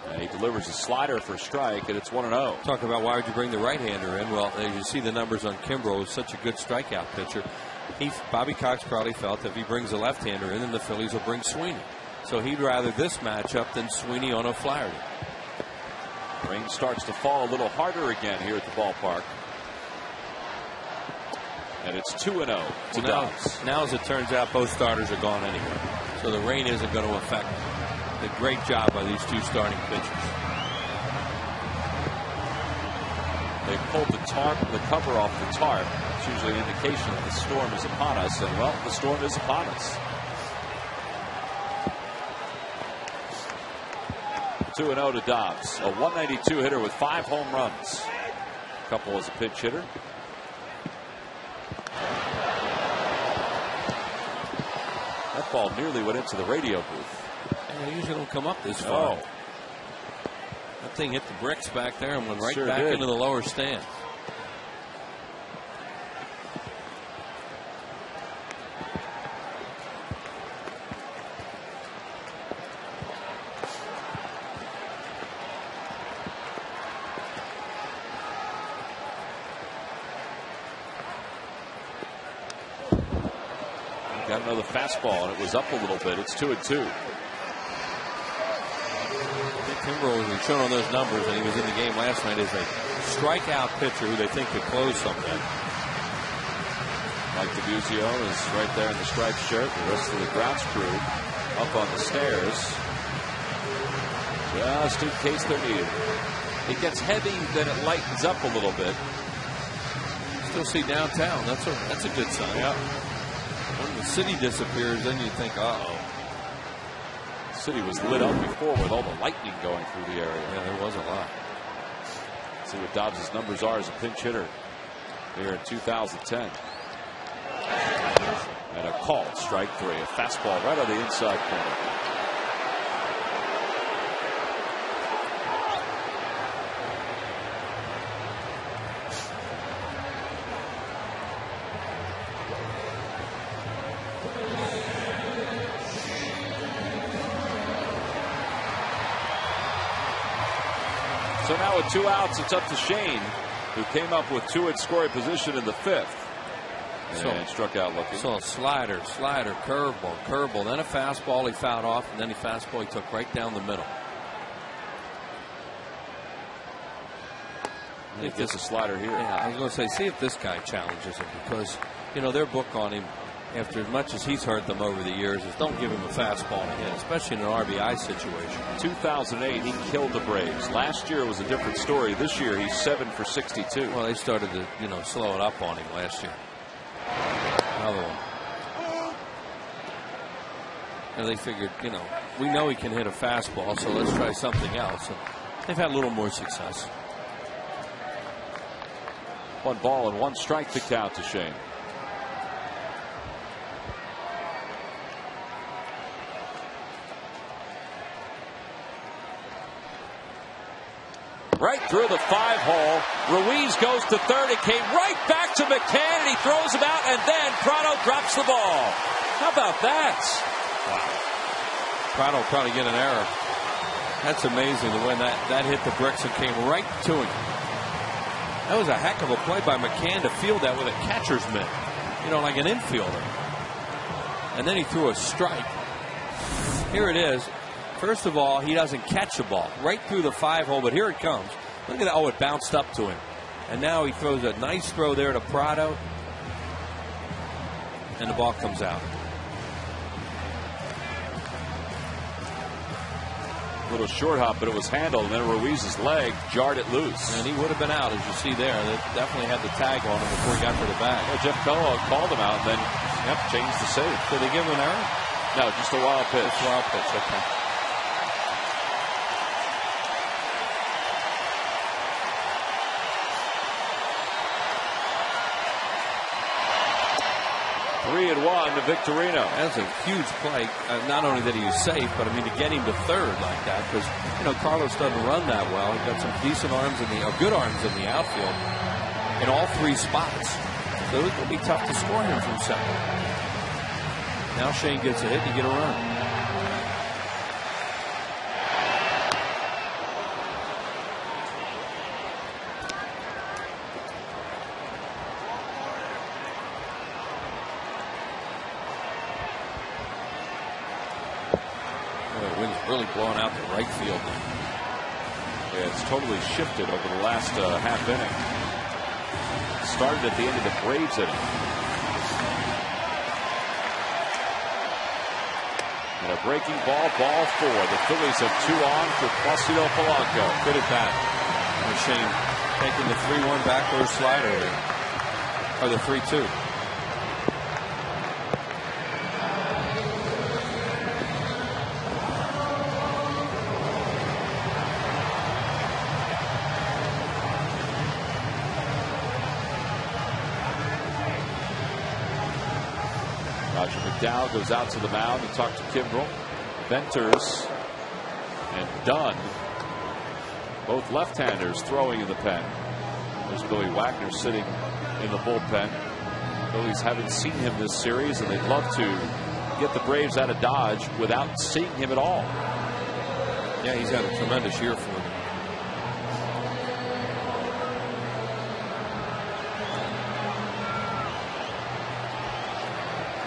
And he delivers a slider for a strike, and it's 1-0. Talk about why would you bring the right-hander in? Well, as you see the numbers on Kimbrell, is such a good strikeout pitcher. Bobby Cox probably felt if he brings a left-hander in, then the Phillies will bring Sweeney. So he'd rather this matchup than Sweeney on O'Flaherty. Rain starts to fall a little harder again here at the ballpark. And it's 2-0 to Dobbs. Now, as it turns out, both starters are gone anyway. So the rain isn't going to affect the great job by these two starting pitchers. They pulled the cover off the tarp. It's usually an indication that the storm is upon us. And, well, the storm is upon us. 2-0 to Dobbs. A 192 hitter with 5 home runs. A couple as a pinch hitter. That ball nearly went into the radio booth. And they usually don't come up this far. That thing hit the bricks back there and went right back into the lower stands. Got another fastball, and it was up a little bit. It's 2-2. Kimbrell was shown on those numbers, and he was in the game last night as a strikeout pitcher who they think could close someday. Mike DeBuzio is right there in the striped shirt. The rest of the grounds crew up on the stairs, just in case they're needed. It gets heavy, then it lightens up a little bit. Still see downtown. That's a good sign. Yeah. When the city disappears, then you think, uh-oh. The city was lit up before with all the lightning going through the area. Yeah, there was a lot. Let's see what Dobbs' numbers are as a pinch hitter here in 2010. And a called strike 3. A fastball right on the inside corner. So now with 2 outs, it's up to Shane, who came up with 2 in scoring position in the 5th. And struck out looking. So a slider, curveball, then a fastball he fouled off, and then a fastball he took right down the middle. He gets a slider here. Yeah, I was going to say, see if this guy challenges him, because, you know, their book on him, after as much as he's hurt them over the years, is don't give him a fastball to hit, especially in an RBI situation. 2008, he killed the Braves. Last year was a different story. This year, he's 7 for 62. Well, they started to, slow it up on him last year. Another one. And they figured, we know he can hit a fastball, so let's try something else. And they've had a little more success. 1 ball and 1 strike to count to Shane. Right through the 5-hole. Ruiz goes to third. It came right back to McCann, and he throws him out, and then Prado drops the ball. How about that? Wow. Prado will probably get an error. That's amazing the way that hit the bricks and came right to him. That was a heck of a play by McCann to field that with a catcher's mitt, like an infielder. And then he threw a strike. Here it is. First of all, he doesn't catch the ball right through the 5-hole, but here it comes. Look at that. Oh, it bounced up to him. And now he throws a nice throw there to Prado. And the ball comes out. A little short hop, but it was handled, and then Ruiz's leg jarred it loose. And he would have been out, as you see there. They definitely had the tag on him before he got to the bag. Well, Jeff Kellogg called him out, and then changed the save. Did they give him an error? No, just a wild pitch. Just a wild pitch, okay. 3-1 to Victorino. That's a huge play. Not only that he was safe, but I mean to get him to third like that, because Carlos doesn't run that well. He's got some decent arms good arms in the outfield in all 3 spots. So it's going to be tough to score him from second. Now Shane gets a hit, you get a run. Really blowing out the right field now. Yeah, it's totally shifted over the last half inning. Started at the end of the Braves inning. And a breaking ball, ball 4. The Phillies have 2 on for Placido Polanco. Good at that. Shane taking the 3-1 backdoor slider there. Or the 3-2. Roger McDowell goes out to the mound and talks to Kimbrel. Venters and Dunn, both left-handers, throwing in the pen. There's Billy Wagner sitting in the bullpen. Phillies haven't seen him this series, and they'd love to get the Braves out of Dodge without seeing him at all. Yeah, he's had a tremendous year for them.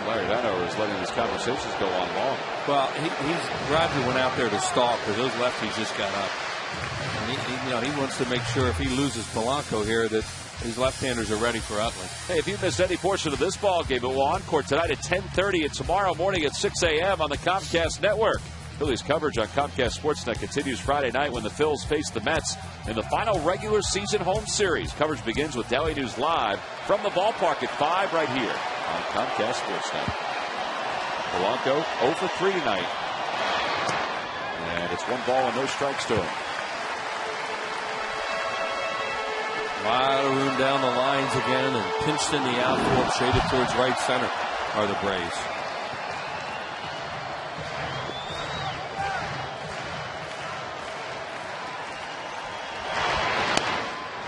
Larry Vano is letting these conversations go on long. Well, Roger went out there to stalk because those lefties just got up. And he wants to make sure if he loses Polanco here that his left-handers are ready for Utley. Hey, if you missed any portion of this ball game, it will encore tonight at 10:30 and tomorrow morning at 6 a.m. on the Comcast Network. Phillies coverage on Comcast Sportsnet continues Friday night when the Phils face the Mets in the final regular season home series. Coverage begins with Daily News Live from the ballpark at 5 right here on Comcast Sportsnet. Polanco 0 for 3 tonight. And it's 1 ball and no strikes to him. A lot of room down the lines again, and pinched in the outfield, shaded towards right center are the Braves.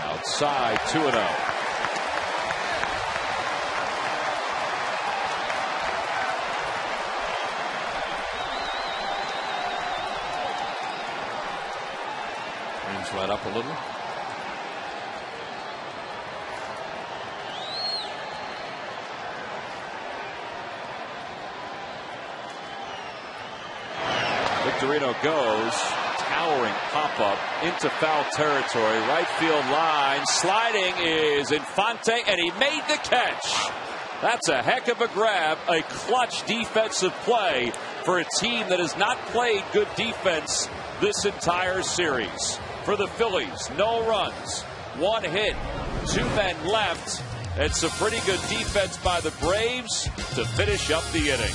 Outside, 2-0. Rings let up a little. Victorino goes. Towering pop-up into foul territory. Right field line. Sliding is Infante, and he made the catch. That's a heck of a grab. A clutch defensive play for a team that has not played good defense this entire series. For the Phillies, no runs, 1 hit, 2 men left. It's a pretty good defense by the Braves to finish up the inning.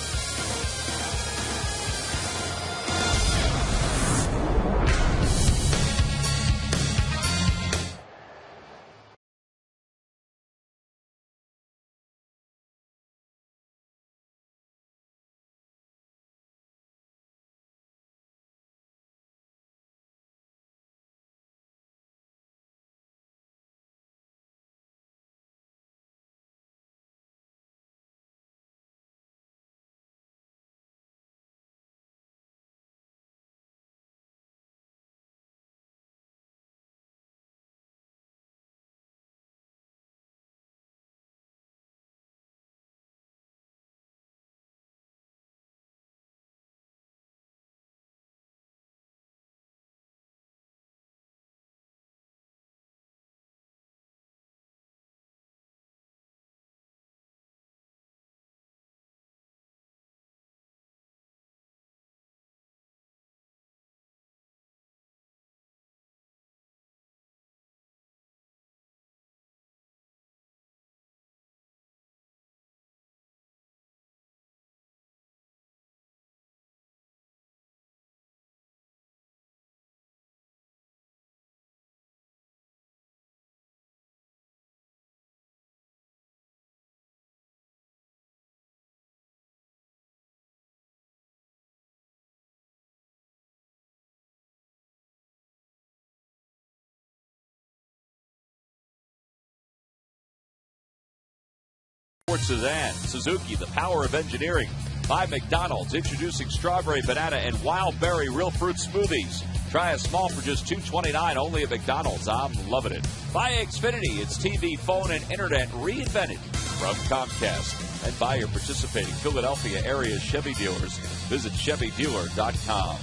Ford Sedan, Suzuki, the power of engineering. By McDonald's, introducing strawberry, banana, and wild berry real fruit smoothies. Try a small for just $2.29 only at McDonald's. I'm loving it. By Xfinity, it's TV, phone, and internet reinvented from Comcast. And by your participating Philadelphia area Chevy dealers. Visit ChevyDealer.com.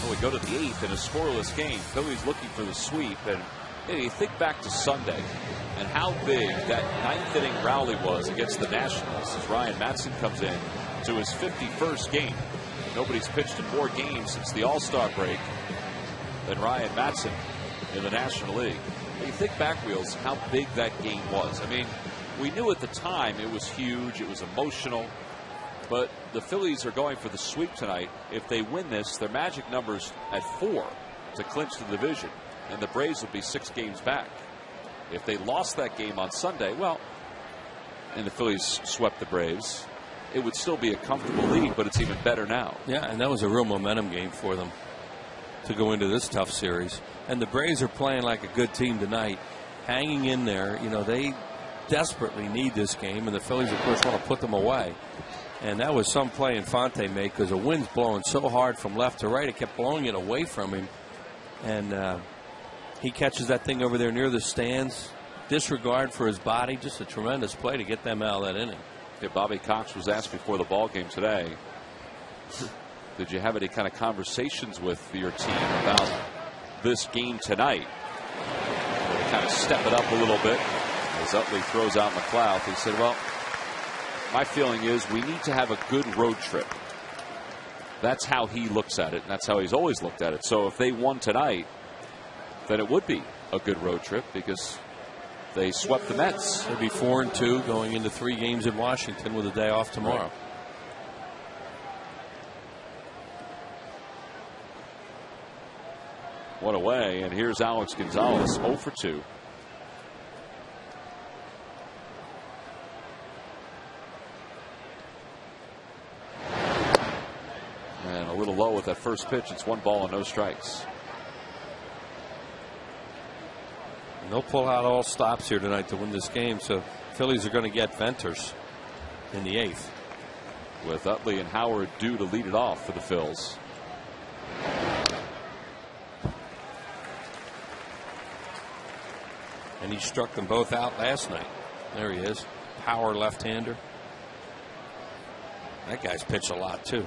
Well, we go to the 8th in a scoreless game. Phillies looking for the sweep. And you think back to Sunday and how big that 9th inning rally was against the Nationals as Ryan Madson comes in to his 51st game. Nobody's pitched in more games since the All-Star break than Ryan Madson in the National League. You think back, Wheels, how big that game was. I mean, we knew at the time it was huge, it was emotional, but the Phillies are going for the sweep tonight. If they win this, their magic number's at 4 to clinch the division, and the Braves will be 6 games back. If they lost that game on Sunday, well, and the Phillies swept the Braves, it would still be a comfortable lead, but it's even better now. Yeah, and that was a real momentum game for them to go into this tough series. And the Braves are playing like a good team tonight, hanging in there. You know, they desperately need this game, and the Phillies, of course, want to put them away. And that was some play Infante made because the wind's blowing so hard from left to right, it kept blowing it away from him. And he catches that thing over there near the stands. Disregard for his body, just a tremendous play to get them out of that inning. Yeah, Bobby Cox was asked before the ball game today, did you have any kind of conversations with your team about this game tonight? To kind of step it up a little bit. As Utley throws out McLeod, he said, well, my feeling is we need to have a good road trip. That's how he looks at it, and that's how he's always looked at it. So if they won tonight, then it would be a good road trip because they swept the Mets. They'd be 4-2 going into 3 games in Washington with a day off tomorrow. Right. One away, and here's Alex Gonzalez, 0 for 2. And a little low with that first pitch. It's 1 ball and no strikes. And they'll pull out all stops here tonight to win this game, so Phillies are going to get Venters in the 8th. With Utley and Howard due to lead it off for the Phils. And he struck them both out last night. There he is. Power left-hander. That guy's pitched a lot, too.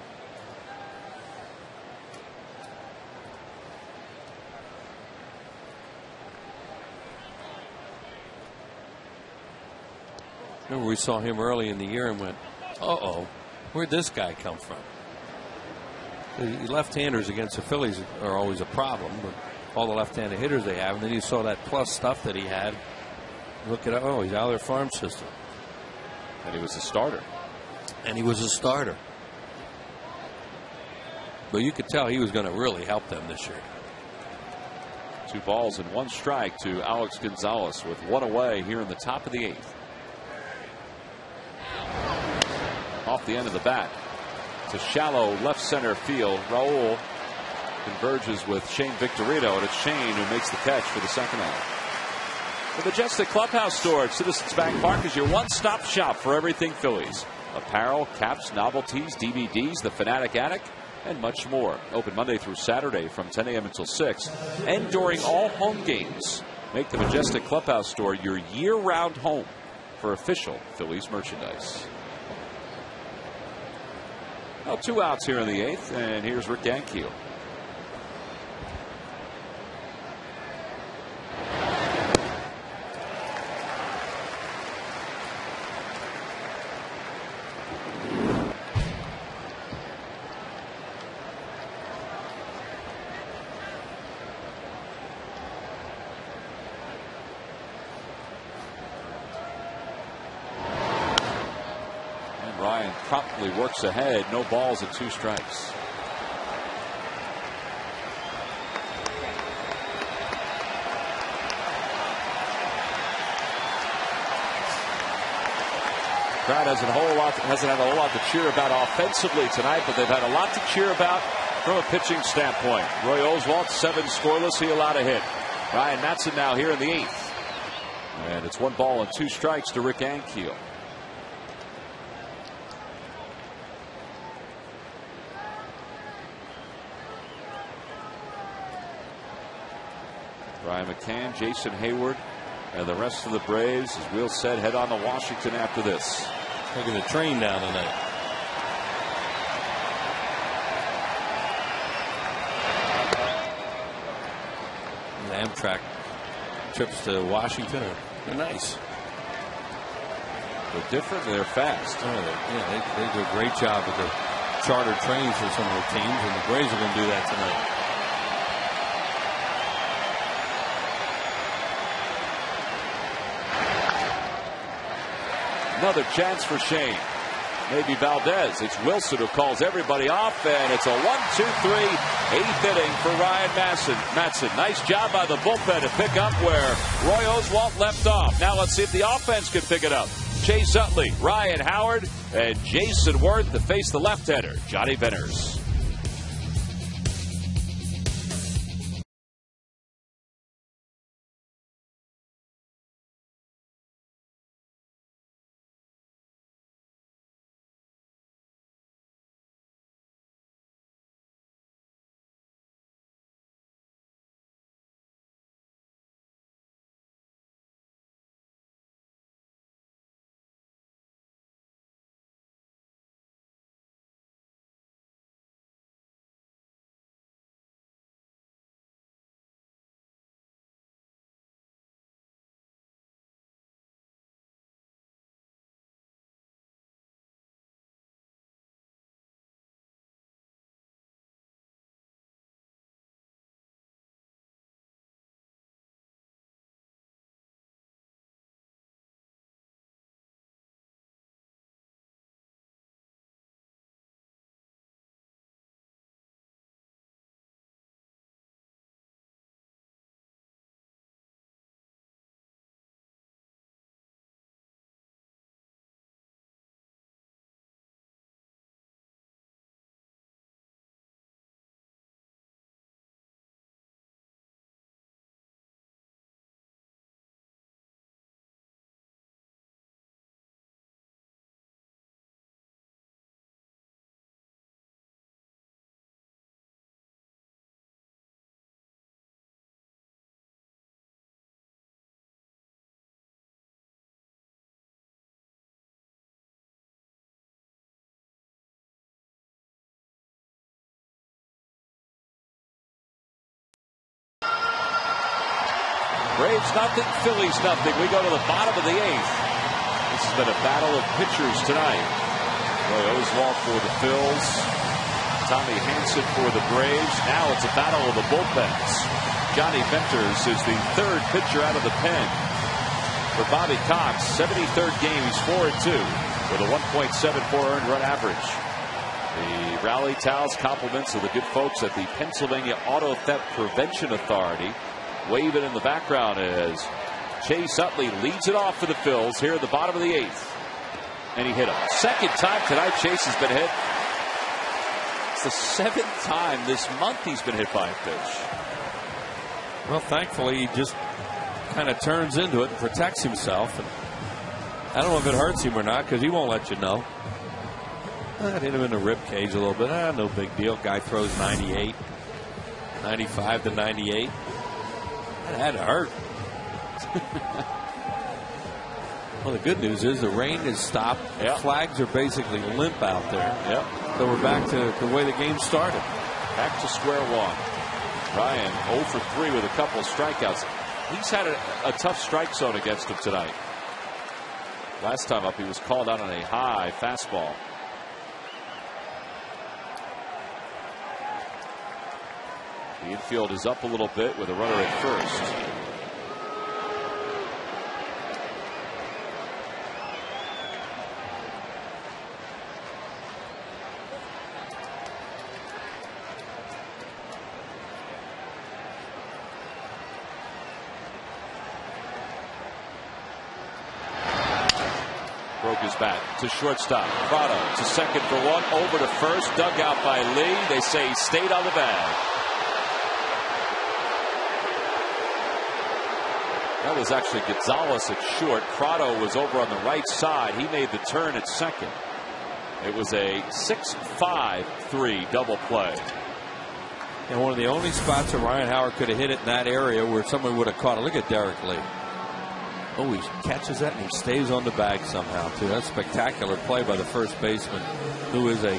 Remember, we saw him early in the year and went, uh-oh, where'd this guy come from? The left-handers against the Phillies are always a problem, but all the left-handed hitters they have. And then you saw that plus stuff that he had. Look at, oh, he's out of their farm system. And he was a starter. And he was a starter. But you could tell he was going to really help them this year. 2 balls and 1 strike to Alex Gonzalez with 1 away here in the top of the 8th. Off the end of the bat to shallow left center field. Raul converges with Shane Victorino, and it's Shane who makes the catch for the second out. The Majestic Clubhouse Store at Citizens Bank Park is your one-stop shop for everything Phillies. Apparel, caps, novelties, DVDs, the Fanatic Attic, and much more. Open Monday through Saturday from 10 a.m. until 6, and during all home games. Make the Majestic Clubhouse Store your year-round home for official Phillies merchandise. Well, 2 outs here in the 8th, and here's Rick Ankiel. Promptly works ahead. No balls and 2 strikes. Crowd hasn't had a whole lot to cheer about offensively tonight, but they've had a lot to cheer about from a pitching standpoint. Roy Oswalt, 7 scoreless. He allowed a hit. Ryan Madson now here in the 8th. And it's 1 ball and 2 strikes to Rick Ankiel. Brian McCann, Jason Hayward, and the rest of the Braves, as Will said, head on to Washington after this. Taking the train down tonight. The Amtrak trips to Washington are nice. They're different. They're fast. They do a great job with the charter trains for some of the teams, and the Braves are going to do that tonight. Another chance for Shane. Maybe Valdez. It's Wilson who calls everybody off, and it's a 1-2-3 8th inning for Ryan Madson. Nice job by the bullpen to pick up where Roy Oswalt left off. Now let's see if the offense can pick it up. Chase Utley, Ryan Howard, and Jason Worth to face the left-hander, Johnny Venners. Braves nothing, Phillies nothing. We go to the bottom of the 8th. This has been a battle of pitchers tonight. Roy Oswalt for the Phils. Tommy Hanson for the Braves. Now it's a battle of the bullpens. Johnny Venters is the 3rd pitcher out of the pen. For Bobby Cox, 73rd game, he's 4-2 with a 1.74 earned run average. The rally towels, compliments of the good folks at the Pennsylvania Auto Theft Prevention Authority. Waving in the background as Chase Utley leads it off for the Phils here at the bottom of the 8th. And he hit him. 2nd time tonight Chase has been hit. It's the 7th time this month he's been hit by a pitch. Well, thankfully, he just kind of turns into it and protects himself. And I don't know if it hurts him or not because he won't let you know. It hit him in the rib cage a little bit. No big deal. Guy throws 98, 95 to 98. That hurt. Well, the good news is the rain has stopped. Yep. Flags are basically limp out there. Yep. So we're back to the way the game started. Back to square one. Ryan 0 for 3 with a couple of strikeouts. He's had a tough strike zone against him tonight. Last time up, he was called out on a high fastball. The infield is up a little bit with a runner at first. Broke his bat to shortstop. Prado to second for 1. Over to first. Dug out by Lee. They say he stayed on the bag. That was actually Gonzalez at short. Prado was over on the right side. He made the turn at second. It was a 6-5-3 double play. And one of the only spots that Ryan Howard could have hit it in that area where someone would have caught it. Look at Derek Lee. Oh, he catches that and he stays on the bag somehow, too. That's a spectacular play by the first baseman, who is a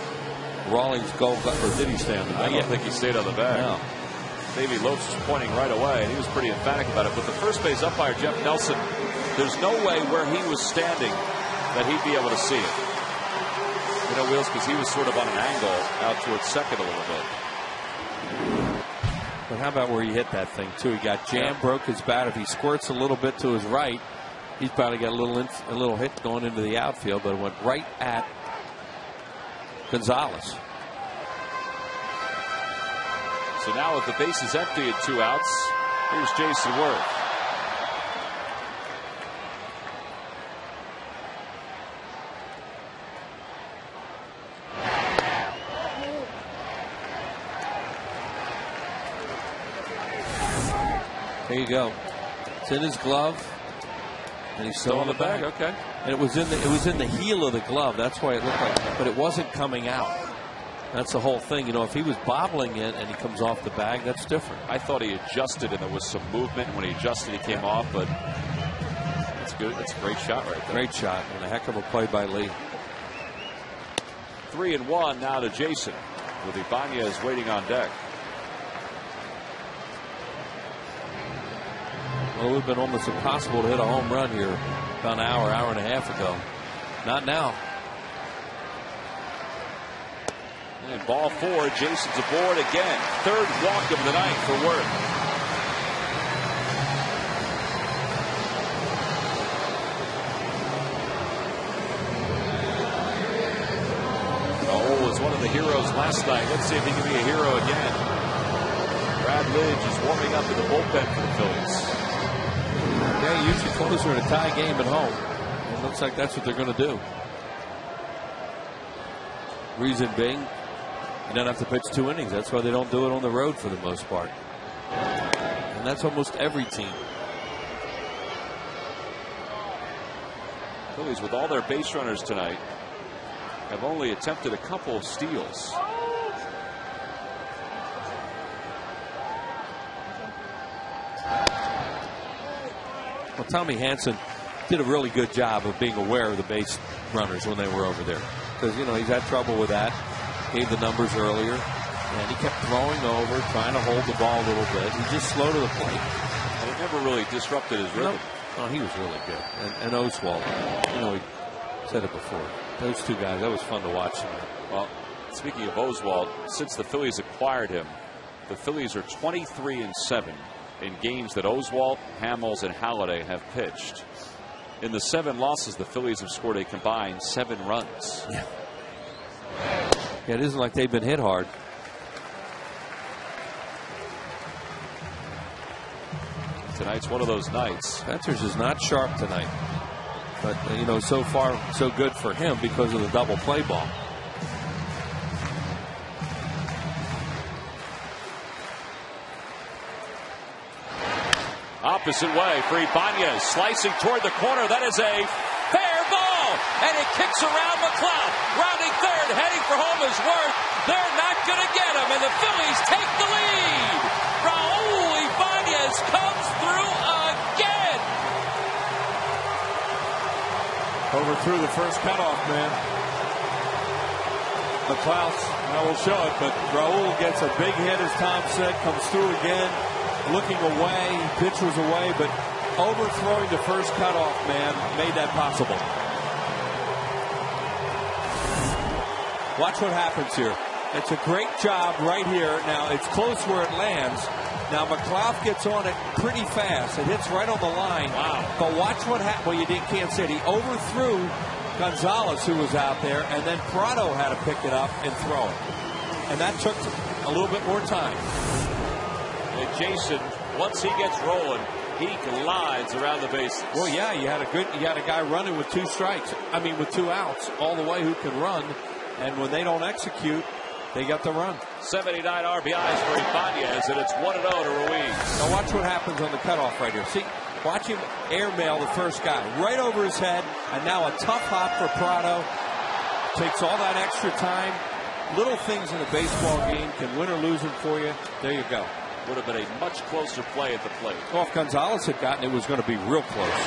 Rawlings Gold Glove. Or did he stay on the bag? I don't think he stayed on the bag. No. Davey Lopes was pointing right away, and he was pretty emphatic about it. But the first base umpire, Jeff Nelson, there's no way where he was standing that he'd be able to see it. You know, Wheels, because he was sort of on an angle out towards second a little bit. But how about where he hit that thing, too? He got jammed, broke his bat. If he squirts a little bit to his right, he's probably got a little hit going into the outfield, but it went right at Gonzalez. So now with the bases empty at 2 outs, here's Jason Worth. There you go. It's in his glove, and he's still on the bag. Okay. And it was in the heel of the glove. That's why it looked like, but it wasn't coming out. That's the whole thing. You know, if he was bobbling it and he comes off the bag, that's different. I thought he adjusted and there was some movement. When he adjusted, he came off, but that's good. That's a great shot right there. Great shot and a heck of a play by Lee. 3-1 now to Jason, with Ibanez waiting on deck. Well, it would have been almost impossible to hit a home run here about an hour and a half ago. Not now. And ball 4, Jason's aboard again. Third walk of the night for Worth. Raul was one of the heroes last night. Let's see if he can be a hero again. Brad Lidge is warming up in the bullpen for the Phillies. Yeah, usually closer in a tie game at home. It looks like that's what they're going to do. Reason being, you don't have to pitch 2 innings. That's why they don't do it on the road for the most part. And that's almost every team. Phillies, with all their base runners tonight, have only attempted a couple of steals. Well, Tommy Hansen did a really good job of being aware of the base runners when they were over there. Because, you know, he's had trouble with that. Gave the numbers earlier. And he kept throwing over, trying to hold the ball a little bit. He's just slow to the plate. And it never really disrupted his rhythm. No, he was really good. And Oswald, you know, he said it before. Those two guys, that was fun to watch. Well, speaking of Oswald, since the Phillies acquired him, the Phillies are 23-7 in games that Oswald, Hamels, and Halladay have pitched. In the 7 losses, the Phillies have scored a combined 7 runs. Yeah, it isn't like they've been hit hard. Tonight's one of those nights. Spencer's is not sharp tonight. But, you know, so far, so good for him because of the double play ball. Opposite way for Ibanez, slicing toward the corner. That is a fair ball, and it kicks around McLeod. Rounding third, heading for home is Worth. They're not going to get him, and the Phillies take the lead. Raul Ibanez comes through again. Overthrew the first cutoff, man. McLeod, I will show it, but Raul gets a big hit, as Tom said, comes through again. Looking away, pitch was away, but overthrowing the first cutoff, man, made that possible. Watch what happens here. It's a great job right here. Now, it's close where it lands. Now, McLeod gets on it pretty fast. It hits right on the line. Wow. But watch what happened. Well, you can't say it. He overthrew Gonzalez, who was out there, and then Prado had to pick it up and throw it. And that took a little bit more time. And Jason, once he gets rolling, he glides around the bases. Well, yeah, you had a guy running with 2 strikes. I mean, with 2 outs all the way who can run. And when they don't execute, they got the run. 79 RBIs for Ibanez, and it's 1-0 to Ruiz. Now watch what happens on the cutoff right here. See, Watch him airmail the first guy right over his head, and now a tough hop for Prado. Takes all that extra time. Little things in a baseball game can win or lose them for you. There you go. Would have been a much closer play at the plate. Well, if Gonzalez had gotten it, was going to be real close.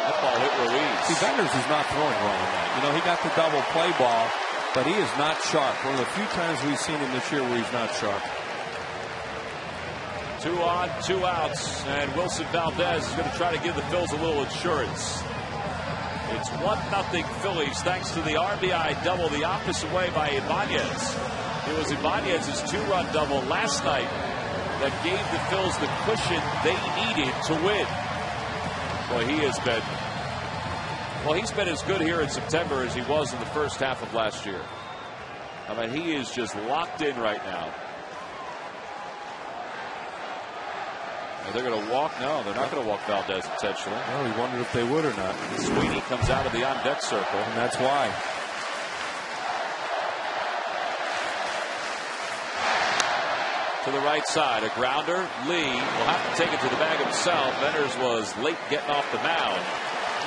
That ball hit Ruiz. See, Benders is not throwing well on that. You know, he got the double play ball, but he is not sharp. One of the few times we've seen him this year where he's not sharp. 2 on, 2 outs, and Wilson Valdez is going to try to give the Phils a little insurance. It's 1-0 Phillies thanks to the RBI double the opposite way by Ibanez. It was Ibanez's 2-run double last night that gave the Phils the cushion they needed to win. Well, he's been as good here in September as he was in the first half of last year. I mean, he is just locked in right now. Are they going to walk? No, they're not going to walk Valdez intentionally. Well, we wondered if they would or not. Sweeney comes out of the on-deck circle. And that's why. To the right side, a grounder. Lee will have to take it to the bag himself. Benders was late getting off the mound.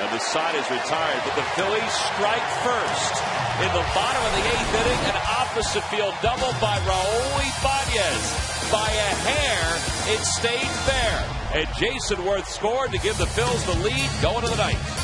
And the side is retired. But the Phillies strike first. In the bottom of the 8th inning, an opposite field double by Raul Ibanez. By a hair, it stayed fair. And Jason Worth scored to give the Phils the lead going to the ninth.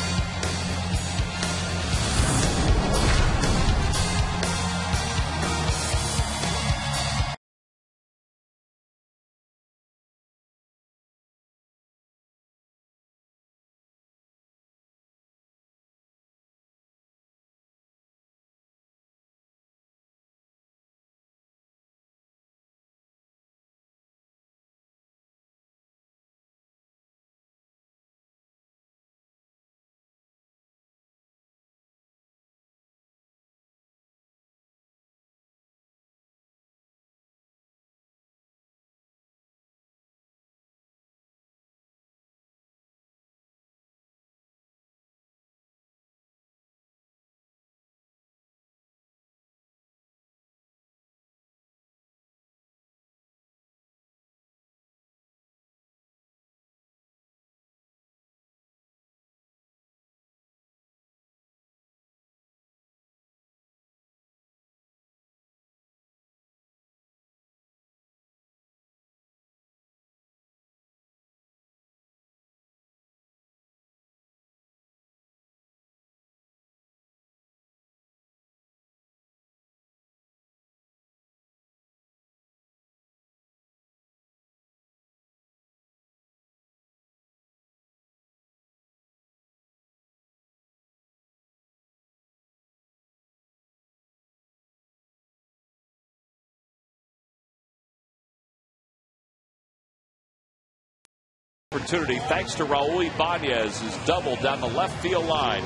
Opportunity thanks to Raul Ibanez's double down the left field line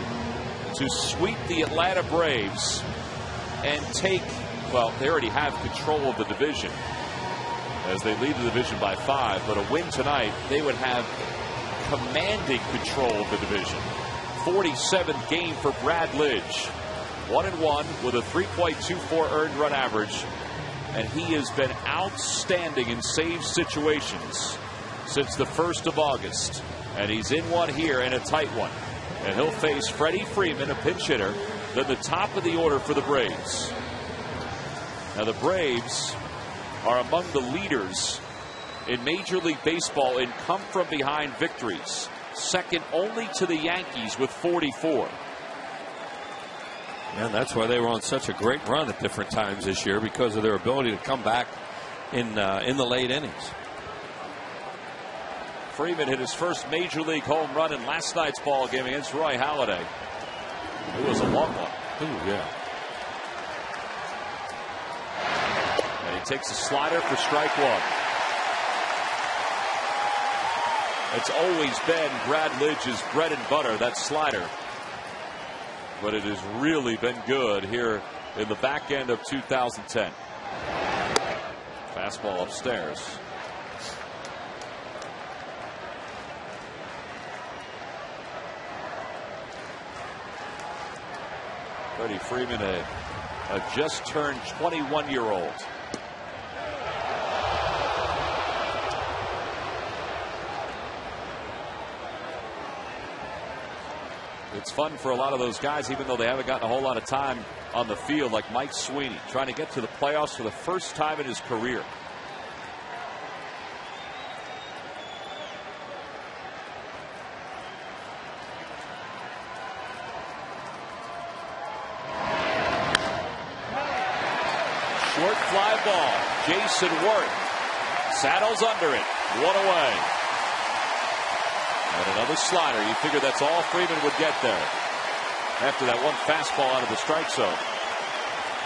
to sweep the Atlanta Braves and take, well, they already have control of the division as they lead the division by 5, but a win tonight, they would have commanding control of the division. 47th game for Brad Lidge. 1-1 with a 3.24 earned run average, and he has been outstanding in save situations since the 1st of August. And he's in one here, and a tight one. And he'll face Freddie Freeman, a pinch hitter, then the top of the order for the Braves. Now the Braves are among the leaders in Major League Baseball in come-from-behind victories, second only to the Yankees with 44. And that's why they were on such a great run at different times this year, because of their ability to come back in the late innings. Freeman hit his first Major League home run in last night's ball game against Roy Halladay. It was a long one. Ooh, yeah. And he takes a slider for strike one. It's always been Brad Lidge's bread and butter, that slider. But it has really been good here in the back end of 2010. Fastball upstairs. Freddie Freeman, a just turned 21-year-old. It's fun for a lot of those guys, even though they haven't gotten a whole lot of time on the field, like Mike Sweeney, trying to get to the playoffs for the first time in his career. Short fly ball. Jason Worth saddles under it. One away. And another slider. You figure that's all Freeman would get there after that one fastball out of the strike zone.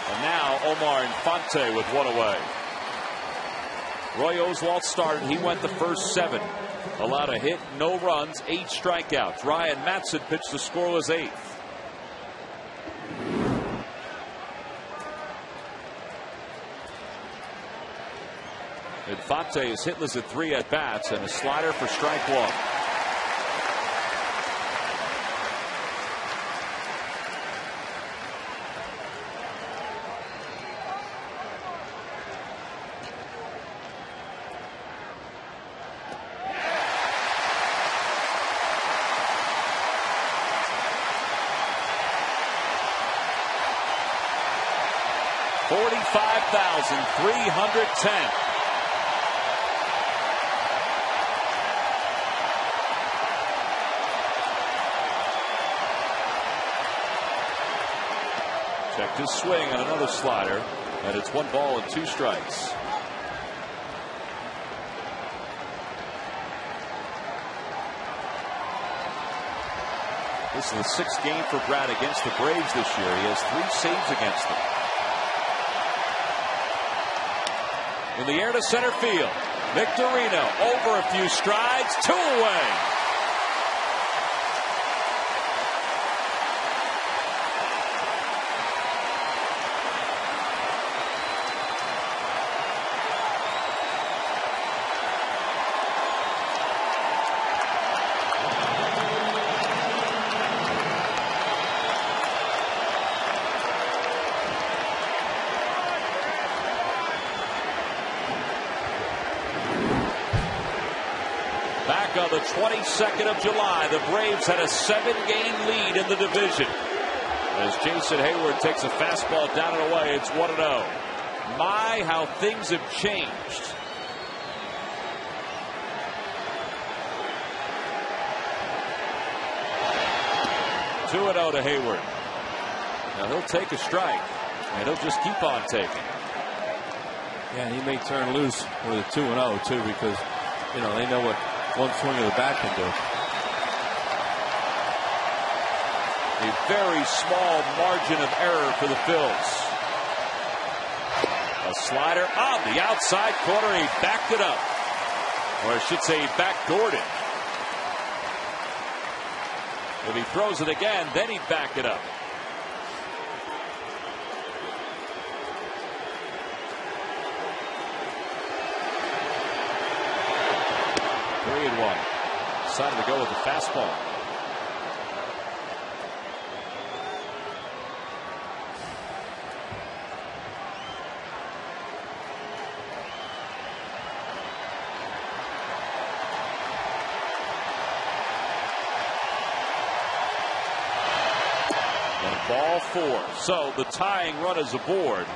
And now Omar Infante with one away. Roy Oswalt started. He went the first 7. Allowed a hit, no runs, 8 strikeouts. Ryan Matson pitched the scoreless 8th. Infante is hitless at 3 at-bats and a slider for strike 1. $45,310. Checked his swing on another slider, and it's 1 ball and 2 strikes. This is the 6th game for Brad against the Braves this year. He has 3 saves against them. In the air to center field. Victorino over a few strides, 2 away. Back on the 22nd of July, the Braves had a 7-game lead in the division. As Jason Hayward takes a fastball down and away, it's 1-0. My, how things have changed. Two 2-0 to Hayward. Now he'll take a strike, and he'll just keep on taking. Yeah, he may turn loose with a 2-0 too, because they know what one swing of the bat can do. A very small margin of error for the Phils. A slider on the outside corner. He backed it up. Or I should say he backdoored it. If he throws it again, then he'd back it up. One. Decided to go with the fastball. And ball 4. So the tying run is aboard.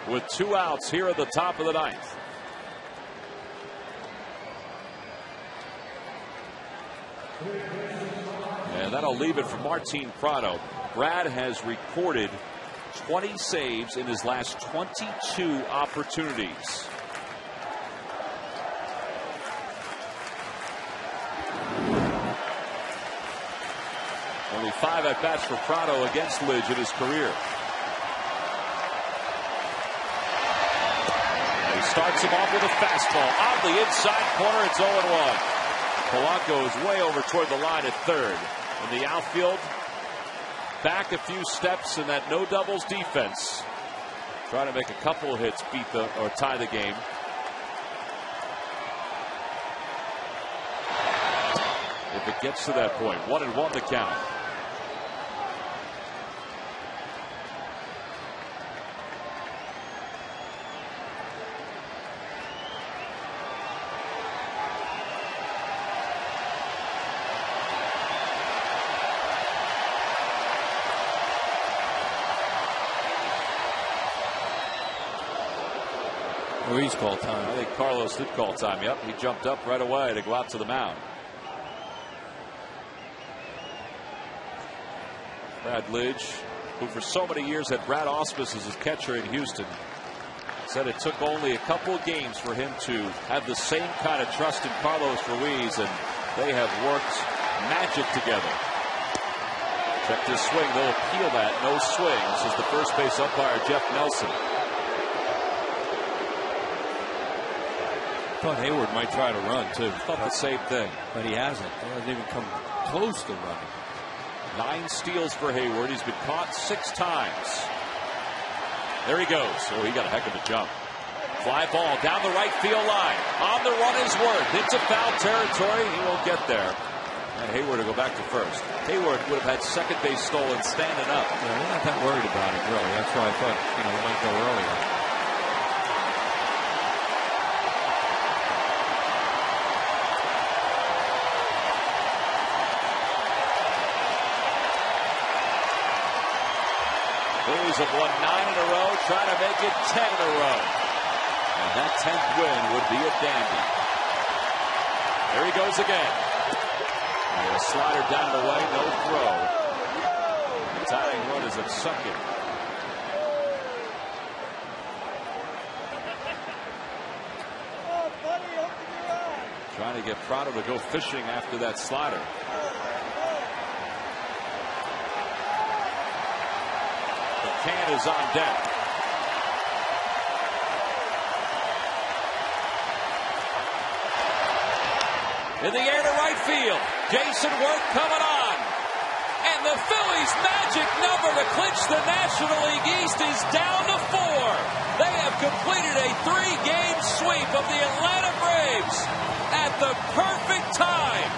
With 2 outs here at the top of the 9th. And that'll leave it for Martin Prado. Brad has recorded 20 saves in his last 22 opportunities. Only 5 at-bats for Prado against Lidge in his career. And he starts him off with a fastball. On the inside corner, it's 0-1. Polanco is way over toward the line at third. In the outfield, back a few steps in that no doubles defense. Trying to make a couple of hits, tie the game. If it gets to that point, 1-1 the count. Ruiz called time. I think Carlos did call time. Yep, he jumped up right away to go out to the mound. Brad Lidge, who for so many years had Brad Auspis as his catcher in Houston, said it took only a couple of games for him to have the same kind of trust in Carlos Ruiz, and they have worked magic together. Check this swing. They'll appeal that. No swing. This is the first base umpire, Jeff Nelson. I thought Hayward might try to run, too. Thought the same thing. But he hasn't. He hasn't even come close to running. 9 steals for Hayward. He's been caught 6 times. There he goes. Oh, he got a heck of a jump. Fly ball down the right field line. On the run is Worth. Into foul territory. He won't get there. And Hayward will go back to first. Hayward would have had second base stolen standing up. Yeah, they're not that worried about it, really. That's why I thought, he might go earlier. Phillies have won 9 in a row, trying to make it 10 in a row. And that 10th win would be a dandy. There he goes again. And a slider down the way, no throw. The tying run is at second. Trying to get Prado to go fishing after that slider. Can is on deck. In the air to right field. Jason Worth coming on. And the Phillies' magic number to clinch the National League East is down to 4. They have completed a 3-game sweep of the Atlanta Braves at the perfect time.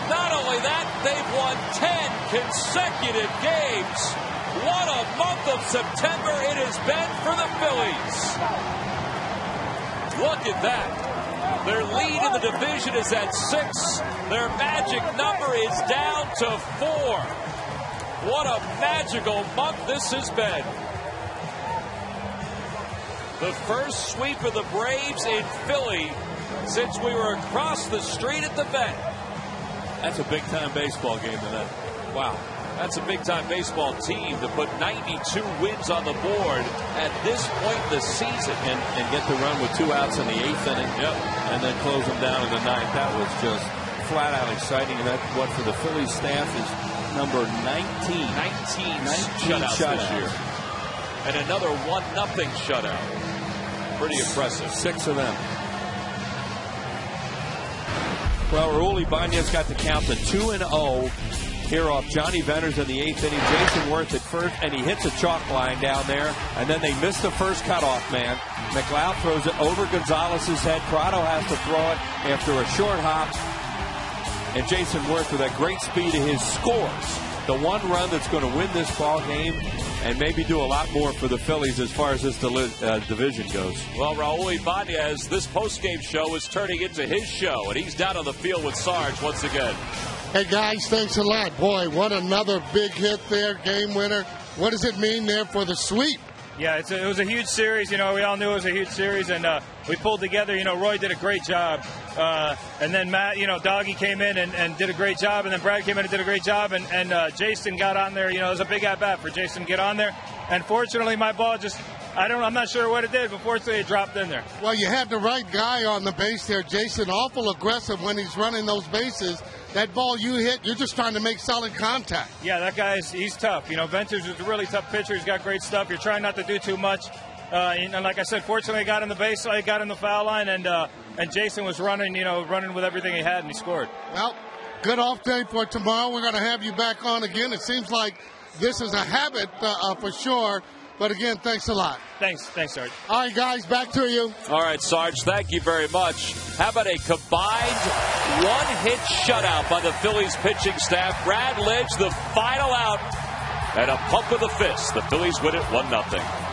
Not only that, they've won 10 consecutive games. What a month of September it has been for the Phillies. Look at that. Their lead in the division is at 6. Their magic number is down to 4. What a magical month this has been. The first sweep of the Braves in Philly since we were across the street at the Vet. That's a big-time baseball game tonight. Wow. That's a big-time baseball team to put 92 wins on the board at this point in the season. And get the run with 2 outs in the 8th inning. Yep. And then close them down in the 9th. That was just flat-out exciting. And that's what, for the Phillies staff, is number 19. 19 shutouts this year. And another 1-0 shutout. Pretty impressive. 6 of them. Well, Raul Ibanez got the count to 2-0 here off Johnny Venters in the 8th inning. Jason Worth at first, and he hits a chalk line down there, and then they miss the first cutoff man. McLeod throws it over Gonzalez's head. Prado has to throw it after a short hop. And Jason Worth, with that great speed of his, scores the 1 run that's going to win this ball game and maybe do a lot more for the Phillies as far as this division goes. Well, Raul Ibanez, this postgame show is turning into his show, and he's down on the field with Sarge once again. Hey, guys, thanks a lot. Boy, what another big hit there, game winner. What does it mean there for the sweep? Yeah, it was a huge series. We all knew it was a huge series, and we pulled together. Roy did a great job. And then Matt, Doggy came in and did a great job, and then Brad came in and did a great job, and Jason got on there. It was a big at-bat for Jason to get on there. And fortunately, my ball just, I'm not sure what it did, but fortunately it dropped in there. Well, you had the right guy on the base there, Jason. Awful aggressive when he's running those bases. That ball you hit, you're just trying to make solid contact. Yeah, that he's tough. Venters is a really tough pitcher. He's got great stuff. You're trying not to do too much. And like I said, fortunately, he got in the base, he got in the foul line, and Jason was running with everything he had, and he scored. Well, good off day for tomorrow. We're going to have you back on again. It seems like this is a habit for sure. But again, thanks a lot. Thanks, Sarge. All right, guys, back to you. All right, Sarge, thank you very much. How about a combined 1-hit shutout by the Phillies pitching staff? Brad Lidge, the final out, and a pump of the fist. The Phillies win it 1-0.